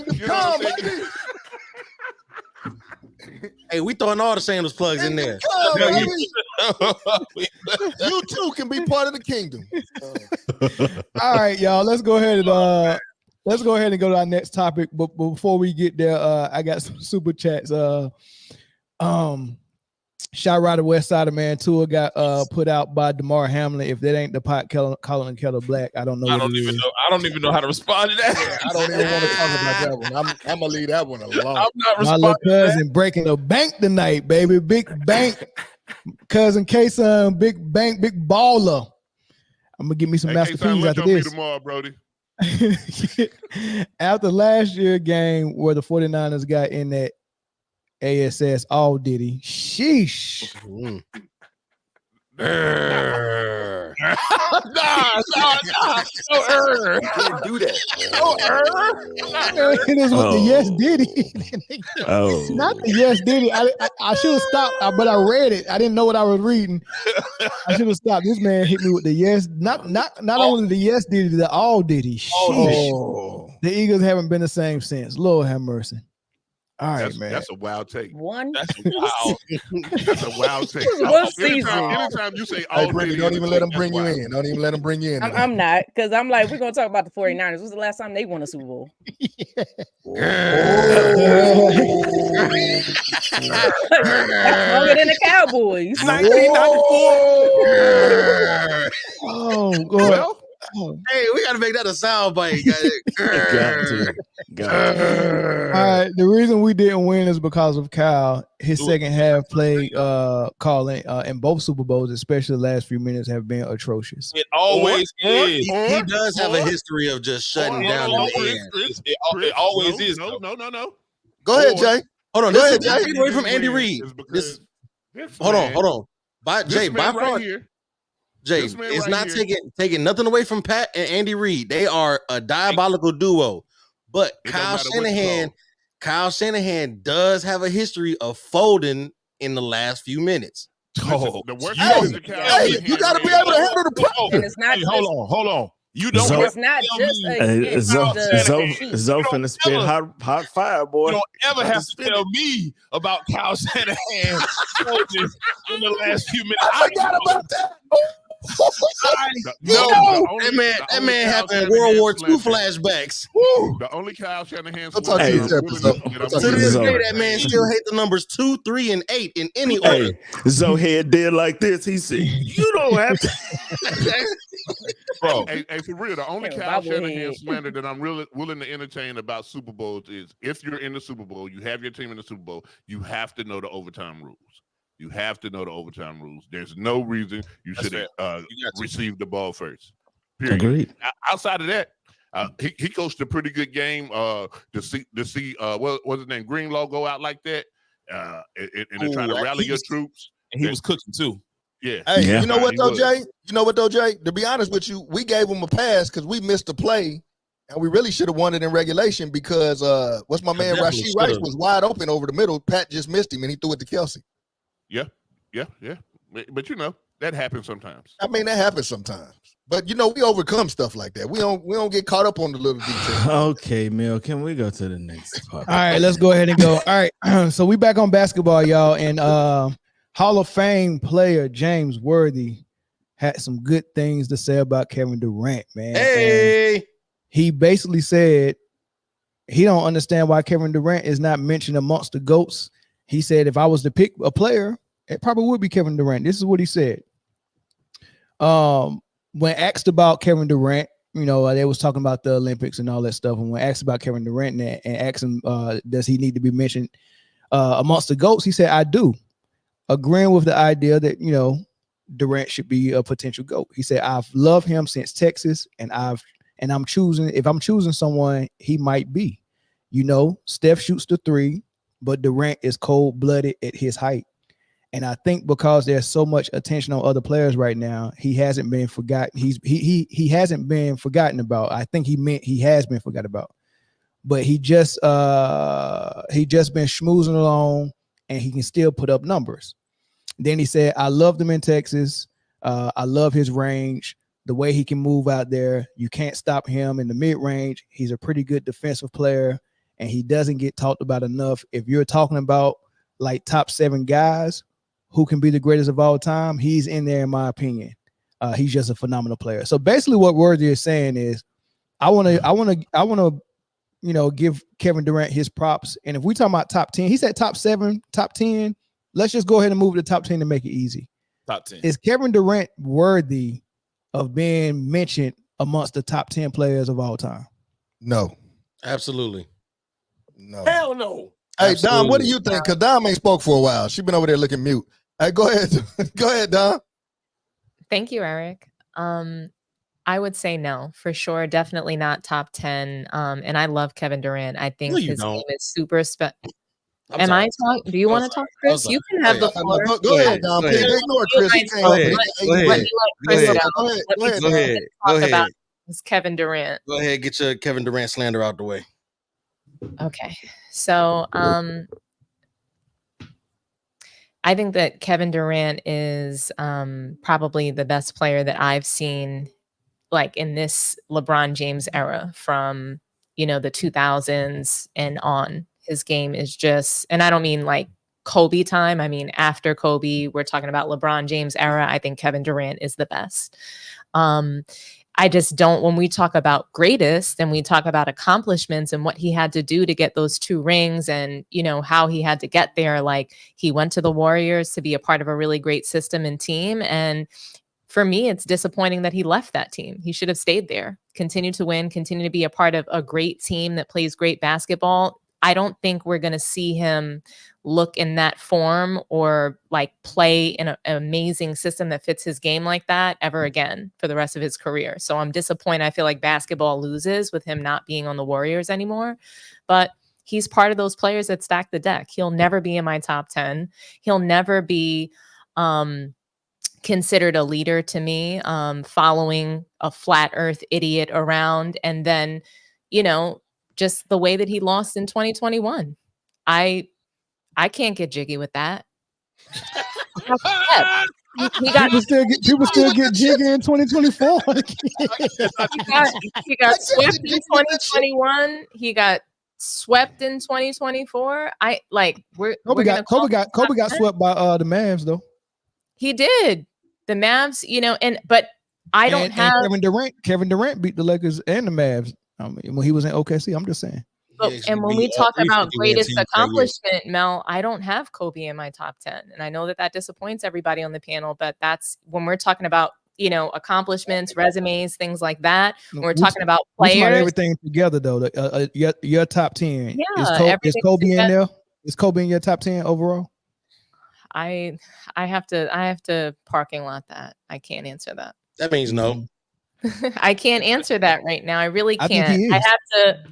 Hey, we throwing all the shameless plugs in there. You too can be part of the kingdom. All right, y'all. Let's go ahead and go to our next topic. But before we get there, I got some super chats. Shot Rider West Side Man tour got put out by DeMar Hamlin. If that ain't the pot calling kettle black, I don't know. I don't even know how to respond to that. I don't even want to talk about that one. I'm gonna leave that one alone. I'm not My little cousin breaking the bank tonight, baby. Big bank. Cousin K-Son, big bank, big baller. I'm gonna give me some masterpieces after this. Tomorrow, Brody. After last year's game where the 49ers got in that ASS all diddy. Sheesh. Can't do that. It is with the yes diddy. Not the yes diddy. I should have stopped, but I read it. I didn't know what I was reading. I should have stopped. This man hit me with the yes. Not only the yes diddy, the all diddy. Sheesh. The Eagles haven't been the same since. Lord have mercy. All right, man. That's a wild take. That's wild. That's a wild take. Anytime you say, "Oh, Britne, don't even let them bring you in." Don't even let them bring you in. I'm not, because I'm like, we're gonna talk about the 49ers. When was the last time they won a Super Bowl? That's longer than the Cowboys. 1994. Oh, God. Hey, we gotta make that a sound bite. All right. The reason we didn't win is because of Kyle. His second half play calling in both Super Bowls, especially the last few minutes, have been atrocious. It always is. He does have a history of just shutting down in the end. It always is. No. Go ahead, Jay. Hold on. Go This ahead, is Jay. take away from Andy Reid. Hold on. Jay, by far, Jay, it's not taking nothing away from Pat and Andy Reid. They are a diabolical duo. But Kyle Shanahan does have a history of folding in the last few minutes. The worst you got to be able to handle the pressure. And it's not Hold on. You don't. It's not just Zoe finna spit hot fire, boy. You don't ever have to tell me about Kyle Shanahan in the last few minutes. I forgot about that. That man having World War II flashbacks. The only Kyle Shanahan. I'll talk to you To this day, that man still hate the numbers 2, 3, and 8 in any order. Zohead did like this. He said, "You don't have to." Bro, hey, for real, the only Kyle Shanahan slander that I'm really willing to entertain about Super Bowls is if you're in the Super Bowl, you have your team in the Super Bowl, you have to know the overtime rules. You have to know the overtime rules. There's no reason you should receive the ball first. Period. Agreed. Outside of that, he coached a pretty good game to see what was his name, Greenlaw go out like that and to try to rally your troops. And he was cooking too. Yeah. Hey, you know what though, Jay? To be honest with you, we gave him a pass because we missed a play, and we really should have won it in regulation because what's my man Rashee Rice was wide open over the middle. Pat just missed him, and he threw it to Kelsey. Yeah. But you know that happens sometimes. I mean, that happens sometimes. But you know, we overcome stuff like that. We don't get caught up on the little details. Okay, Mill, can we go to the next part? All right, let's go ahead and go. All right, so we back on basketball, y'all, and Hall of Fame player James Worthy had some good things to say about Kevin Durant, man. Hey, and he basically said he don't understand why Kevin Durant is not mentioned amongst the GOATs. He said, if I was to pick a player, it probably would be Kevin Durant. This is what he said. When asked about Kevin Durant, you know, they was talking about the Olympics and all that stuff. And when asked about Kevin Durant and asked him, does he need to be mentioned amongst the GOATs? He said, I do. Agreeing with the idea that, you know, Durant should be a potential GOAT. He said, I've loved him since Texas, and I'm choosing, if I'm choosing someone, he might be. You know, Steph shoots the three, but Durant is cold-blooded at his height. And I think because there's so much attention on other players right now, he hasn't been forgotten. He hasn't been forgotten about. I think he has been forgotten about. But he just been schmoozing along, and he can still put up numbers. Then he said, I loved him in Texas. I love his range, the way he can move out there. You can't stop him in the mid-range. He's a pretty good defensive player, and he doesn't get talked about enough. If you're talking about like top 7 guys who can be the greatest of all time, he's in there, in my opinion. He's just a phenomenal player. So basically what Worthy is saying is, I want to, you know, give Kevin Durant his props. And if we talking about top 10, he said top 7, top 10. Let's just go ahead and move to the top 10 to make it easy. Top 10. Is Kevin Durant worthy of being mentioned amongst the top 10 players of all time? No. Absolutely. No. Hell no. Hey, Dom, what do you think? Because Dom ain't spoke for a while. She been over there looking mute. Hey, go ahead. Go ahead, Dom. Thank you, Eric. I would say no, for sure. Definitely not top 10. And I love Kevin Durant. I think his game is super special. Am I talking? Do you want to talk, Chris? You can have the floor. Go ahead, Dom. Ignore Chris. Go ahead. Talk about this Kevin Durant. Go ahead, get your Kevin Durant slander out the way. Okay. So I think that Kevin Durant is probably the best player that I've seen like in this LeBron James era from, you know, the 2000s and on. His game is just, and I don't mean like Kobe time. I mean, after Kobe, we're talking about LeBron James era. I think Kevin Durant is the best. I just don't, when we talk about greatest and we talk about accomplishments and what he had to do to get those 2 rings and, you know, how he had to get there, like he went to the Warriors to be a part of a really great system and team. And for me, it's disappointing that he left that team. He should have stayed there, continue to win, continue to be a part of a great team that plays great basketball. I don't think we're going to see him look in that form or like play in an amazing system that fits his game like that ever again for the rest of his career. So I'm disappointed. I feel like basketball loses with him not being on the Warriors anymore. But he's part of those players that stack the deck. He'll never be in my top 10. He'll never be considered a leader to me, following a flat earth idiot around. And then, just the way that he lost in 2021. I can't get jiggy with that. People still get jiggy in 2024. he got swept in 2021. He got swept in 2024. Kobe got swept by the Mavs though. He did. The Mavs, but I don't have Kevin Durant beat the Lakers and the Mavs. When he was in OKC, I'm just saying. And when we talk about greatest accomplishment, Mel, I don't have Kobe in my top 10. And I know that disappoints everybody on the panel, but that's when we're talking about, accomplishments, resumes, things like that. When we're talking about players. Everything together, though. Your top 10. Yeah, is Kobe in there? Is Kobe in your top 10 overall? I have to parking lot that. I can't answer that. That means no. I can't answer that right now. I really can't.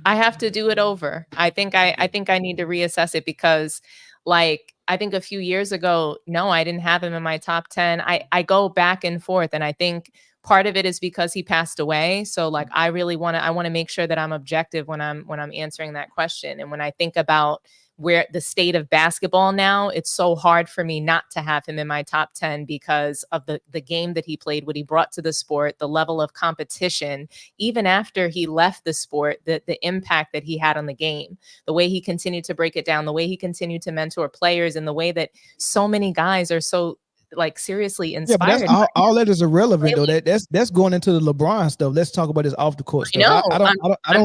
I have to do it over. I think I need to reassess it because I think a few years ago, no, I didn't have him in my top 10. I go back and forth, and I think part of it is because he passed away. So I want to make sure that I'm objective when I'm answering that question. And when I think about where the state of basketball now, it's so hard for me not to have him in my top 10 because of the game that he played, what he brought to the sport, the level of competition, even after he left the sport, the impact that he had on the game, the way he continued to break it down, the way he continued to mentor players, and the way that so many guys are so seriously inspired. Yeah, but all that is irrelevant though. That's going into the LeBron stuff. Let's talk about this off the court stuff. I'm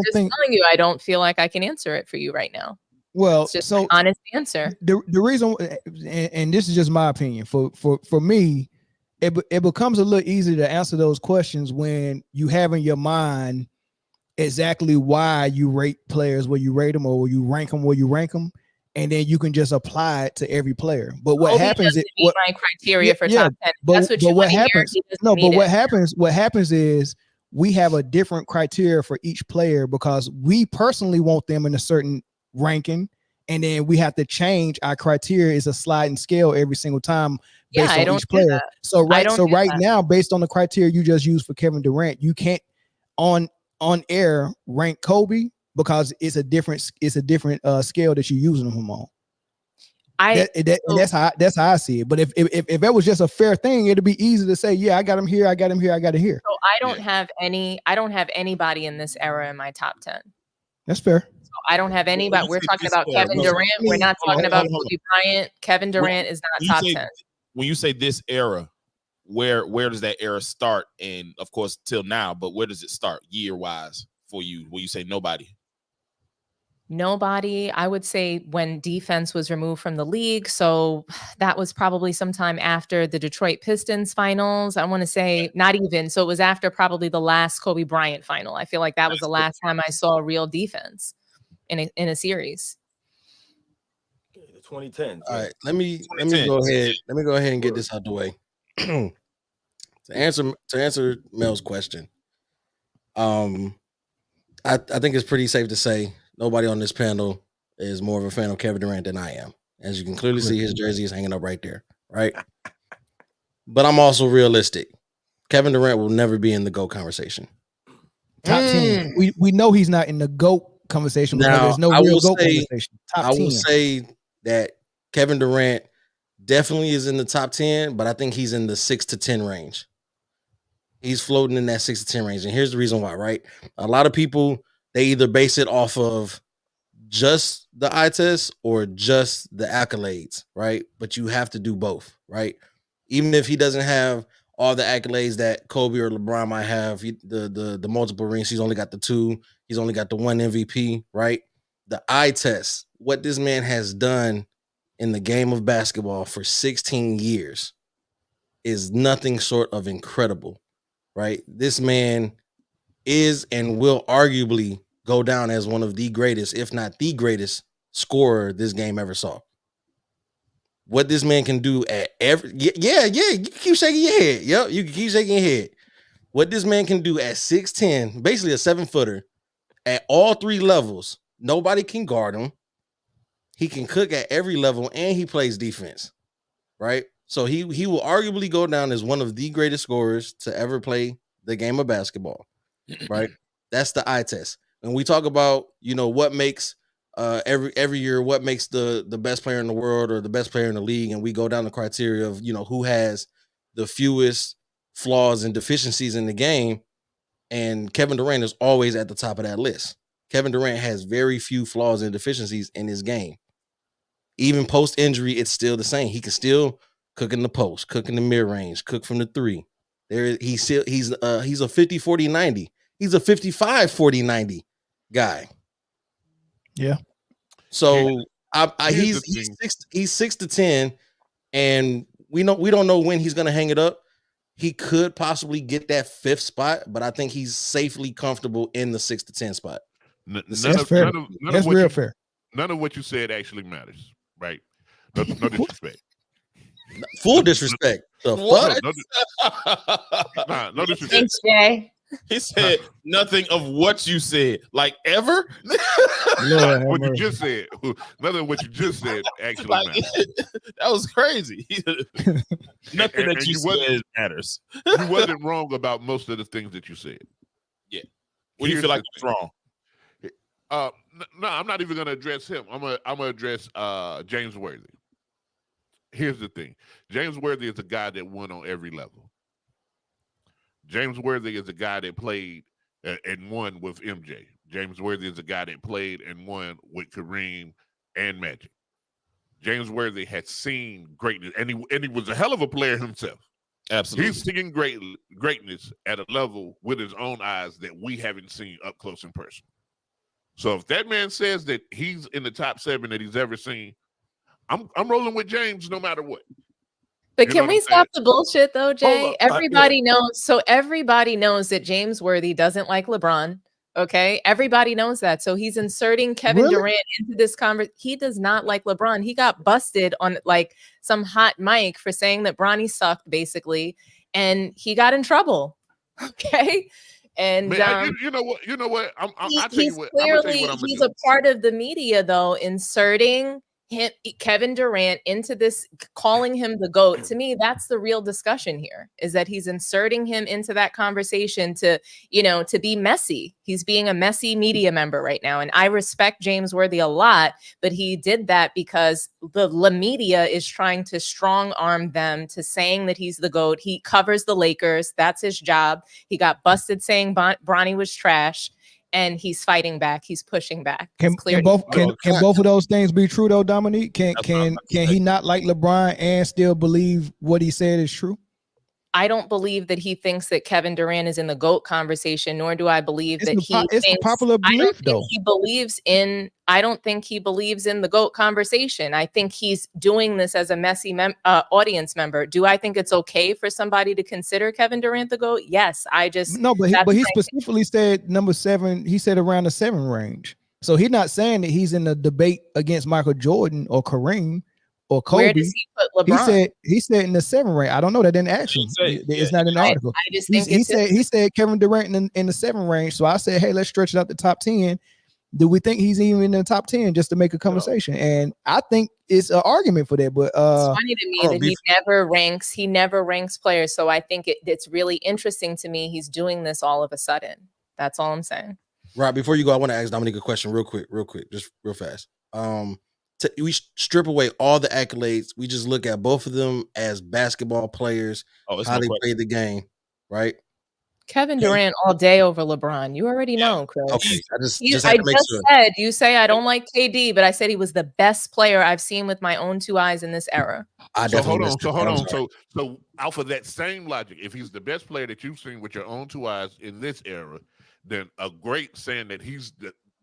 just telling you, I don't feel like I can answer it for you right now. Well, it's just an honest answer. The reason, and this is just my opinion, for me, it becomes a little easier to answer those questions when you have in your mind exactly why you rate players where you rate them or you rank them where you rank them, and then you can just apply it to every player. But what happens is my criteria for top 10. That's what you what happens. No, but what happens is we have a different criteria for each player because we personally want them in a certain ranking, and then we have to change our criteria. Is a sliding scale every single time based on each player. So right now, based on the criteria you just used for Kevin Durant, you can't on air rank Kobe because it's a different scale that you're using him on. That's how I see it. But if that was just a fair thing, it'd be easy to say, yeah, I got him here, I got him here, I got it here. So I don't have anybody in this era in my top 10. That's fair. I don't have anybody. We're talking about Kevin Durant. We're not talking about Kobe Bryant. Kevin Durant is not top 10. When you say this era, where does that era start? And of course, till now, but where does it start year wise for you? When you say nobody? Nobody, I would say when defense was removed from the league. So that was probably sometime after the Detroit Pistons finals. I want to say not even. So it was after probably the last Kobe Bryant final. I feel like that was the last time I saw real defense in a series. The 2010s. All right, let me go ahead. Let me go ahead and get this out the way. To answer Mel's question, I think it's pretty safe to say nobody on this panel is more of a fan of Kevin Durant than I am. As you can clearly see, his jersey is hanging up right there, right? But I'm also realistic. Kevin Durant will never be in the GOAT conversation. Top 10. We know he's not in the GOAT conversation because there's no real GOAT conversation. Top 10. I will say that Kevin Durant definitely is in the top 10, but I think he's in the 6 to 10 range. He's floating in that 6 to 10 range. And here's the reason why, right? A lot of people, they either base it off of just the eye test or just the accolades, right? But you have to do both, right? Even if he doesn't have all the accolades that Kobe or LeBron might have, the multiple rings, he's only got the 2, he's only got the 1 MVP, right? The eye test, what this man has done in the game of basketball for 16 years, is nothing short of incredible, right? This man is and will arguably go down as one of the greatest, if not the greatest scorer this game ever saw. What this man can do at every you can keep shaking your head. Yep, you can keep shaking your head. What this man can do at 6'10, basically a 7-footer, at all three levels, nobody can guard him. He can cook at every level, and he plays defense, right? So he will arguably go down as one of the greatest scorers to ever play the game of basketball, right? That's the eye test. When we talk about, what makes every year, what makes the best player in the world or the best player in the league, and we go down the criteria of, who has the fewest flaws and deficiencies in the game, and Kevin Durant is always at the top of that list. Kevin Durant has very few flaws and deficiencies in his game. Even post-injury, it's still the same. He can still cook in the post, cook in the mid-range, cook from the three. He's a 50-40-90. He's a 55-40-90 guy. Yeah. So he's 6'10", and we don't know when he's gonna hang it up. He could possibly get that 5th spot, but I think he's safely comfortable in the 6 to 10 spot. That's real fair. None of what you said actually matters, right? No disrespect. Full disrespect. The fuck? No disrespect. Thanks, Jay. He said nothing of what you said, like ever. What you just said, nothing of what you just said actually matters. That was crazy. Nothing that you said matters. You wasn't wrong about most of the things that you said. Yeah. What do you feel like was wrong? No, I'm not even gonna address him. I'm gonna address James Worthy. Here's the thing. James Worthy is a guy that won on every level. James Worthy is a guy that played and won with MJ. James Worthy is a guy that played and won with Kareem and Magic. James Worthy had seen greatness, and he was a hell of a player himself. Absolutely. He's seeing greatness at a level with his own eyes that we haven't seen up close and personal. So if that man says that he's in the top 7 that he's ever seen, I'm rolling with James no matter what. But can we stop the bullshit though, Jay? Everybody knows. So everybody knows that James Worthy doesn't like LeBron. Okay, everybody knows that. So he's inserting Kevin Durant into this conversation. He does not like LeBron. He got busted on like some hot mic for saying that Bronny sucked, basically, and he got in trouble. Okay. And man, you know what? He's a part of the media, though, inserting Kevin Durant into this, calling him the GOAT. To me, that's the real discussion here, is that he's inserting him into that conversation to be messy. He's being a messy media member right now. And I respect James Worthy a lot, but he did that because the media is trying to strong arm them to saying that he's the GOAT. He covers the Lakers. That's his job. He got busted saying Bronny was trash. And he's fighting back. He's pushing back. Can both of those things be true though, Dominique? Can he not like LeBron and still believe what he said is true? I don't believe that he thinks that Kevin Durant is in the GOAT conversation, nor do I believe that it's a popular belief, though. I don't think he believes in the GOAT conversation. I think he's doing this as a messy audience member. Do I think it's okay for somebody to consider Kevin Durant the GOAT? Yes. But he specifically said number 7. He said around the 7 range. So he's not saying that he's in a debate against Michael Jordan or Kareem or Kobe. Where does he put LeBron? He said in the 7 range. I don't know. That didn't actually. It's not in the article. I just think he said Kevin Durant in the 7 range. So I said, hey, let's stretch it out to top 10. Do we think he's even in the top 10 just to make a conversation? And I think it's an argument for that. But it's funny to me that he never ranks players. So I think it's really interesting to me. He's doing this all of a sudden. That's all I'm saying. Right. Before you go, I want to ask Dominique a question real quick, just real fast. We strip away all the accolades. We just look at both of them as basketball players, how they play the game, right? Kevin Durant all day over LeBron. You already know, Chris. Okay, You say I don't like KD, but I said he was the best player I've seen with my own 2 eyes in this era. Hold on. So off of that same logic, if he's the best player that you've seen with your own 2 eyes in this era, then a great saying that he's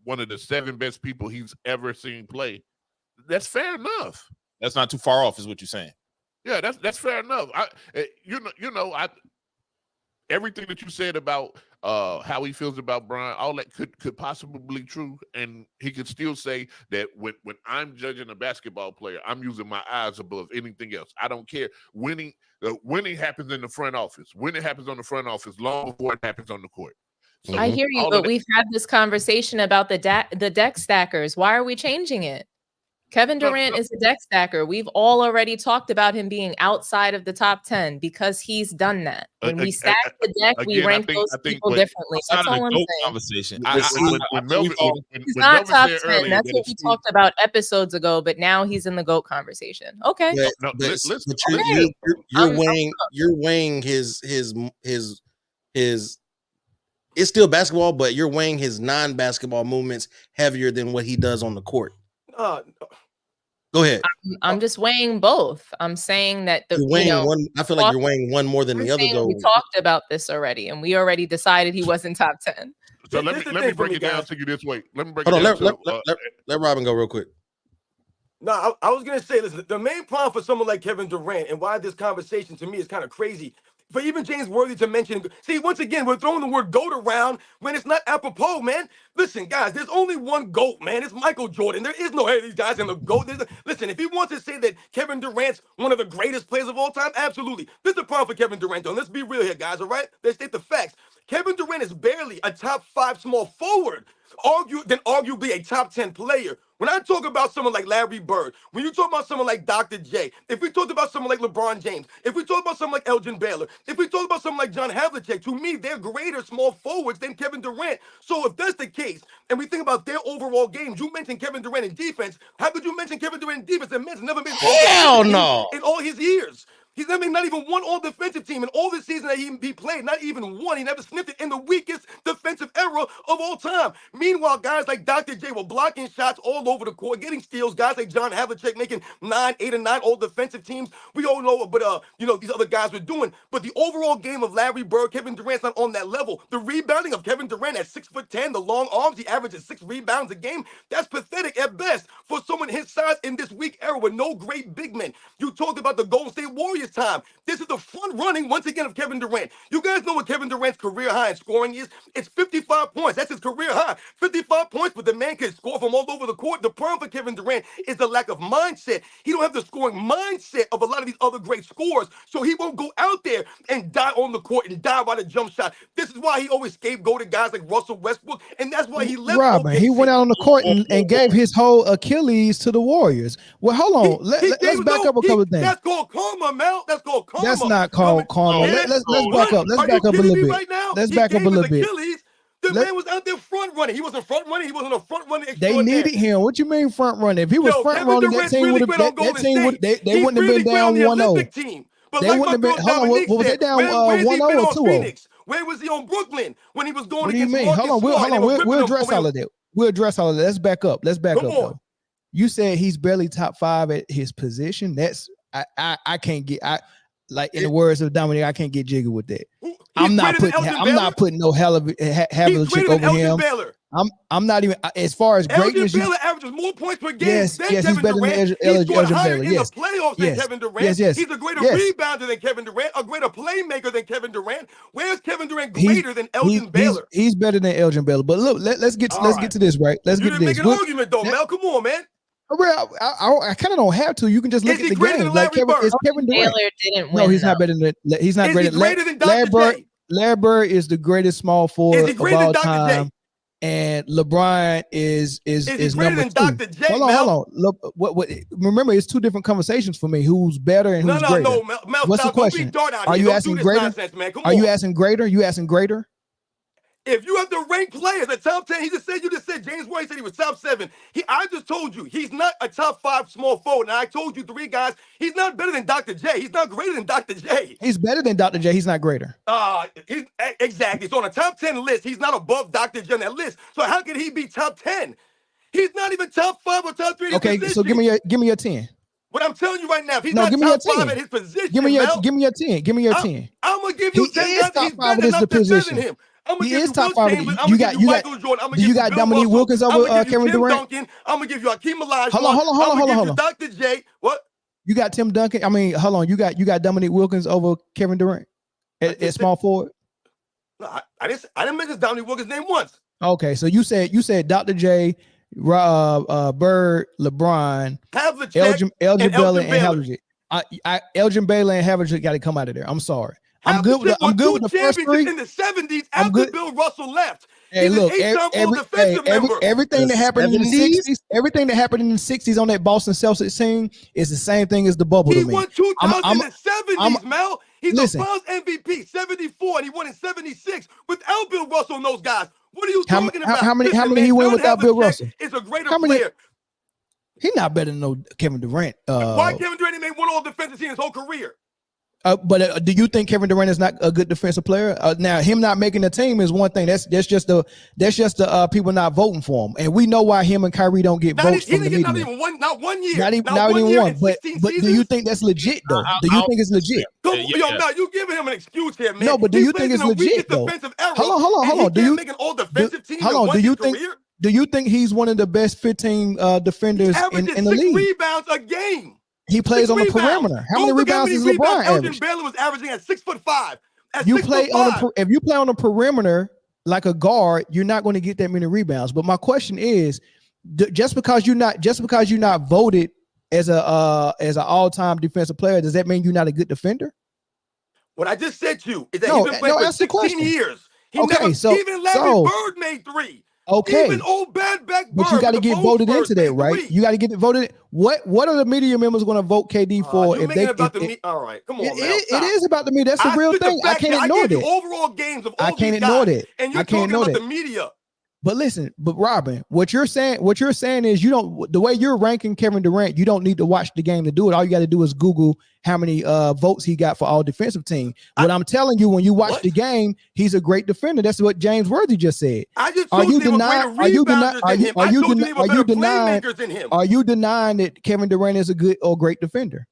one of the 7 best people he's ever seen play. That's fair enough. That's not too far off, is what you're saying. Yeah, that's fair enough. Everything that you said about how he feels about Brian, all that could possibly be true, and he could still say that when I'm judging a basketball player, I'm using my eyes above anything else. I don't care. Winning happens in the front office. Winning happens on the front office long before it happens on the court. So I hear you, but we've had this conversation about the deck stackers. Why are we changing it? Kevin Durant is a deck stacker. We've all already talked about him being outside of the top 10 because he's done that. When we stack the deck, we rank those people differently. That's all I'm saying. Conversation. He's not top 10. That's what we talked about episodes ago, but now he's in the GOAT conversation. Okay. You're weighing his it's still basketball, but you're weighing his non-basketball movements heavier than what he does on the court. Go ahead. I'm just weighing both. I'm saying that one. I feel like you're weighing one more than the other. Though we talked about this already, and we already decided he wasn't top 10. So let me break it down to you this way. Let me break Hold it on. down. Let Robin go real quick. No, I was gonna say, listen, the main problem for someone like Kevin Durant and why this conversation to me is kind of crazy. For even James Worthy to mention, see, once again, we're throwing the word GOAT around when it's not apropos, man. Listen, guys, there's only one GOAT, man. It's Michael Jordan. There is no hey, these guys in the GOAT. Listen, if he wants to say that Kevin Durant's one of the greatest players of all time, absolutely. This is the problem for Kevin Durant, though. Let's be real here, guys, all right? Let's state the facts. Kevin Durant is barely a top 5 small forward, arguably a top 10 player. When I talk about someone like Larry Bird, when you talk about someone like Dr. J, if we talked about someone like LeBron James, if we talk about someone like Elgin Baylor, if we talk about someone like John Havlicek, to me, they're greater small forwards than Kevin Durant. So if that's the case, and we think about their overall games, you mentioned Kevin Durant in defense. How could you mention Kevin Durant in defense? That man's never been in all his years. He's never made not even one all-defensive team in all the season that he played, not even one. He never sniffed it in the weakest defensive era of all time. Meanwhile, guys like Dr. J were blocking shots all over the court, getting steals. Guys like John Havlicek making 8 and 9 all-defensive teams. We all know what, these other guys were doing. But the overall game of Larry Bird, Kevin Durant's not on that level. The rebounding of Kevin Durant at 6'10", the long arms, he averages 6 rebounds a game. That's pathetic at best for someone his size in this weak era with no great big men. You talked about the Golden State Warriors time. This is the front running once again of Kevin Durant. You guys know what Kevin Durant's career high in scoring is? It's 55 points. That's his career high. 55 points, but the man can score from all over the court. The problem for Kevin Durant is the lack of mindset. He don't have the scoring mindset of a lot of these other great scorers, so he won't go out there and die on the court and die by the jump shot. This is why he always scapegoated guys like Russell Westbrook, and that's why he left. Robin, he went out on the court and gave his whole Achilles to the Warriors. Well, hold on. Let's back up a couple of things. That's called karma, Mel. That's called karma. That's not called karma. Let's back up. Let's back up a little bit. Right now? Let's back up a little bit. The man was out there front running. He wasn't front running. He wasn't a front running. They needed him. What you mean front running? If he was front running, that team would have. They wouldn't have been down 1-0. They wouldn't have been. Hold on. What was they down 1-0 or 2-0? Where was he on Brooklyn when he was going? What do you mean? Hold on. We'll address all of that. We'll address all of that. Let's back up. Though. You said he's barely top 5 at his position. That's I can't get. Like in the words of Dominic, I can't get jiggy with that. I'm not putting no Havlicek over him. I'm not even as far as greatness. Elgin Baylor averages more points per game. Yes, he's better than Elgin Baylor. Yes, in the playoffs than Kevin Durant. Yes. He's a greater rebounder than Kevin Durant, a greater playmaker than Kevin Durant. Where's Kevin Durant greater than Elgin Baylor? He's better than Elgin Baylor. But look, let's get to this right. Let's get to this. You didn't make an argument though, Mel. Come on, man. I kind of don't have to. You can just look at the game. Like Kevin Durant. Baylor didn't win. No, he's not better than. He's not greater than Larry Bird. Larry Bird is the greatest small forward of all time, and LeBron is number 2. Dr. J, hold on. Look, what? Remember, it's 2 different conversations for me. Who's better and who's greater? No, Mel, what's the question? Are you asking greater? Are you asking greater? You asking greater? If you have to rank players at top 10, you just said James Worthy said he was top 7. I just told you he's not a top 5 small forward. And I told you 3 guys, he's not better than Dr. J. He's not greater than Dr. J. He's better than Dr. J. He's not greater. Exactly. So on a top 10 list, he's not above Dr. J on that list. So how can he be top 10? He's not even top 5 or top 3. Okay, so give me your 10. What I'm telling you right now, if he's not top 5 at his position, give me your 10. Give me your 10. I'm gonna give you 10 guys. He's better than position. Him. He is top 5. You got Dominique Wilkins over Kevin Durant. I'm gonna give you Hakeem Olajuwon. Hold on. Dr. J. What? You got Tim Duncan. I mean, hold on. You got Dominique Wilkins over Kevin Durant at small forward. No, I didn't mention Dominique Wilkins' name once. Okay, so you said Dr. J, Bird, LeBron, Elgin Baylor, and Havlicek. Elgin Baylor and Havlicek got to come out of there. I'm sorry. I'm good with the first three. In the 70s after Bill Russell left. Hey, look, everything that happened in the 60s, everything that happened in the 60s on that Boston Celtics team is the same thing as the bubble to me. He won 2000 in the 70s, Mel. He's the Finals MVP, 74, and he won in 76 without Bill Russell and those guys. What are you talking about? How many he won without Bill Russell? Is a greater player. He's not better than no Kevin Durant. Why Kevin Durant made one all defensive team his whole career? But do you think Kevin Durant is not a good defensive player? Now, him not making the team is one thing. That's just the people not voting for him, and we know why him and Kyrie don't get votes from the media. Not even one year. Not even one. But do you think that's legit though? Do you think it's legit? Yo, Mel, you giving him an excuse here, man. No, but do you think it's legit though? Hold on. Do you make an all defensive team? Hold on. Do you think he's one of the best 15 defenders in the league? 6 rebounds a game. He plays on the perimeter. How many rebounds does LeBron average? Elgin Baylor was averaging at 6'5". If you play on the perimeter like a guard, you're not going to get that many rebounds. But my question is, just because you're not voted as an all-time defensive player, does that mean you're not a good defender? What I just said to you is that he's been playing for 16 years. Even Larry Bird made 3. Okay, even old bad back Bird, but you got to get voted into that, right? You got to get voted. What are the media members going to vote KD for? All right, come on, it is about the media. That's the real thing. I can't ignore that. Overall games of all I can't ignore that. And you're talking about the media. But listen, Robin, what you're saying is the way you're ranking Kevin Durant, you don't need to watch the game to do it. All you got to do is Google how many votes he got for all defensive team. What I'm telling you, when you watch the game, he's a great defender. That's what James Worthy just said. I just told you denying that Kevin Durant is a good or great defender?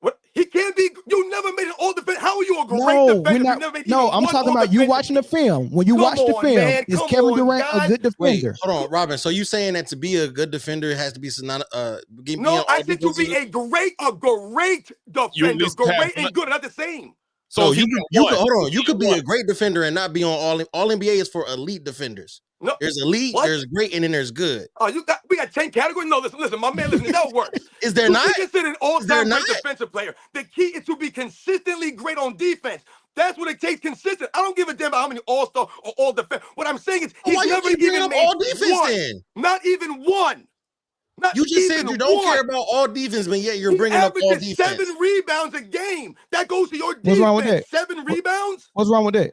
What? He can't be. You never made an all defender. How are you a great defender? I'm talking about you watching the film. When you watch the film, is Kevin Durant a good defender? Wait, hold on, Robin. So you saying that to be a good defender, it has to be no, I said to be a great defender, great and good, not the same. So you could be a great defender and not be on all NBA is for elite defenders. No, there's elite, there's great, and then there's good. Oh, we got 10 categories. No, listen, my man, listen, that works. Is there not? You consider an all-time great defensive player. The key is to be consistently great on defense. That's what it takes. Consistent. I don't give a damn about how many all-star or all defense. What I'm saying is he's never even made all defense. Then not even one. You just said you don't care about all defense, but yet you're bringing up all defense. 7 rebounds a game. That goes to your defense. What's wrong with that? 7 rebounds. What's wrong with that?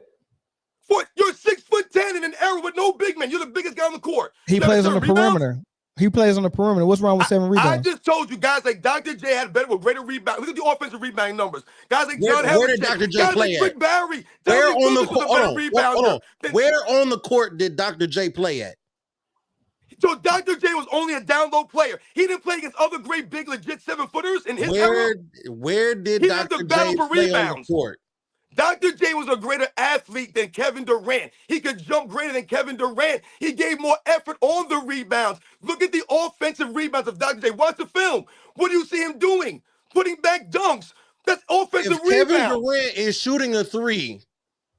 You're 6'10" in an era with no big man. You're the biggest guy on the court. He plays on the perimeter. He plays on the perimeter. What's wrong with 7 rebounds? I just told you guys like Dr. J had greater rebound. Look at the offensive rebounding numbers. Guys like John where did Dr. J play at? Rick Barry. Where on the court? Where on the court did Dr. J play at? So Dr. J was only a down low player. He didn't play against other great big legit 7-footers in his era. Where did Dr. J play on the court? Dr. J was a greater athlete than Kevin Durant. He could jump greater than Kevin Durant. He gave more effort on the rebounds. Look at the offensive rebounds of Dr. J. Watch the film. What do you see him doing? Putting back dunks. That's offensive rebound. Kevin Durant is shooting a 3.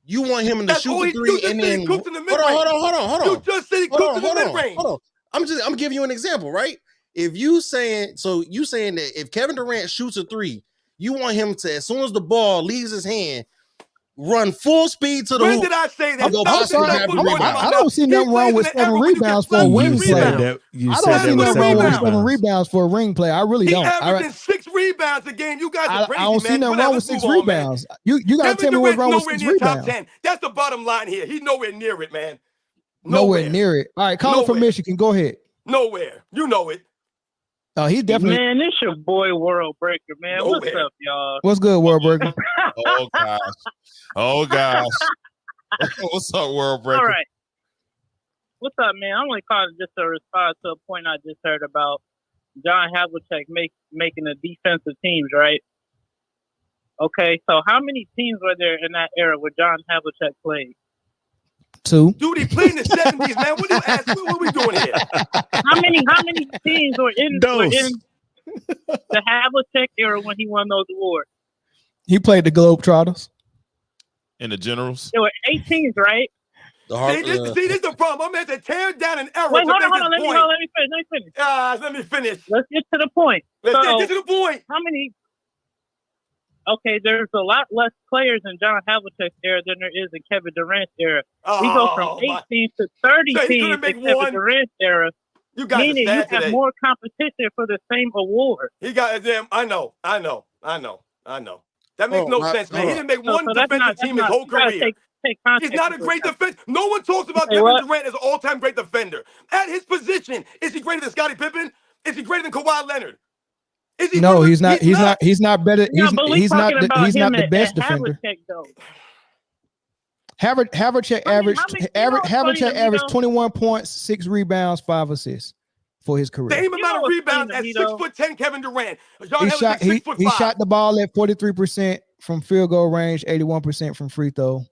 You want him to shoot the 3 and then hold on. You just said he cooks in the mid-range. Hold on. I'm giving you an example, right? If you saying that if Kevin Durant shoots a 3, you want him to, as soon as the ball leaves his hand, run full speed to the hoop. When did I say that? I don't see nothing wrong with 7 rebounds for a wing player. I don't see nothing wrong with 7 rebounds for a ring player. I really don't. He's averaging 6 rebounds a game. You guys are crazy, man. I don't see nothing wrong with 6 rebounds. You got to tell me what's wrong with 6 rebounds. Top 10. That's the bottom line here. He's nowhere near it, man. Nowhere near it. All right, Colin from Michigan. Go ahead. Nowhere. You know it. He's definitely. Man, this your boy World Breaker, man. What's up, y'all? What's good, World Breaker? Oh gosh. What's up, World Breaker? All right. What's up, man? I'm only calling just to respond to a point I just heard about John Havlicek making the defensive teams, right? Okay, so how many teams were there in that era where John Havlicek played? 2. Dude, he played in the 70s, man. What are you asking? What are we doing here? How many teams were in? The Havlicek era when he won those awards. He played the Globetrotters. And the Generals. There were 8 teams, right? See, this is the problem. I'm going to tear down an error Wait, to hold make on. this point. Let me finish. Let me finish. Let's get to the point. Let's get to the point. How many? Okay, there's a lot less players in John Havlicek's era than there is in Kevin Durant's era. We go from 8 teams to 30 So he's teams gonna in make Kevin one. Durant's era. You guys meaning are you sad have today. more competition for the same award. He got them. I know. That makes no sense, man. He didn't make one defensive team his whole career. He's not a great defender. No one talks about Kevin Durant as an all-time great defender. At his position, is he greater than Scottie Pippen? Is he greater than Kawhi Leonard? Is he? No, he's not. He's not better. No, but we He's not. talking about He's him not the at best defender. Havlicek, though. Havlicek averaged 21 points, 6 rebounds, 5 assists for his career. Same amount of rebounds as 6'10" Kevin Durant. John He shot. Havlicek 6'5". He shot the ball at 43% from field goal range, 81% from free throw.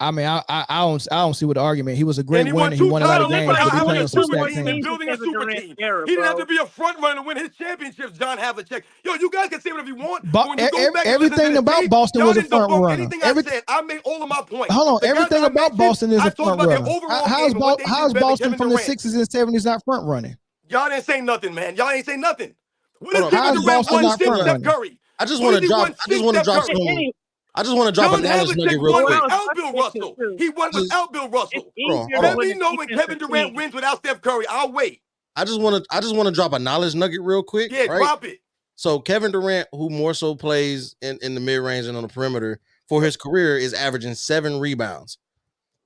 I mean, I don't see what the argument. He was a great winner. He won a lot of games, but he played on some stacked teams. Building a super team. He didn't have to be a front runner to win his championships. John Havlicek. Yo, you guys can say whatever you want. But when you go back and listen to Everything this about tape, Boston y'all was a didn't front debunk runner. anything I said. I made all of my points. Hold on, The guys everything that I about mentioned, Boston is I a talked front about their runner. overall How's game and what they did How's better than Boston Kevin from the Durant. 60s and 70s not front running? Y'all didn't say nothing, man. Y'all ain't say nothing. What Hold is on, Kevin how's Durant Boston won not since front Steph running? Curry? I just What want has to he drop. won I just since want to Steph drop Curry? some. I just want to drop a John knowledge Havlicek nugget real won quick. without Bill Russell. He won without Bill Russell. Hold Let on. me know when Kevin Durant wins without Steph Curry. I'll wait. I just want to drop a knowledge nugget real quick. Yeah, right? drop it. So Kevin Durant, who more so plays in the mid range and on the perimeter for his career, is averaging 7 rebounds.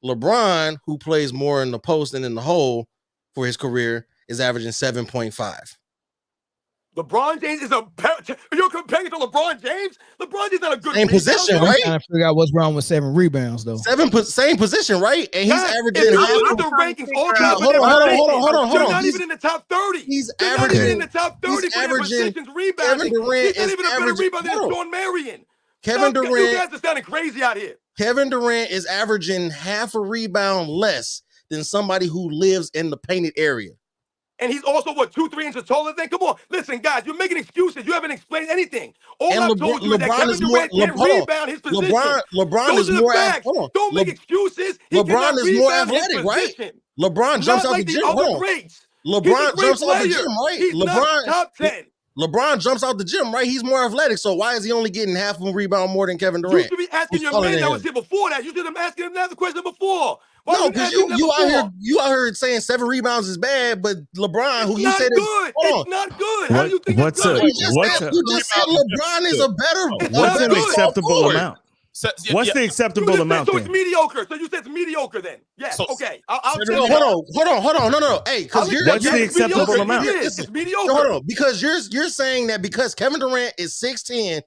LeBron, who plays more in the post and in the hole for his career, is averaging 7.5. LeBron James is you're comparing it to LeBron James? LeBron James not a good Same position, rebounder. I'm right? trying to figure out what's wrong with 7 rebounds though. Same position, right? And he's Yes, averaging. if you half look at the rankings, all time for their positions, you're not even in the top 30. He's You're not averaging. even in the top 30 He's for their averaging. positions rebounding. Kevin Durant He's not is even a better averaging. rebounder than Sean Marion. Kevin You Durant. guys are sounding crazy out here. Kevin Durant is averaging half a rebound less than somebody who lives in the painted area. And he's also, 2-3 inches taller than? Come on. Listen, guys, you're making excuses. You haven't explained anything. All And I've told you is that Kevin Durant can't rebound his position. LeBron Those is are the more. facts. Don't make excuses. He LeBron cannot is more rebound his athletic, right? position. LeBron jumps Not out like the the gym. other Hold on. greats. LeBron He's a great jumps out the player. gym, right? He's not top 10. LeBron jumps out the gym, right? He's more athletic. So why is he only getting half a rebound more than Kevin You Durant? should be asking Who's your taller man than that him? was here before that. You should have been asking him that question before. Why No, you because asking that you before? out here saying 7 rebounds is bad, but LeBron, who It's you not said good. It's not good. How do you think it's good? You just said LeBron is a better. What's an acceptable forward. amount? What's the acceptable amount So then? it's mediocre. So you said it's mediocre then. Yes. Okay. I'll tell you. Hold on. No. Hey, because What's the acceptable amount? It's mediocre. Hold on, because you're saying that because Kevin Durant is 6'10",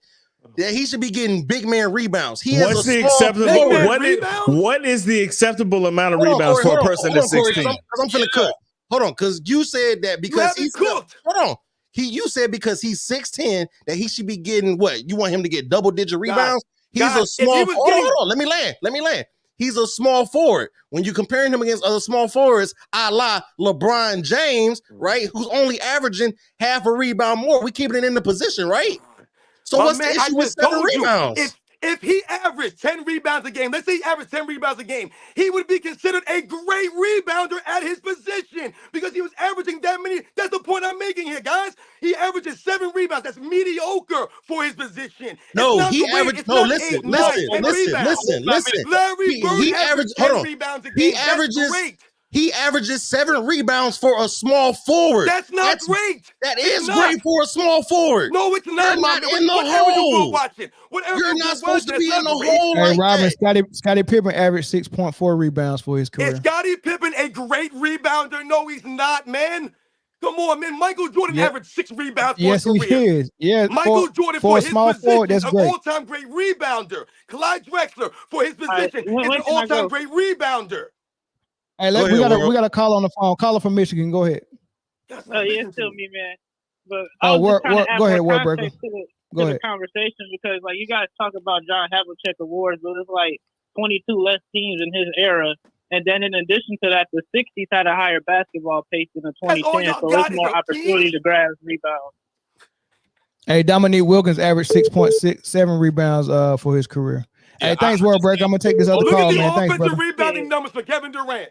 that he should be getting big man rebounds. He What's the acceptable? What is the acceptable amount of rebounds for a person that's 16? I'm finna cook. Hold on, because you said that because he's cooked. Hold on. You said because he's 6'10" that he should be getting what? You want him to get double-digit rebounds? He's a small. Hold on. Let me land. He's a small forward. When you're comparing him against other small forwards, a la LeBron James, right? Who's only averaging half a rebound more. We keeping it in the position, right? So what's the issue with 7 rebounds? If he averaged 10 rebounds a game, let's say he averaged 10 rebounds a game, he would be considered a great rebounder at his position because he was averaging that many. That's the point I'm making here, guys. He averages 7 rebounds. That's mediocre for his position. No, it's not he the way, averaged. it's No, not listen, 8, 9, 10 rebounds. listen. Larry Bird He averaged averaged. 10 Hold on. rebounds a game. That's great. He averages 7 rebounds for a small forward. That's not great. That It's is not. great for a small forward. No, it's not, You're my not man. in the Whatever you grew hole. up watching. Whatever You're you not grew up supposed to watching, be that's in the not great. hole Hey, like Robin, that. Scottie Pippen averaged 6.4 rebounds for his career. Is Scottie Pippen a great rebounder? No, he's not, man. Come on, man. Michael Jordan averaged 6 rebounds for Yes, his he career. is. Yeah, Michael Jordan for a his small position, forward, that's an great. all-time great rebounder. Clyde Drexler for his position when is an can I all-time go? great rebounder. Hey, we got a call on the phone. Caller from Michigan. Go ahead. Oh, yeah, it's still me, man. But Oh, I was just trying to add go ahead, more Wordbreaker. context to Go the ahead. conversation because, like, you guys talk about John Havlicek awards, but it's like 22 less teams in his era And then in addition to that, the 60s had a higher basketball pace than the 2010s, so it's more opportunity to grab rebounds. Hey, Dominique Wilkins averaged 6.67 rebounds for his career. Yeah, hey, thanks, World Break. I'm gonna take this other look call, at the man. Thanks, offensive brother. rebounding numbers for Kevin Durant.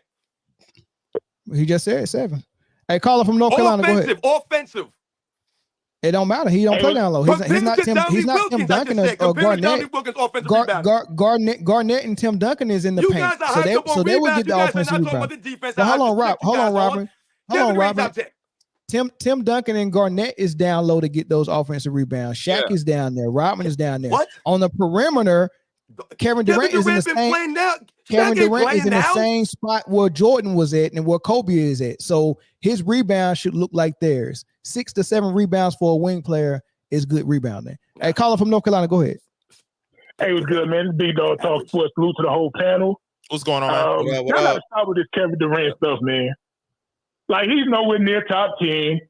He just said 7. Hey, caller from North Carolina. Go ahead. Offensive. It don't matter. He don't play down low. He's not Tim. He's not Tim Duncan or Garnett. Garnett and Tim Duncan is in the paint, so they will get the offensive rebound. But hold on, Rob. Hold on, Robert. Hold on, Robert. Tim Duncan and Garnett is down low to get those offensive rebounds. Shaq is down there. Rodman is down there. What? On the perimeter, Kevin Durant is in the same. Kevin Durant is in the same spot where Jordan was at and where Kobe is at. So his rebound should look like theirs. 6 to 7 rebounds for a wing player is good rebounding. Hey, caller from North Carolina, go ahead. Hey, what's good, man? This Big Dog Talk Sports. Salute to the whole panel. What's going on, man? Y'all gotta stop with this Kevin Durant stuff, man. Like, he's nowhere near top 10.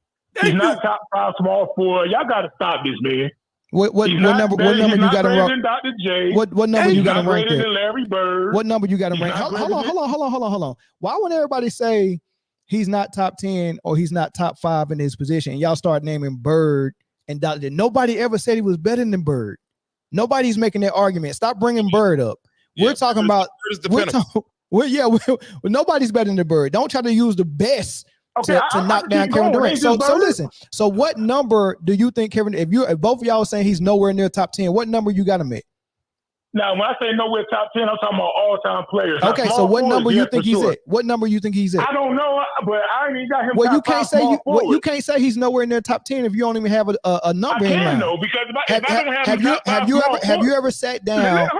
He's not top 5 small forward. Y'all gotta stop this, man. What number you got him wrong? Dr. J. What number you got him ranked there? Larry Bird. What number you got him ranked? Hold on. Why would everybody say he's not top 10 or he's not top 5 in his position? And y'all start naming Bird and Dr. J. Nobody ever said he was better than Bird. Nobody's making that argument. Stop bringing Bird up. We're talking about. Nobody's better than Bird. Don't try to use the best to knock down Kevin Durant. So listen. So what number do you think Kevin? If both of y'all are saying he's nowhere near top 10, what number you got him at? Now, when I say nowhere top 10, I'm talking about all-time players. Okay, so what number you think he's at? What number you think he's at? I don't know, but I ain't even got him. Well, you can't say he's nowhere near top 10 if you don't even have a number in mind. I can know because if I don't have you ever sat down? If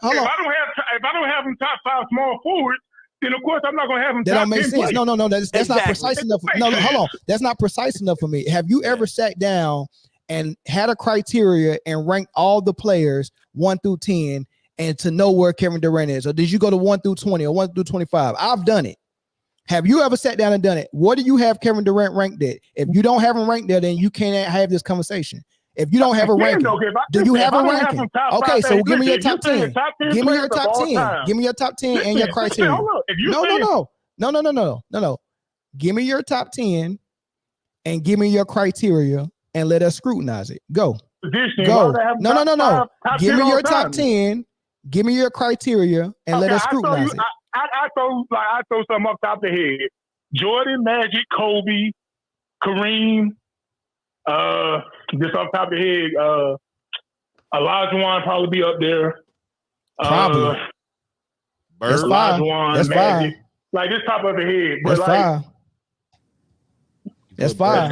I don't have him top 5 small forwards, then of course I'm not going to have him. That top don't make 10 sense. players. No, that's not precise enough. No, hold on. That's not precise enough for me. Have you ever sat down and had a criteria and ranked all the players 1 through 10 and to know where Kevin Durant is? Or did you go to 1 through 20 or 1 through 25? I've done it. Have you ever sat down and done it? What do you have Kevin Durant ranked at? If you don't have him ranked there, then you can't have this conversation. If you don't have a ranking, do you have a ranking? Okay, so give me your top 10. Give me your top 10. Give me your top 10 and your criteria. No. Give me your top 10 and give me your criteria and let us scrutinize it. Go. No. Give me your top 10. Give me your criteria and let us scrutinize it. I throw something up top of the head. Jordan, Magic, Kobe, Kareem, just off the top of the head, Olajuwon probably be up there. Probably. That's Olajuwon, That's Magic. fine. Like this top of the head. That's fine. That's fine.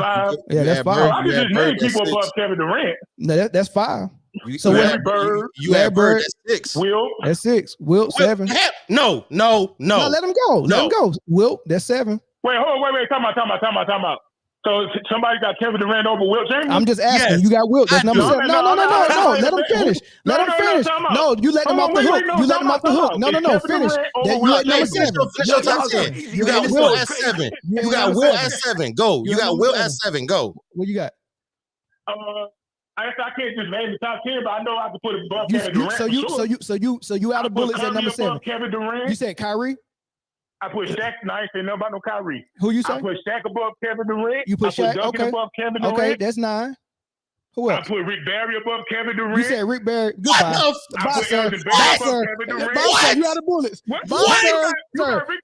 Yeah, that's fine. I can just name people above Kevin Durant. No, that's fine. So Larry Bird. You have Bird. That's 6. Wilt. That's 6. Wilt 7. No. No, let him go. Let him go. Wilt, that's 7. Wait, time out. So somebody got Kevin Durant over Wilt Chamberlain? I'm just asking. You got Wilt. That's number 7. No. Let him finish. Let him finish. No, you let him off the hook. You let him off the hook. No. Finish. You let number 7. You got Wilt at 7. You got Wilt at 7. Go. You got Wilt at 7. Go. What you got? I can't just name the top 10, but I know I can put it above Kevin Durant. So you out of bullets at number 7. Kevin Durant. You said Kyrie? I put Shaq. No, I ain't saying nothing about no Kyrie. Who you say? I put Shaq above Kevin Durant. You put Shaq above Kevin Durant. Okay, that's 9. Who else? I put Rick Barry above Kevin Durant. You said Rick Barry. Goodbye. Bye, sir. Bye, sir. You out of bullets. Bye,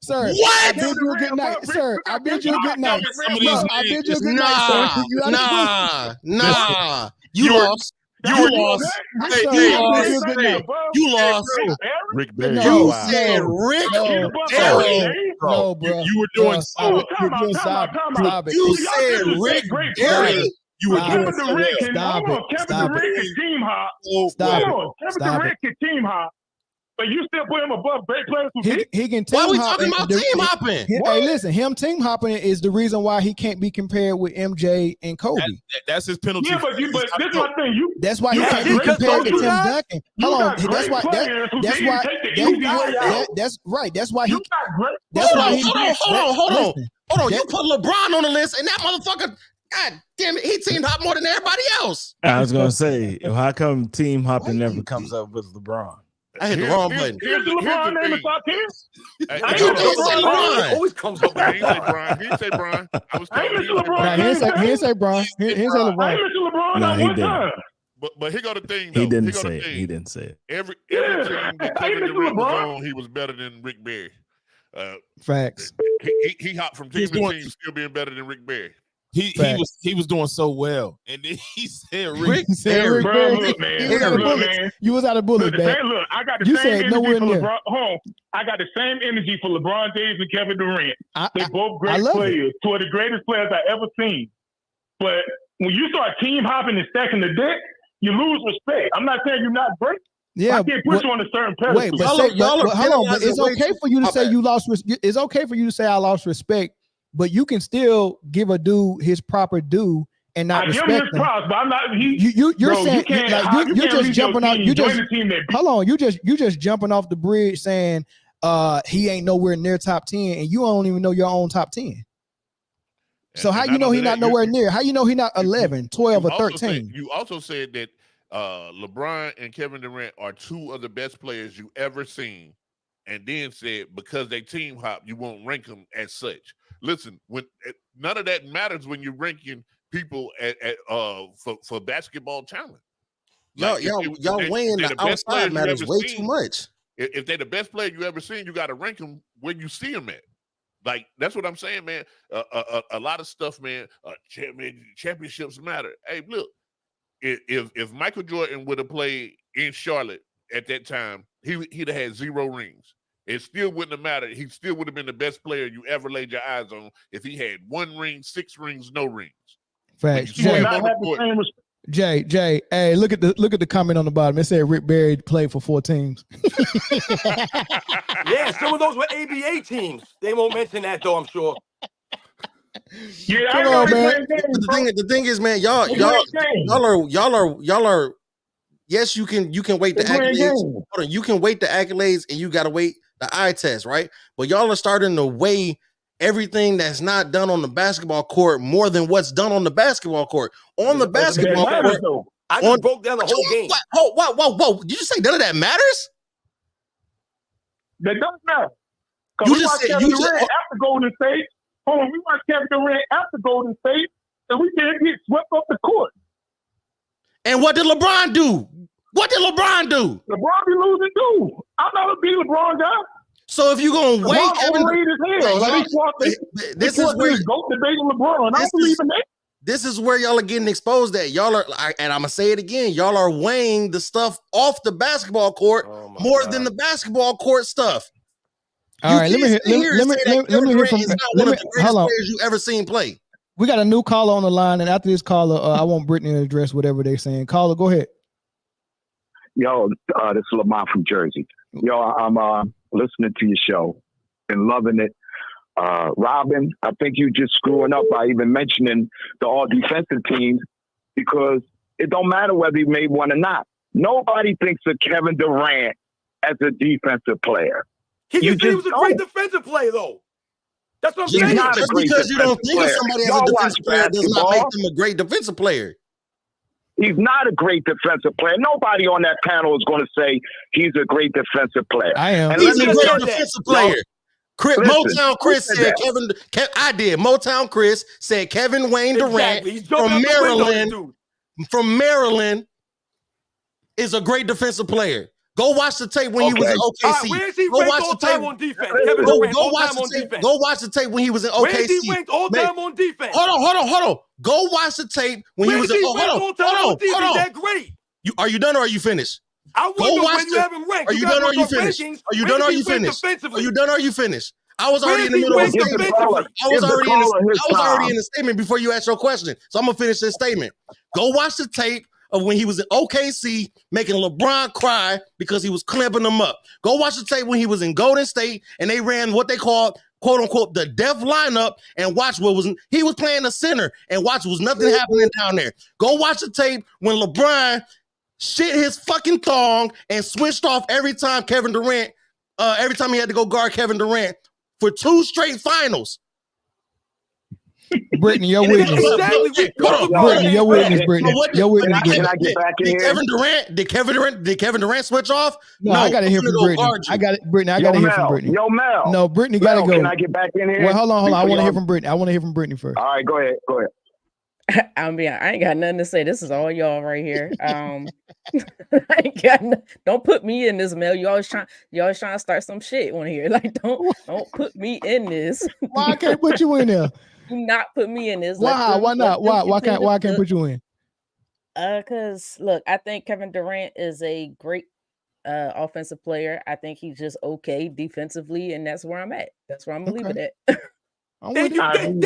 sir. I bid you a good night, sir. I bid you a good night. I bid you a good night, sir. Nah. You lost. You lost. You lost. Rick Barry. You said Rick Barry. No, bro. You were doing so. Stop it. You said Rick Barry. You were doing so. Kevin Durant can team hop. Kevin Durant can team hop. But you still put him above great players who he can team hop. Why are we talking about team hopping? Hey, listen, him team hopping is the reason why he can't be compared with MJ and Kobe. That's his penalty. Yeah, but this is my thing. That's why he can't be compared to Tim Duncan. Hold on. That's why. That's right. That's why he. Hold on. You put LeBron on the list, and that motherfucker. God damn it, he team hop more than everybody else. I was gonna say, how come team hopping never comes up with LeBron? I hit the wrong button. Here's the LeBron name in top 10. I ain't LeBron. It always comes up. He didn't say Brian. He didn't say Brian. I was I ain't telling mentioned you. LeBron. He didn't say Brian. He didn't say I ain't LeBron. mentioned LeBron Nah, not he one didn't. time. But here go the thing, though. He didn't Here go say the it. thing. He didn't say it. Every Yeah. team that I ain't Kevin mentioned Durant was LeBron. on, he was better than Rick Barry. Facts. He hopped from team to team, still being better than Rick Barry. He was doing so well, and then he said Rick Barry. Bro, look, man. You was out of Look, bullets. man. You was out of bullets, Look, man. look, I got the You same said energy nowhere for near. LeBron. Hold on. I got the same energy for LeBron James and Kevin Durant. They both great love it. players, two of the greatest players I ever seen. But when you start team hopping and stacking the deck, you lose respect. I'm not saying you're not great. Yeah, I can't put you on a certain pedestal. Wait, but hold on. But it's okay for you to say you lost. It's okay for you to say I lost respect, but you can still give a dude his proper due and not I give respect him his props, but I'm not. You're bro, saying you can't, like, you're just jumping off. You join just the team that hold on. You just jumping off the bridge saying he ain't nowhere near top 10, and you don't even know your own top 10. So how you know he not nowhere near? How you know he not 11, 12, or 13? You also said that LeBron and Kevin Durant are two of the best players you ever seen, and then said because they team hop, you won't rank them as such. Listen, when none of that matters when you're ranking people for basketball talent. Y'all weighing the outside matters way too much. If they're the best player you ever seen, you got to rank them where you see them at. Like, that's what I'm saying, man. A lot of stuff, man. Championships matter. Hey, look, if Michael Jordan would have played in Charlotte at that time, he'd have had 0 rings. It still wouldn't have mattered. He still would have been the best player you ever laid your eyes on if he had 1 ring, 6 rings, no rings. Facts. Jay, hey, look at the comment on the bottom. It said Rick Barry played for 4 teams. Yeah, some of those were ABA teams. They won't mention that though, I'm sure. Yeah, Come on, man. The thing is, man, y'all are. Yes, you can weight the accolades. Hold on, you can weight the accolades, and you got to weight the eye test, right? But y'all are starting to weigh everything that's not done on the basketball court more than what's done on the basketball court. On the basketball court, I just broke down the whole game. Whoa! Did you say none of that matters? That doesn't matter. You We just watched said Kevin Durant after Golden State. Hold on, we watched Kevin Durant after Golden State, and we didn't get swept off the court. And what did LeBron do? LeBron be losing too. I'm not a big LeBron guy. So if you're gonna wait, this is where go debating LeBron. I don't believe in that. This is where y'all are getting exposed at. Y'all are, and I'm gonna say it again, y'all are weighing the stuff off the basketball court more than the basketball court stuff. All right, let me hear from one of the greatest players you ever seen play. We got a new caller on the line, and after this caller, I want Britne to address whatever they're saying. Caller, go ahead. Yo, this is Lamont from Jersey. Yo, I'm listening to your show and loving it. Robin, I think you just screwing up by even mentioning the all defensive teams because it don't matter whether he made one or not. Nobody thinks of Kevin Durant as a defensive player. He was a great defensive player, though. That's what I'm saying. Just because you don't think of somebody as a defensive player does not make them a great defensive player. He's not a great defensive player. Nobody on that panel is going to say he's a great defensive player. I am. And he's a great defensive player. Motown Chris said I did. Motown Chris said Kevin Wayne Durant from Maryland is a great defensive player. Go watch the tape when he was in OKC. Where is he ranked all time on defense? Kevin Durant all time on defense. Go watch the tape when he was in OKC. Where is he ranked all time on defense? Hold on. Go watch the tape when he was in. Hold on. That great. Are you done or are you finished? I wonder when you have him ranked. Are you done or are you finished? Are you done or are you finished? Are you done or are you finished? I was already in the middle of a statement. I was already in the statement before you asked your question. So I'm gonna finish this statement. Go watch the tape of when he was in OKC making LeBron cry because he was clamping him up. Go watch the tape when he was in Golden State and they ran what they called, quote unquote, the death lineup and watch he was playing the center and watch was nothing happening down there. Go watch the tape when LeBron shit his fucking thong and switched off every time he had to go guard Kevin Durant for 2 straight finals. Britne, your And it's witness. exactly what Britne, your witness, Britne. Your witness, Can I get back in Did here? Kevin Durant switch off? No, I gotta hear from Britne. I got it, Britne. I gotta hear from Britne. Yo, Mel. No, Britne gotta go. Can I get back in here? Well, hold on. I want to hear y'all- from Britne. I want to hear from Britne first. All right, go ahead. I mean, I ain't got nothing to say. This is all y'all right here. I ain't got don't put me in this, Mel. You always trying to start some shit on here. Like, don't put me in this. Why I can't put you in there? Do not put me in this. Why? Why not? Why can't put you in? Because look, I think Kevin Durant is a great offensive player. I think he's just okay defensively, and that's where I'm at. That's where I'm gonna leave it at. Mel, can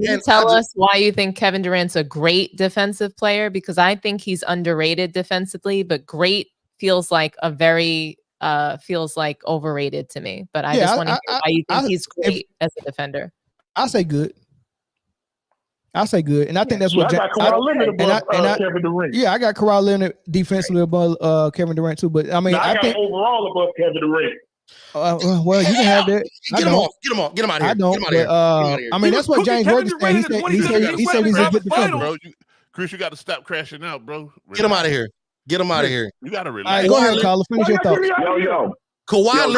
you tell us why you think Kevin Durant's a great defensive player? Because I think he's underrated defensively, but great feels like a very feels like overrated to me. But I just want to hear why you think he's great as a defender. I say good. I say good, and I think that's what I got Kawhi Leonard above Kevin Durant. Yeah, I got Kawhi Leonard defensively above Kevin Durant too. But I mean, I think overall above Kevin Durant. well, you can have that. Get him off. Get him out of here. I don't. Get him out of here. I mean, that's what James Worthy said. He said he's a good defender. Bro, Chris, you got to stop crashing out, bro. Relax. Get him out of here. Get him out of here. You got to All relax. right, go ahead, Carla. Finish your thoughts. Yo. Kawhi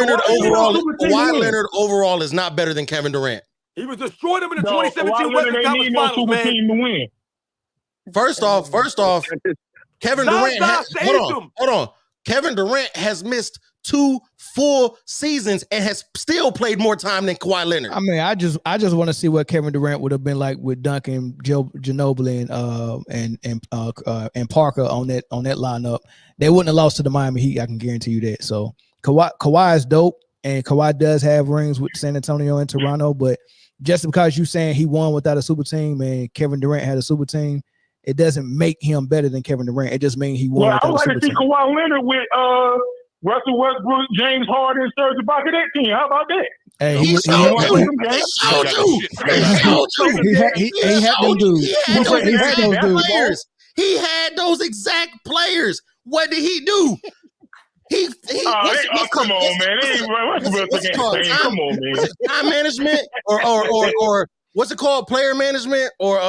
Leonard overall is not better than Kevin Durant. He was destroyed him in the 2017 Western Conference Finals, man. Team to win. First off, Kevin Durant. Hold on. Kevin Durant has missed 2 full seasons and has still played more time than Kawhi Leonard. I mean, I just want to see what Kevin Durant would have been like with Duncan, Ginobili, and Parker on that lineup. They wouldn't have lost to the Miami Heat. I can guarantee you that. So Kawhi is dope, and Kawhi does have rings with San Antonio and Toronto. But just because you saying he won without a super team and Kevin Durant had a super team, it doesn't make him better than Kevin Durant. It just means he won. Well, I would without a like super to see team. Kawhi Leonard with Russell Westbrook, James Harden, Serge Ibaka, that team. How about that? Hey, he had them dudes. He had those exact players. What did he do? Come on, man. Come on, man. Time management or what's it called? Player management or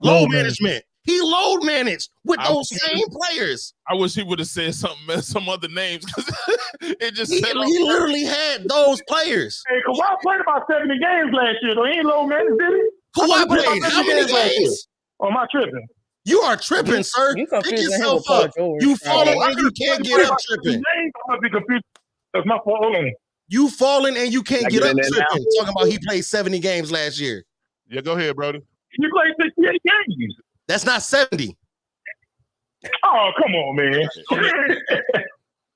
load management. He load managed with those same players. I wish he would have said some other names because it just he literally had those players. Hey, Kawhi played about 70 games last year, though. He ain't low managed, did he? Kawhi played how many games? Oh, am I tripping? You are tripping, sir. Pick yourself up. You falling and you can't get up tripping. I must be confused. That's my fault. Hold on. You falling and you can't get up tripping. Talking about he played 70 games last year. Yeah, go ahead, Brody. You played 68 games. That's not 70. Oh, come on, man.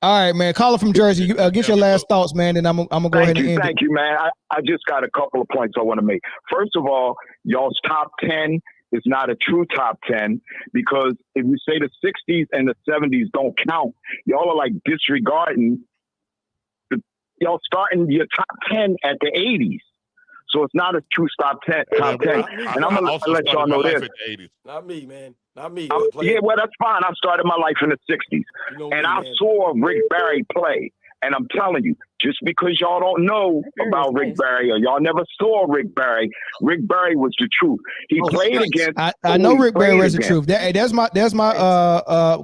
All right, man. Caller from Jersey. Get your last thoughts, man, and I'm gonna go ahead and end it. Thank you, man. I just got a couple of points I want to make. First of all, y'all's top 10 is not a true top 10 because if you say the 60s and the 70s don't count, y'all are like disregarding y'all starting your top 10 at the 80s. So it's not a true top 10. And I'm going to let y'all know this. Not me, man. Not me. Yeah, well, that's fine. I started my life in the 60s. And I saw Rick Barry play. And I'm telling you, just because y'all don't know about Rick Barry or y'all never saw Rick Barry was the truth. He played against. I know Rick Barry was the truth. That's my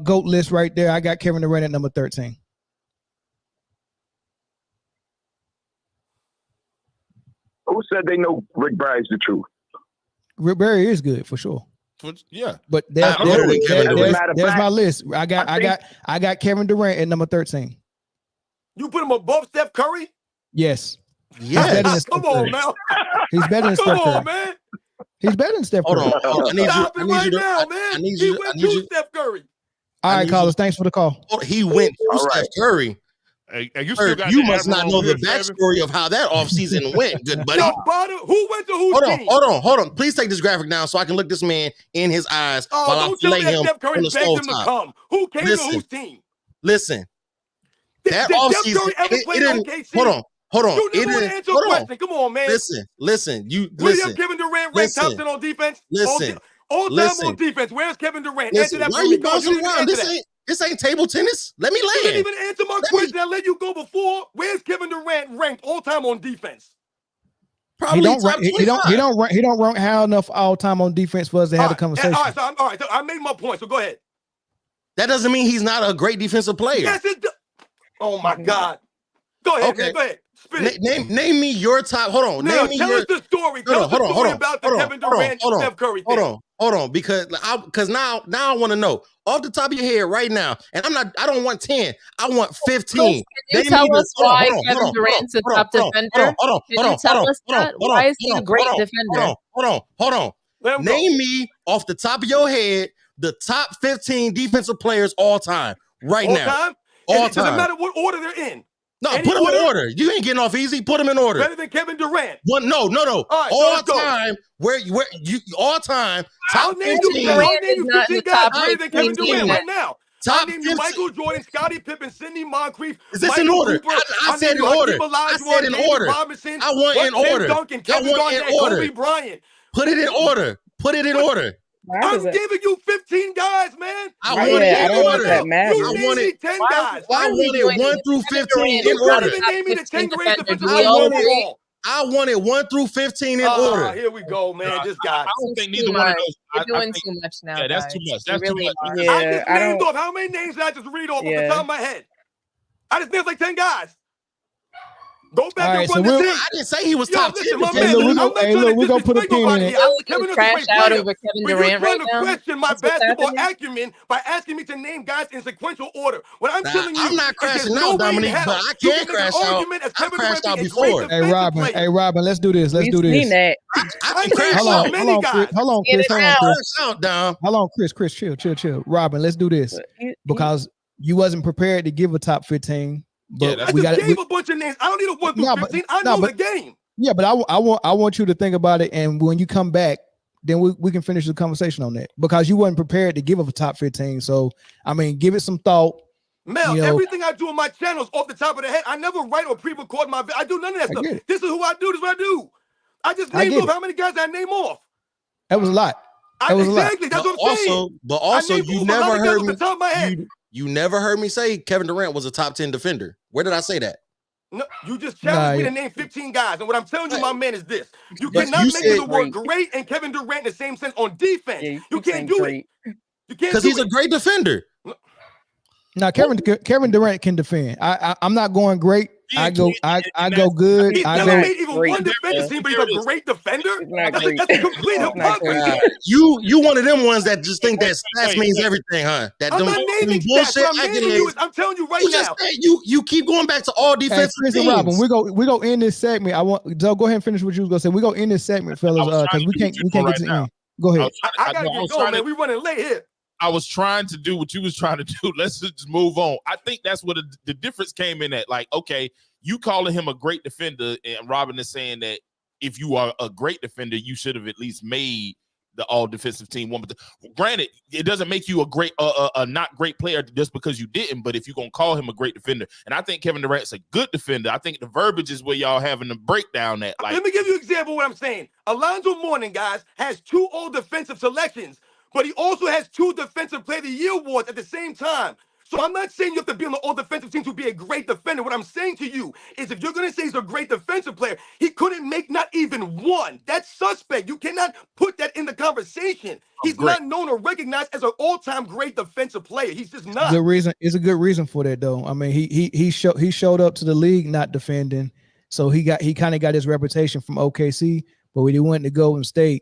GOAT list right there. I got Kevin Durant at number 13. Who said they know Rick Barry's the truth? Rick Barry is good for sure. Yeah, but there's my list. I got Kevin Durant at number 13. You put him above Steph Curry? Yes. Yes. Come on, man. He's better than Steph Curry. Come on, man. He's better than Steph Curry. Stop it right now, man. He went to Steph Curry. All right, callers. Thanks for the call. He went to Steph Curry. Hey, you must not know the backstory of how that offseason went, good buddy. Who went to whose team? Hold on. Please take this graphic down so I can look this man in his eyes while I fillet him Steph Curry on the begged him to stovetop. come. Who came to whose team? Listen. That Did offseason, Steph Curry ever play OKC? Hold on. You never want to answer a question. Come on, man. Listen. Will you have Kevin Durant ranked top 10 on defense? All time on defense. Where's Kevin Durant? Answer that why for are me. you bouncing around? This ain't table tennis. Let me You land. didn't even answer my question. I let you go before. Where's Kevin Durant ranked all time on defense? Probably he don't rank high enough all time on defense for us to have the conversation. All right, so I made my point. So go ahead. That doesn't mean he's not a great defensive player. Yes, it does. Oh my God. Go ahead, man. Go ahead. Spit it. Name me your top. Hold on. No, name me tell us the story. Tell us the story about the Kevin Durant, Steph Curry thing. Hold on, because now I want to know off the top of your head right now, and I don't want 10, I want 15. Can you tell us why Kevin Durant's a top defender? Can you tell us that? Why is he a great defender? Hold on. Name me off the top of your head the top 15 defensive players all time right now. All time. Doesn't matter what order they're in. No, put them in order. You ain't getting off easy. Put them in order. Better than Kevin Durant. No. All right, all time. Where you all time. I'll name you 15 guys better than Kevin Durant right now. I'll name you Michael Jordan, Scottie Pippen, Sidney Moncrief. Is this in order? I said in order. I said in order. Robinson, I want in order. Duncan, Kevin Garnett, Kobe Bryant. Put it in order. Put it in order. I'm giving you 15 guys, man. I want it in order. You named 10 guys. I want it 1 through 15 in order. You name me the 10 greatest defensive players. I want it 1 through 15 in order. Here we go, man. This guy. I don't think neither one of those. You're doing too much now. Yeah, that's too much. That's too much. I just named off how many names did I just read off the top of my head? I just named like 10 guys. Go back and run the team. I didn't say he was top 10. We're going to put a pin in it. Kevin trash out over Kevin Durant right now. You're trying to question my basketball acumen by asking me to name guys in sequential order. What I'm telling you, I'm not crashing out, Dominique, but I can crash out. I crashed out before. Hey, Robin, let's do this. I can crash out. Hold on, Chris, chill. Robin, let's do this because you wasn't prepared to give a top 15. But I just gave a bunch of names. I don't need a 1 through 15. I know the game. Yeah, but I want you to think about it, and when you come back, then we can finish the conversation on that because you wasn't prepared to give up a top 15. So I mean, give it some thought. Mel, everything I do on my channel is off the top of the head. I never write or pre-record my video. I do none of that stuff. This is who I do. This is what I do. I just named off how many guys I name off. That was a lot. Exactly. That's what I'm saying. But also, you never heard me. You never heard me say Kevin Durant was a top 10 defender. Where did I say that? No, you just challenged me to name 15 guys. And what I'm telling you, my man, is this. You cannot make the word great and Kevin Durant in the same sense on defense. Yeah, you can't do it. You can't because he's a great defender. Now, Kevin Durant can defend. I'm not going great. I go good. He's never made even one defender seem, but he's a great defender. That's a complete hypocrisy. You one of them ones that just think that stats means everything, huh? That I'm not naming stats. I'm telling you right now. You keep going back to all defensive teams. And Robin, we go end this segment. Joe, go ahead and finish what you was gonna say. We go end this segment, fellas, because we can't get to the end. Go ahead. I gotta get going, man. We running late here. I was trying to do what you was trying to do. Let's just move on. I think that's what the difference came in at. Like, okay, you calling him a great defender, and Robin is saying that if you are a great defender, you should have at least made the all defensive team one. Granted, it doesn't make you a great, a not great player just because you didn't. But if you're gonna call him a great defender, and I think Kevin Durant's a good defender, I think the verbiage is where y'all having the breakdown at. Like, let me give you an example of what I'm saying. Alonzo Mourning, guys, has 2 all defensive selections. But he also has 2 Defensive Player of the Year awards at the same time. So I'm not saying you have to be on the all-defensive team to be a great defender. What I'm saying to you is if you're going to say he's a great defensive player, he couldn't make not even one. That's suspect. You cannot put that in the conversation. He's not known or recognized as an all-time great defensive player. He's just not. Good reason. It's a good reason for that, though. I mean, he showed up to the league not defending, so he kind of got his reputation from OKC. But when he went to Golden State,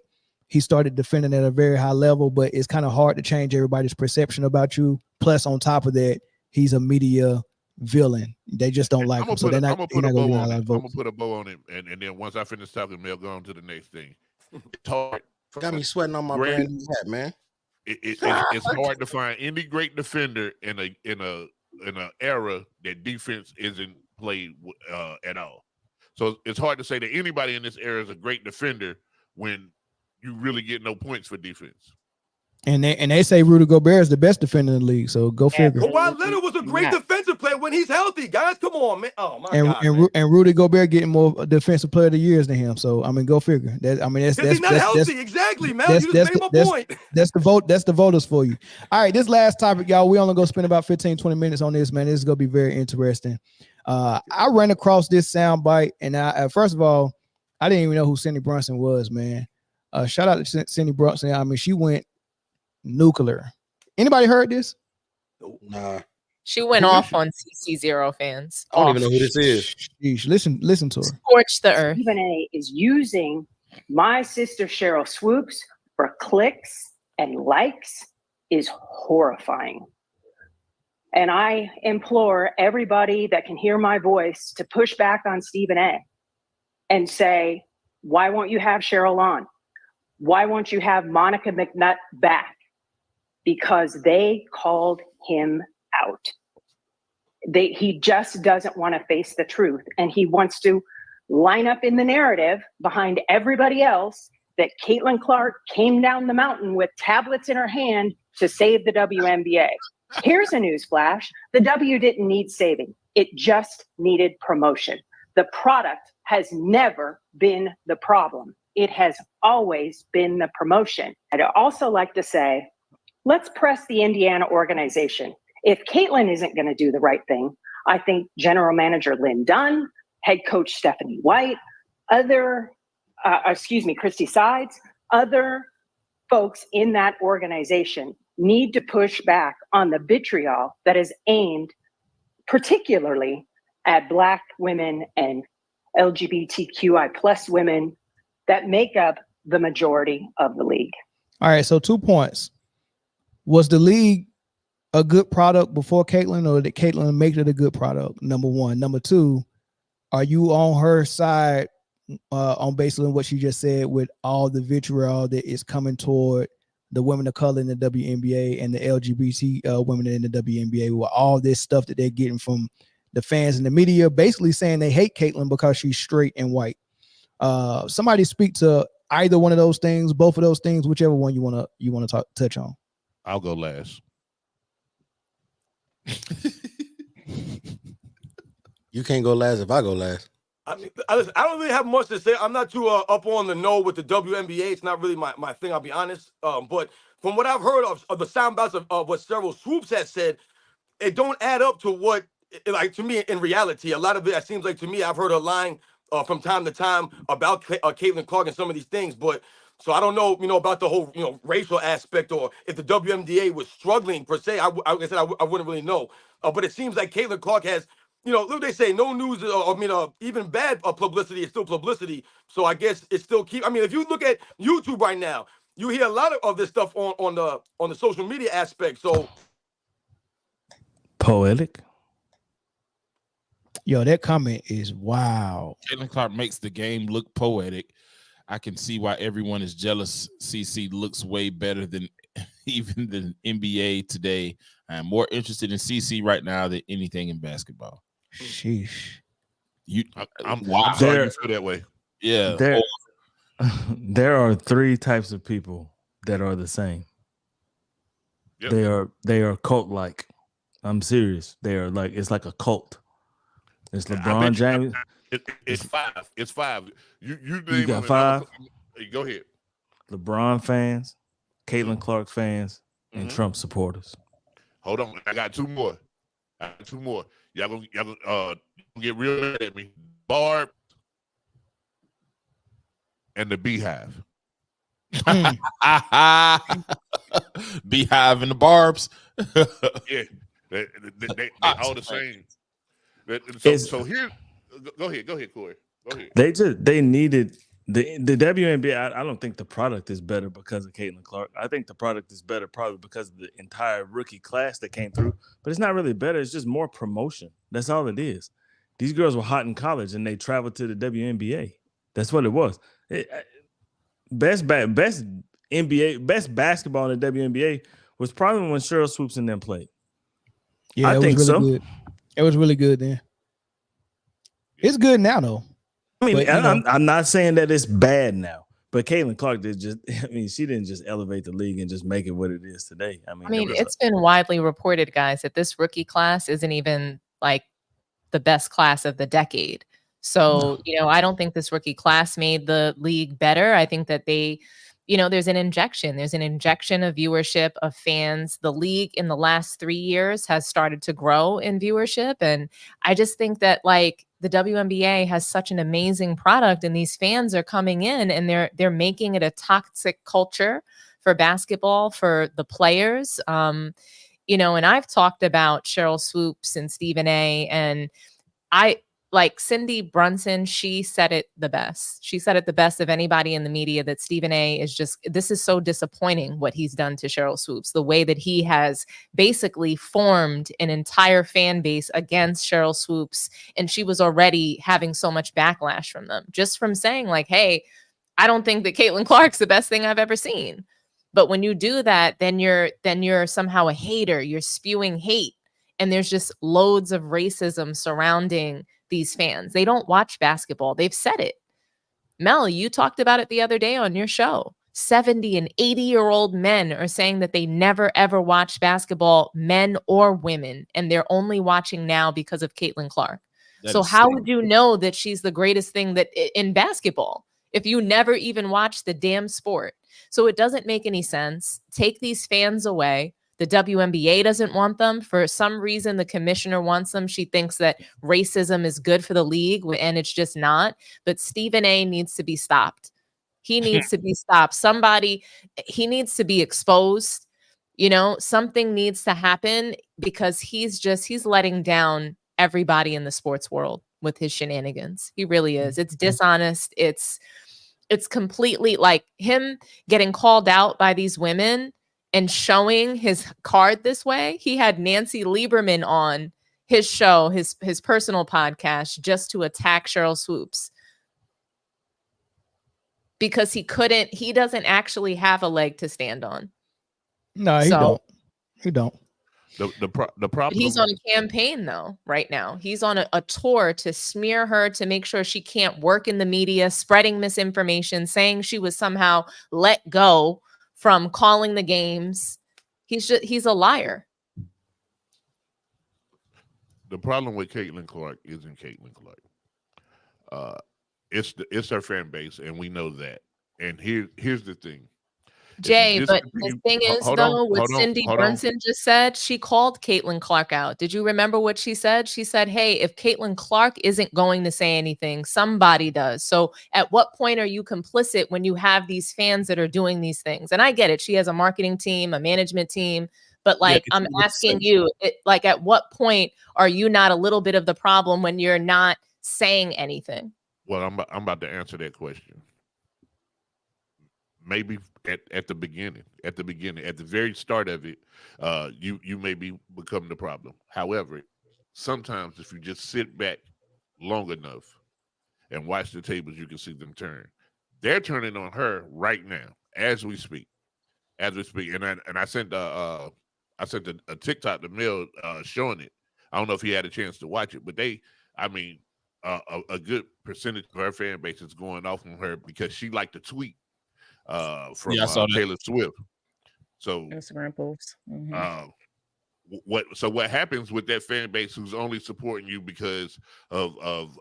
he started defending at a very high level, but it's kind of hard to change everybody's perception about you. Plus, on top of that, he's a media villain. They just don't like him. So they're not going to get a lot of votes. I'm going to put a bow on it. And then once I finish talking, Mel, go on to the next thing. It's hard. Got me sweating on my brand new hat, man. It's hard to find any great defender in a era that defense isn't played at all. So it's hard to say that anybody in this era is a great defender when you really get no points for defense. And they say Rudy Gobert is the best defender in the league. So go figure. Kawhi Leonard was a great defensive player when he's healthy. Guys, come on, man. Oh my God. And Rudy Gobert getting more defensive player of the years than him. So I mean, go figure. That's he's not healthy. Exactly, man. You just made my point. That's the vote. That's the voters for you. All right, this last topic, y'all. We only gonna spend about 15-20 minutes on this, man. This is gonna be very interesting. I ran across this soundbite, and first of all, I didn't even know who Cindy Brunson was, man. Shout out to Cindy Brunson. I mean, she went nuclear. Anybody heard this? Nah. She went off on CC0 fans. I don't even know who this is. Sheesh. Listen to her. Scorched the earth. Stephen A is using my sister Cheryl Swoops for clicks and likes is horrifying. And I implore everybody that can hear my voice to push back on Stephen A and say, why won't you have Cheryl on? Why won't you have Monica McNutt back? Because they called him out. He just doesn't want to face the truth. And he wants to line up in the narrative behind everybody else that Caitlin Clark came down the mountain with tablets in her hand to save the WNBA. Here's a news flash. The W didn't need saving. It just needed promotion. The product has never been the problem. It has always been the promotion. I'd also like to say, let's press the Indiana organization. If Caitlin isn't going to do the right thing, I think General Manager Lynn Dunn, Head Coach Stephanie White, Christy Sides, other folks in that organization need to push back on the vitriol that is aimed particularly at Black women and LGBTQI plus women that make up the majority of the league. All right, so 2 points. Was the league a good product before Caitlin, or did Caitlin make it a good product? Number one. Number two, are you on her side on basically what she just said with all the vitriol that is coming toward the women of color in the WNBA and the LGBT women in the WNBA, with all this stuff that they're getting from the fans and the media, basically saying they hate Caitlin because she's straight and white? Somebody speak to either one of those things, both of those things, whichever one you want to touch on. I'll go last. You can't go last if I go last. I mean, I don't really have much to say. I'm not too up on the know with the WNBA. It's not really my thing, I'll be honest. But from what I've heard of the sound bites of what Cheryl Swoops has said, it don't add up to what, like, to me, in reality. A lot of it seems like, to me, I've heard her lying from time to time about Caitlin Clark and some of these things. But so I don't know, about the whole, racial aspect, or if the WNBA was struggling per se. I wouldn't really know. But it seems like Caitlin Clark has, look, they say no news, even bad publicity is still publicity. So I guess it's still if you look at YouTube right now, you hear a lot of this stuff on the social media aspect. So poetic. Yo, that comment is wow. Caitlin Clark makes the game look poetic. I can see why everyone is jealous. CC looks way better than even the NBA today. I'm more interested in CC right now than anything in basketball. Sheesh. I'm sorry you feel that way. Yeah. There are 3 types of people that are the same. Yep. They are cult-like. I'm serious. They are like, it's like a cult. It's LeBron James. It's 5. It's 5. You got 5. Go ahead. LeBron fans, Caitlin Clark fans, and Trump supporters. Hold on, I got 2 more. Y'all gonna get real mad at me. Barb and the Beehive. Beehive and the Barbs. Yeah, they all the same. So here, go ahead, Corey. Go ahead. They needed the WNBA. I don't think the product is better because of Caitlin Clark. I think the product is better probably because of the entire rookie class that came through. But it's not really better. It's just more promotion. That's all it is. These girls were hot in college and they traveled to the WNBA. That's what it was. Best basketball in the WNBA was probably when Cheryl Swoops and them played. Yeah, I think really so. Good. It was really good then. It's good now though. I mean, I'm not saying that it's bad now, but Caitlin Clark she didn't just elevate the league and just make it what it is today. I mean, it's been widely reported, guys, that this rookie class isn't even like the best class of the decade. So, I don't think this rookie class made the league better. I think that there's an injection of viewership, of fans. The league in the last 3 years has started to grow in viewership. And I just think that the WNBA has such an amazing product, and these fans are coming in and they're making it a toxic culture for basketball, for the players. You know, and I've talked about Cheryl Swoops and Stephen A. And I like Cindy Brunson. She said it the best. She said it the best of anybody in the media, that Stephen A. is just, this is so disappointing what he's done to Cheryl Swoops, the way that he has basically formed an entire fan base against Cheryl Swoops. And she was already having so much backlash from them, just from saying like, hey, I don't think that Caitlin Clark's the best thing I've ever seen. But when you do that, then you're somehow a hater. You're spewing hate. And there's just loads of racism surrounding these fans. They don't watch basketball. They've said it. Mel, you talked about it the other day on your show. 70 and 80-year-old men are saying that they never, ever watched basketball, men or women, and they're only watching now because of Caitlin Clark. So how would you know that she's the greatest thing that in basketball if you never even watched the damn sport? So it doesn't make any sense. Take these fans away. The WNBA doesn't want them. For some reason, the commissioner wants them. She thinks that racism is good for the league, and it's just not. But Stephen A. needs to be stopped. He needs to be stopped. He needs to be exposed. You know, something needs to happen, because he's letting down everybody in the sports world with his shenanigans. He really is. It's dishonest. It's completely like him getting called out by these women and showing his card this way. He had Nancy Lieberman on his show, his personal podcast, just to attack Cheryl Swoops, because he doesn't actually have a leg to stand on. No, he don't. He don't. The problem. He's on a campaign though right now. He's on a tour to smear her, to make sure she can't work in the media, spreading misinformation, saying she was somehow let go from calling the games. He's a liar. The problem with Caitlin Clark isn't Caitlin Clark. It's her fan base, and we know that. And here's the thing. Jay, but the thing is, though, what Cindy Brunson just said, she called Caitlin Clark out. Did you remember what she said? She said, hey, if Caitlin Clark isn't going to say anything, somebody does. So at what point are you complicit when you have these fans that are doing these things? And I get it. She has a marketing team, a management team. But like, I'm asking you, like, at what point are you not a little bit of the problem when you're not saying anything? Well, I'm about to answer that question. Maybe at the beginning, at the very start of it, you maybe become the problem. However, sometimes if you just sit back long enough and watch the tables, you can see them turn. They're turning on her right now as we speak. And I sent a TikTok to Mel showing it. I don't know if he had a chance to watch it, but a good percentage of her fan base is going off on her because she liked to tweet from Taylor Swift. So Instagram posts. What happens with that fan base who's only supporting you because of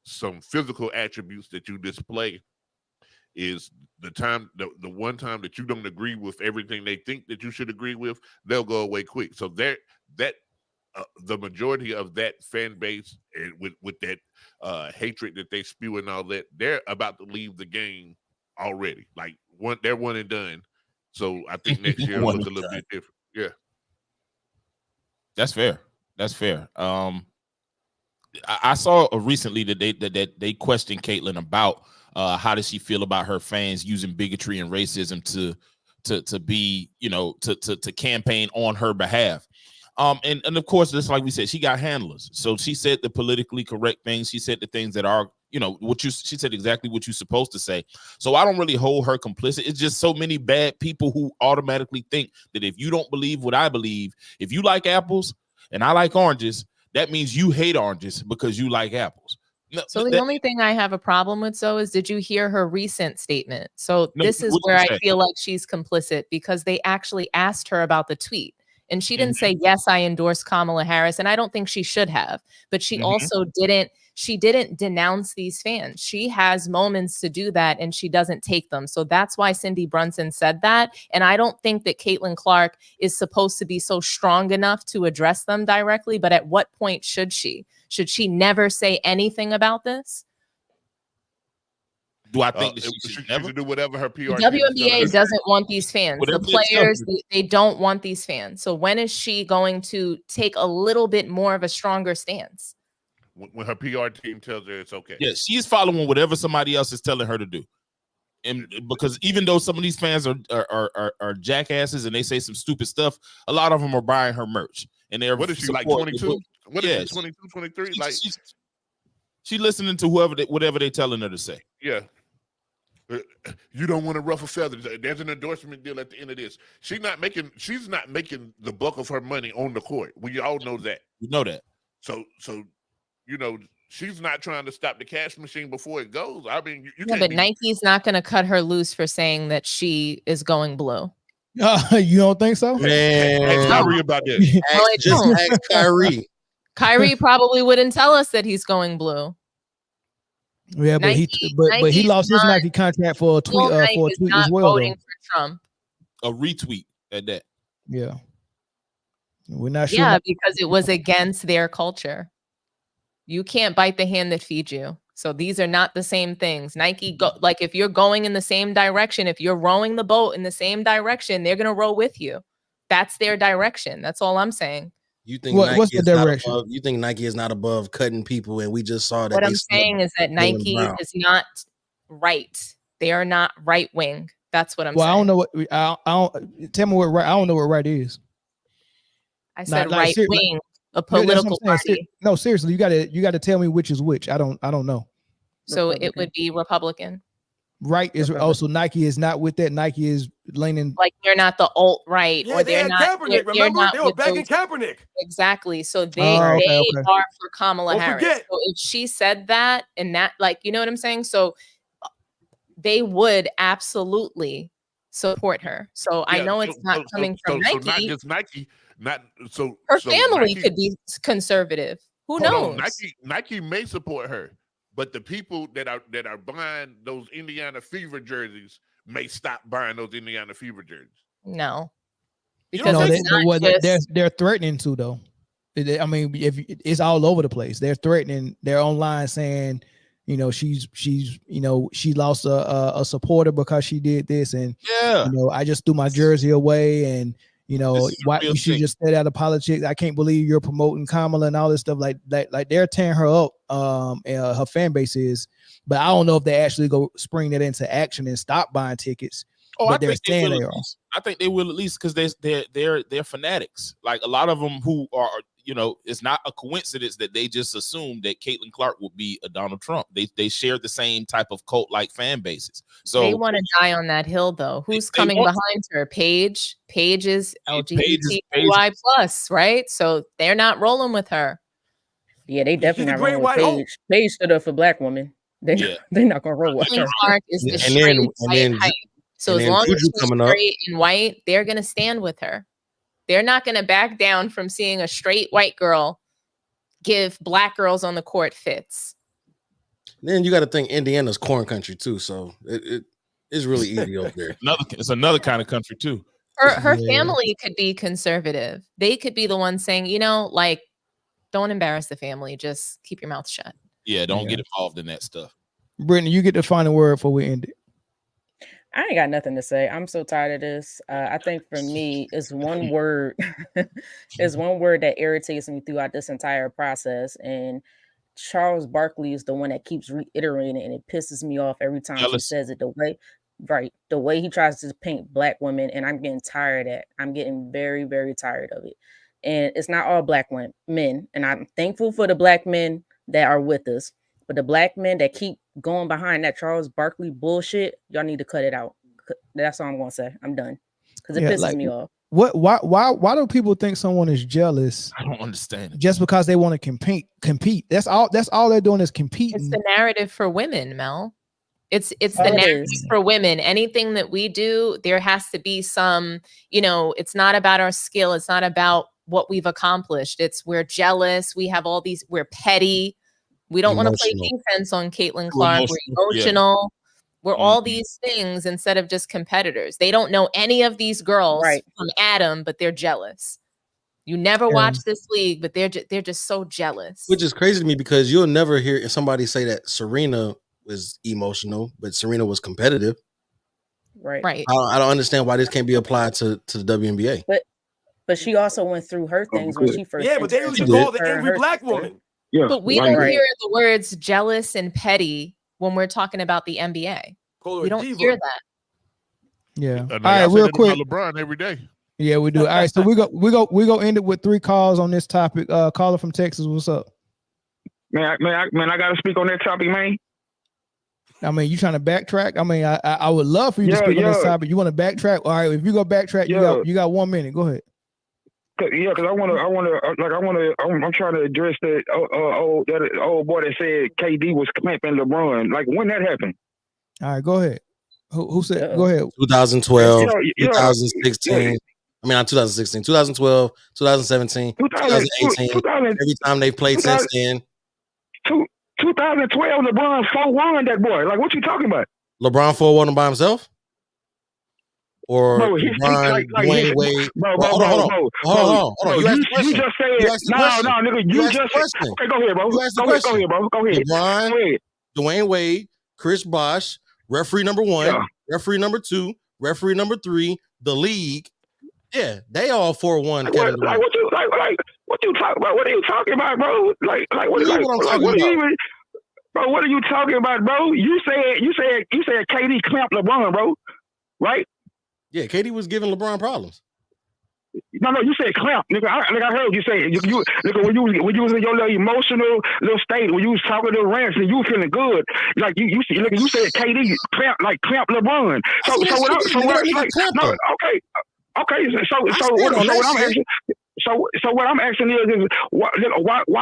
some physical attributes that you display is the one time that you don't agree with everything they think that you should agree with, they'll go away quick. So the majority of that fan base, and with that hatred that they spew and all that, they're about to leave the game already. Like they're one and done. So I think next year will look a little bit different. Yeah, that's fair. I saw recently that they questioned Caitlin about how does she feel about her fans using bigotry and racism to be, to campaign on her behalf. And of course, just like we said, she got handlers. So she said the politically correct things. She said the things that are, she said exactly what you're supposed to say. So I don't really hold her complicit. It's just so many bad people who automatically think that if you don't believe what I believe, if you like apples and I like oranges, that means you hate oranges because you like apples. No, so the only thing I have a problem with, is did you hear her recent statement? So this is where I feel like she's complicit, because they actually asked her about the tweet. And she didn't say, yes, I endorse Kamala Harris. And I don't think she should have, but she also didn't denounce these fans. She has moments to do that and she doesn't take them. So that's why Cindy Brunson said that. And I don't think that Caitlin Clark is supposed to be so strong enough to address them directly. But at what point should she? Should she never say anything about this? Do I think that she should should do whatever her PR The team is telling her WNBA to doesn't want these fans. Whatever The they're telling players, they don't want these fans. So when is she going to take a little bit more of a stronger stance? when her PR team tells her it's okay. Yeah, she's following whatever somebody else is telling her to do. And because even though some of these fans are jackasses and they say some stupid stuff, a lot of them are buying her merch. And they're What is she, like 22? What is she, 22, 23? Like she listening to whatever they telling her to say. Yeah. You don't want to ruffle feathers. There's an endorsement deal at the end of this. She's not making the bulk of her money on the court. We all know that. You know that. So you know, she's not trying to stop the cash machine before it goes. I mean, you Yeah, can't but Nike's not going to cut her loose for saying that she is going blue. You don't think so? Man, ask Kyrie about that. Ask Kyrie. Kyrie probably wouldn't tell us that he's going blue. Yeah, but he lost his Nike contract for a tweet as well. Voting for Trump. A retweet at that. Yeah. We're not sure. Yeah, because it was against their culture. You can't bite the hand that feeds you. So these are not the same things. Nike, like if you're going in the same direction, if you're rowing the boat in the same direction, they're going to row with you. That's their direction. That's all I'm saying. You think what's the direction? You think Nike is not above cutting people, and we just saw that. What I'm saying is that Nike is not right. They are not right wing. That's what I'm saying. I don't know what I don't tell me what right. I don't know what right is. I said right wing, a political party. No, seriously, you gotta tell me which is which. I don't know. So it would be Republican. Right is also Nike is not with that. Nike is leaning like they're not the alt right, Yeah, or they they're had not. Kaepernick, remember? They were backing Kaepernick. Exactly. So they are for Kamala Harris. So if she said that and that, like, you know what I'm saying? So they would absolutely support her. So I know it's not coming from Nike. So not just Nike. Her family could be conservative. Who knows? Nike may support her, but the people that are buying those Indiana Fever jerseys may stop buying those Indiana Fever jerseys. No, because they're threatening to though. I mean, if it's all over the place, they're threatening. They're online saying, you know, she's you know, she lost a supporter because she did this, and you know, I just threw my jersey away, and you know, why you should just stay out of politics. I can't believe you're promoting Kamala and all this stuff. Like they're tearing her up. And her fan base is, but I don't know if they actually go spring that into action and stop buying tickets. Oh, but I they're saying they are. I think they will at least because they're fanatics. Like a lot of them who are, you know, it's not a coincidence that they just assumed that Caitlin Clark would be a Donald Trump. They share the same type of cult-like fan bases. So they want to die on that hill, though. Who's coming behind her? Paige is LGBTQI plus, right? So they're not rolling with her. Yeah, they definitely not rolling with Paige. Paige stood up for black women. They're not gonna roll with her. Clark is the straight white hype. So as long as she's straight and white, they're gonna stand with her. They're not gonna back down from seeing a straight white girl give black girls on the court fits. Then you got to think Indiana's corn country too, so it's really easy over there. It's another kind of country too. Her family could be conservative. They could be the ones saying, you know, like, don't embarrass the family. Just keep your mouth shut. Yeah, don't get involved in that stuff. Britne, you get the final word before we end it. I ain't got nothing to say. I'm so tired of this. I think for me, it's one word. It's one word that irritates me throughout this entire process. And Charles Barkley is the one that keeps reiterating it, and it pisses me off every time he says it. The way he tries to paint black women, and I'm getting tired of that. I'm getting very, very tired of it. And it's not all black men, and I'm thankful for the black men that are with us. But the black men that keep going behind that Charles Barkley bullshit, y'all need to cut it out. That's all I'm gonna say. I'm done because it pisses me off. Why do people think someone is jealous? I don't understand it. Just because they want to compete. That's all they're doing is competing. It's the narrative for women, Mel. It's the narrative for women. Anything that we do, there has to be some, it's not about our skill. It's not about what we've accomplished. It's we're jealous. We have all these, we're petty. We don't want to play defense on Caitlin Clark. We're emotional. We're all these things instead of just competitors. They don't know any of these girls from Adam, but they're jealous. You never watch this league, but they're just so jealous. Which is crazy to me because you'll never hear somebody say that Serena was emotional, but Serena was competitive. Right. I don't understand why this can't be applied to the WNBA. But she also went through her things when she first. Yeah, but they usually call the angry black woman. Yeah, but we don't hear the words jealous and petty when we're talking about the NBA. We don't hear that. Yeah. All right, real quick. LeBron every day. Yeah, we do. All right, so we go end it with 3 calls on this topic. Caller from Texas, what's up? Man, I gotta speak on that topic, man. I mean, you trying to backtrack? I mean, I would love for you to speak on this topic. You want to backtrack? All right, if you go backtrack, you got 1 minute. Go ahead. Yeah, because I'm trying to address that old boy that said KD was clamping LeBron. Like, when that happened? All right, go ahead. Who said? Go ahead. 2012, 2016. I mean, not 2016, 2012, 2017, 2018. Every time they played since then. 2012, LeBron 4-1 that boy. Like, what you talking about? LeBron 4-1 him by himself? Or LeBron, Dwayne Wade? Hold on. You asked the question. You just said, no, nigga, you just said. Okay, go ahead, bro. Go ahead, bro. Go ahead. LeBron, Dwayne Wade, Chris Bosh, referee number 1, referee number 2, referee number 3, the league. Yeah, they all 4-1. What you talking about? What are you talking about, bro? What are you talking about, bro? You said KD clamped LeBron, bro. Right? Yeah, KD was giving LeBron problems. No, you said clamp, nigga. I heard you say you nigga when you was in your little emotional little state, when you was talking to Rance and you was feeling good, like you said KD clamp LeBron. So what I'm asking is why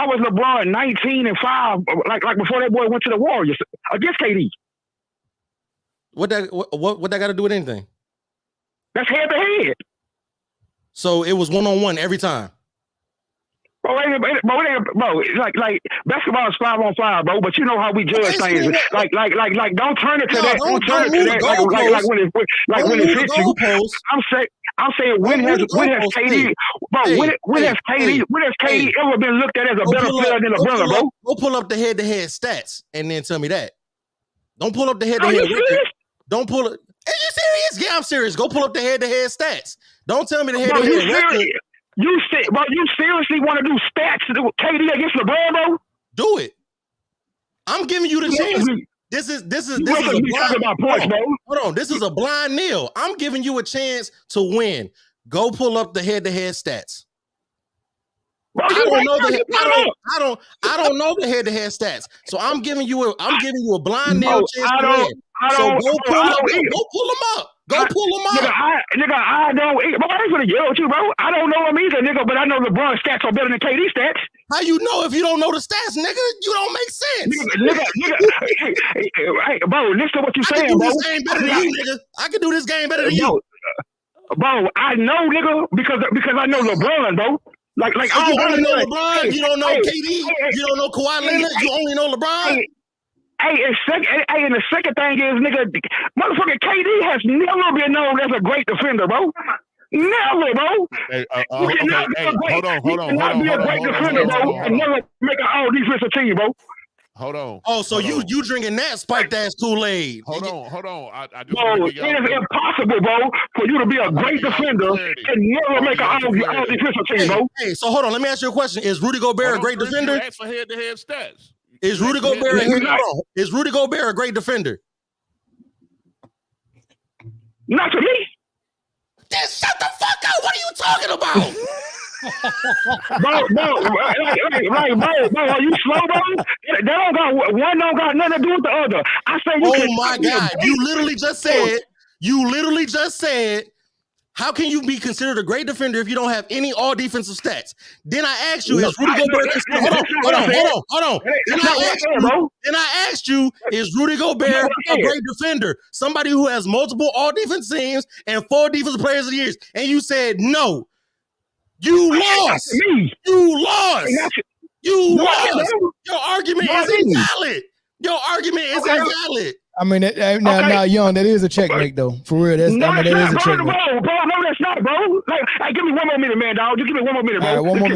was LeBron 19-5 like before that boy went to the Warriors against KD? What that got to do with anything? That's head to head. So it was 1-on-1 every time. Bro, like basketball is 5-on-5, bro. But you know how we judge things. Like, don't turn it to that. Don't turn it to that. Like when it fits you. I'm saying when has KD, bro? When has KD ever been looked at as a better player than LeBron, bro? Go pull up the head-to-head stats and then tell me that. Don't pull up the head-to-head record. Don't pull it. Are you serious? Yeah, I'm serious. Go pull up the head-to-head stats. Don't tell me the head-to-head record. You seriously want to do stats to KD against LeBron, bro? Do it. I'm giving you the chance. This is a blind. Hold on. This is a blind nil. I'm giving you a chance to win. Go pull up the head-to-head stats. Bro, I don't know the head-to-head stats. So I'm giving you a blind nil chance to win. So go pull them up. Go pull them up. Nigga, I don't. But I ain't gonna yell at you, bro. I don't know them either, nigga. But I know LeBron stats are better than KD stats. How you know if you don't know the stats, nigga? You don't make sense. Nigga. Hey, bro, listen to what you're saying, bro. I can do this game better than you, nigga. I can do this game better than you. Bro, I know, nigga, because I know LeBron, bro. Like so you only know LeBron. You don't know KD. You don't know Kawhi Leonard. You only know LeBron. And the second thing is, nigga, motherfucking KD has never been known as a great defender, bro. Never, bro. Hold on. Be a great defender, bro, and never make an all-defensive team, bro. Hold on. Oh, so you drinking that spiked ass Kool-Aid? Hold on. I just bro, it is impossible, bro, for you to be a great defender and never make an all-defensive team, bro. Hey, so hold on. Let me ask you a question. Is Rudy Gobert a great defender? You asked for head-to-head stats. Is Rudy Gobert a great defender? Not to me. Then shut the fuck up. What are you talking about? bro, are you slow, bro? One don't got nothing to do with the other. I say you. Oh my God! You literally just said How can you be considered a great defender if you don't have any all defensive stats? Then I asked you, is Rudy Gobert? Hold on. Then I asked you, is Rudy Gobert a great defender? Somebody who has multiple all defense teams and 4 defensive players of the year, and you said no. You lost. You lost. You lost. Your argument is invalid. Your argument is invalid. I mean, now, Young, that is a checkmate, though. For real, that is a checkmate. Bro, no, that's not, bro. Like, give me one more minute, man, dog. Just give me one more minute, bro. All right, one more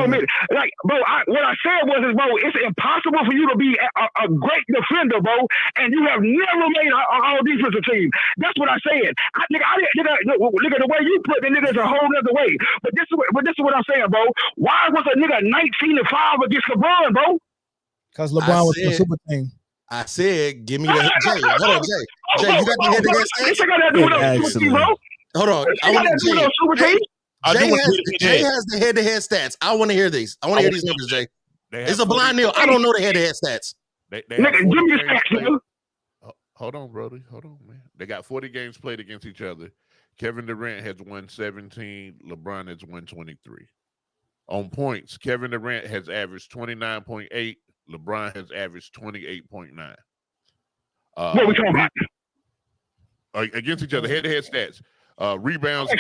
minute. Like, bro, what I said was, bro, it's impossible for you to be a great defender, bro, and you have never made an all defensive team. That's what I said. Look at the way you put the niggas a whole other way. But this is what I'm saying, bro. Why was a nigga 19-5 against LeBron, bro? Because LeBron was the super team. I said, give me the Jay. Hold on, Jay. Jay, you got the head-to-head stats? Hold on. I want Jay has the head-to-head stats. I want to hear these. I want to hear these numbers, Jay. It's a blind nil. I don't know the head-to-head stats. Hold on, Brody. Hold on, man. They got 40 games played against each other. Kevin Durant has won 17. LeBron has won 23. On points, Kevin Durant has averaged 29.8. LeBron has averaged 28.9. What are we talking about? Against each other, head-to-head stats. Rebounds,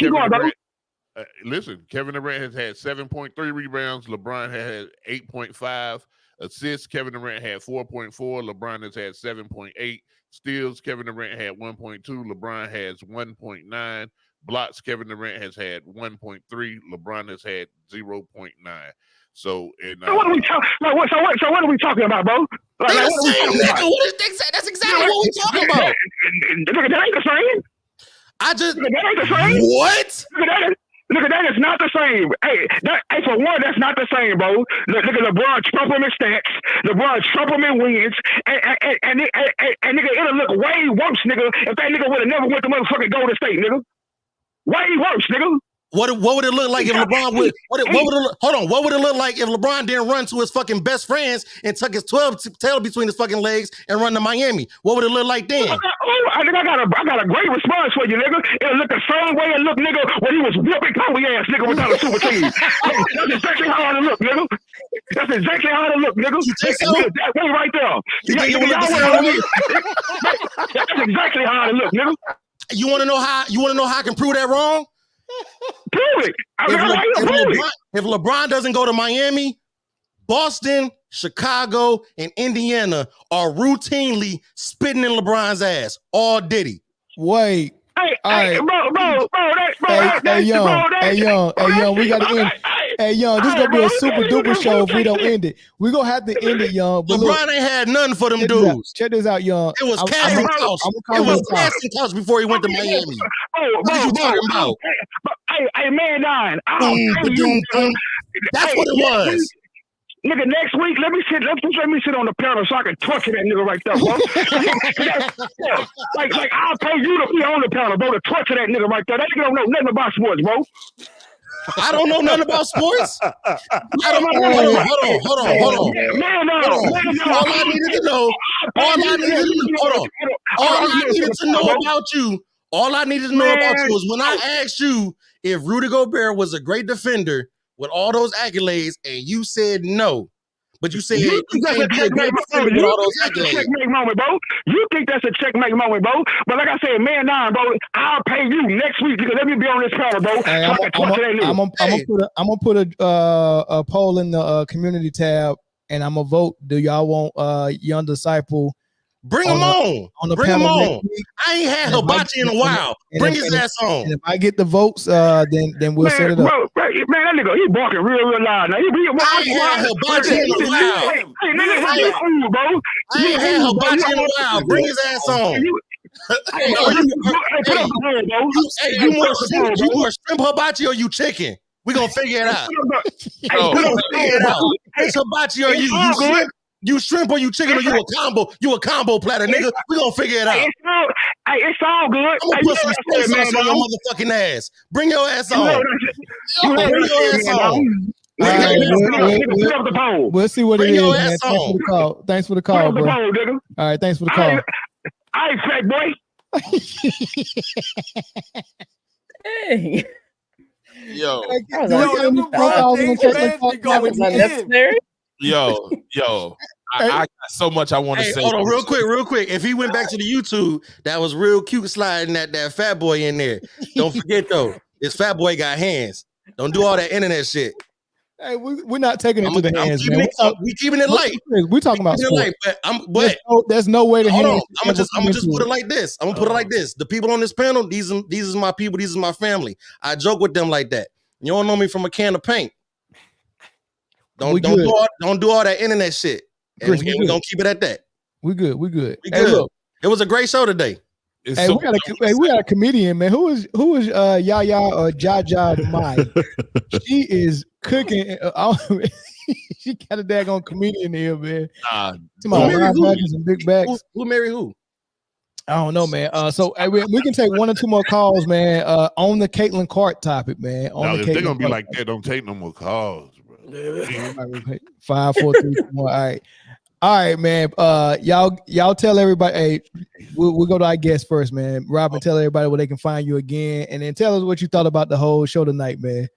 listen, Kevin Durant has had 7.3 rebounds. LeBron has had 8.5. Assists, Kevin Durant had 4.4. LeBron has had 7.8. Steals, Kevin Durant had 1.2. LeBron has 1.9. Blocks, Kevin Durant has had 1.3. LeBron has had 0.9. So what are we talking? So what are we talking about, bro? That's exactly what we're talking about. Look, that ain't the same. That ain't the same. What? Look at that. It's not the same. Hey, for one, that's not the same, bro. Look at LeBron Trumpleman stats. LeBron Trumpleman wins, and nigga, it'll look way worse, nigga, if that nigga would have never went to motherfucking Golden State, nigga. Way worse, nigga. What would it look like if LeBron would? What would it look like if LeBron didn't run to his fucking best friends and tuck his 12 tail between his fucking legs and run to Miami? What would it look like then? I think I got a great response for you, nigga. It'll look the same way it looked, nigga, when he was whooping Kobe ass, nigga, without a super team. That's exactly how it look, nigga. That's exactly how it look, nigga. That way right there. That's exactly how it look, nigga. You want to know how I can prove that wrong? Prove it. If LeBron doesn't go to Miami, Boston, Chicago, and Indiana are routinely spitting in LeBron's ass. All Diddy. Wait. Hey, bro, Hey, Young, we got to end. Hey, Young, this is going to be a super duper show if we don't end it. We're going to have to end it, Young. But LeBron ain't had nothing for them dudes. Check this out, Young. It was casting couch. It was casting couch before he went to Miami. What are you talking about? Hey, man, nine. That's what it was. Nigga, next week, let me sit on the panel so I can torture that nigga right there, bro. like I'll pay you to be on the panel, bro, to torture that nigga right there. That nigga don't know nothing about sports, bro. I don't know nothing about sports. Hold on. All I needed to know about you is when I asked you if Rudy Gobert was a great defender with all those accolades, and you said no. But you said you can't be a great defender with all those accolades. Checkmate moment, bro. You think that's a checkmate moment, bro? But like I said, man, bro, I'll pay you next week because let me be on this panel, bro. I'm gonna put a poll in the community tab, and I'm gonna vote. Do y'all want Young Disciple? Bring him on. Bring him on. I ain't had Hibachi in a while. Bring his ass on. And if I get the votes, then we'll set it up. Bro, man, that nigga, he barking real loud. Now, I ain't had Hibachi in a while. I ain't had Hibachi in a while. Bring his ass on. You more shrimp hibachi or you chicken? We gonna figure it out. It's hibachi or you. You shrimp or you chicken or you a combo platter, nigga. We gonna figure it out. It's all good. I'm gonna put some soy sauce on your motherfucking ass. Bring your ass on. Bring your ass on. We'll see what it is, man. Thanks for the call, bro. All right, thanks for the call. All right, fat boy. Hey. Yo, That was them LeBron James fans be going unnecessary. Yo, I got so much I want to Hey, say. hold on, real quick. If he went back to the YouTube, that was real cute sliding that fat boy in there. Don't forget though, this fat boy got hands. Don't do all that internet shit. Hey, we're not taking it to the hands, keeping man. we keeping it light. We're talking about sports. But there's no way to hold hands. on. I'm gonna just put it like this. I'm gonna put it like this. The people on this panel, these is my people. These is my family. I joke with them like that. You don't know me from a can of paint. Don't do all that internet shit. And Chris, we're gonna keep it at that. We good. Hey, look, it was a great show today. We got a comedian, man. Who is Yaya or Jaja Mai? She is cooking. She got a daggone comedian here, man. And big backs. Who married who? I don't know, man. So we can take one or two more calls, man. On the Caitlin Clark topic, man. If they're gonna be like that, don't take no more calls, bro. 5, 4, 3, 2, 1. All right, man. Y'all tell everybody. Hey, we'll go to our guest first, man. Robin, tell everybody where they can find you again, and then tell us what you thought about the whole show tonight, man.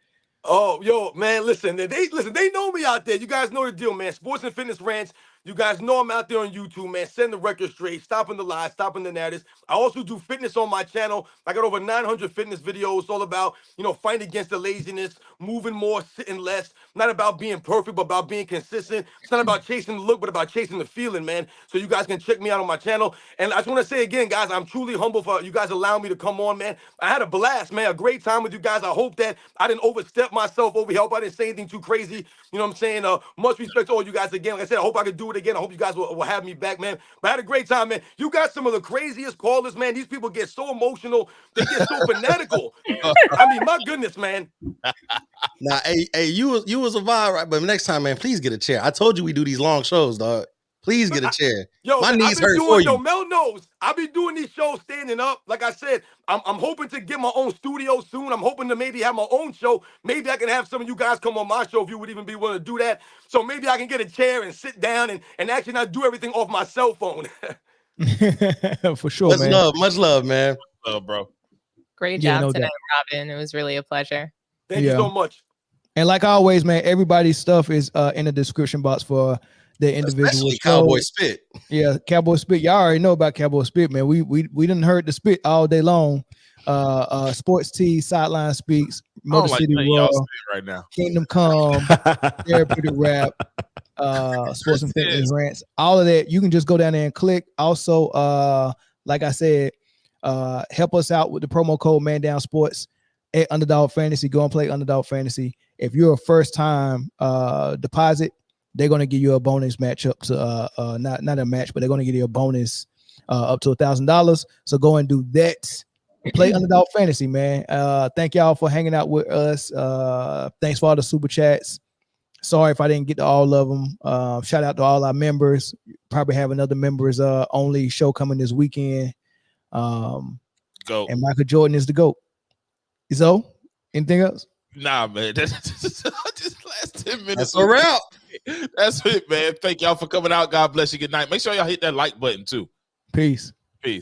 Oh, yo, man, listen. They know me out there. You guys know the deal, man. Sports and Fitness Rants. You guys know I'm out there on YouTube, man. Setting the record straight, stopping the lies, stopping the narratives. I also do fitness on my channel. I got over 900 fitness videos, all about, fighting against the laziness, moving more, sitting less. Not about being perfect, but about being consistent. It's not about chasing the look, but about chasing the feeling, man. So you guys can check me out on my channel. And I just want to say again, guys, I'm truly humble for you guys allowing me to come on, man. I had a blast, man. A great time with you guys. I hope that I didn't overstep myself over here. I hope I didn't say anything too crazy. You know what I'm saying? Much respect to all you guys again. Like I said, I hope I can do it again. I hope you guys will have me back, man. But I had a great time, man. You got some of the craziest callers, man. These people get so emotional. They get so fanatical. I mean, my goodness, man. Nah, hey, you was a vibe, right? But next time, man, please get a chair. I told you we do these long shows, dog. Please get a chair. My knees hurt for you. Mel knows. I'll be doing these shows standing up. Like I said, I'm hoping to get my own studio soon. I'm hoping to maybe have my own show. Maybe I can have some of you guys come on my show if you would even be willing to do that. So maybe I can get a chair and sit down and actually not do everything off my cell phone. For sure, man. Much love, man. Love, bro. Great job tonight, Robin. It was really a pleasure. Thank you so much. And like always, man, everybody's stuff is in the description box for the individual. Especially Cowboy Spit. Yeah, Cowboy Spit. Y'all already know about Cowboy Spit, man. We done heard the spit all day long. Sports Tea, Sideline Speaks, Motor City Raw, right now. Kingdom Come, Therapeutic Rap, Sports and Fitness Rants. All of that, you can just go down there and click. Also, like I said, help us out with the promo code Man Down Sports at Underdog Fantasy. Go and play Underdog Fantasy. If you're a first time deposit, they're going to give you a bonus match up to not a match, but they're going to give you a bonus up to $1,000. So go and do that. Play Underdog Fantasy, man. Thank y'all for hanging out with us. Thanks for all the super chats. Sorry if I didn't get to all of them. Shout out to all our members. Probably have another members only show coming this weekend. Go. And Michael Jordan is the GOAT. So, anything else? Nah, man. Just last 10 minutes. That's a wrap. That's it, man. Thank y'all for coming out. God bless you. Good night. Make sure y'all hit that like button too. Peace. Peace.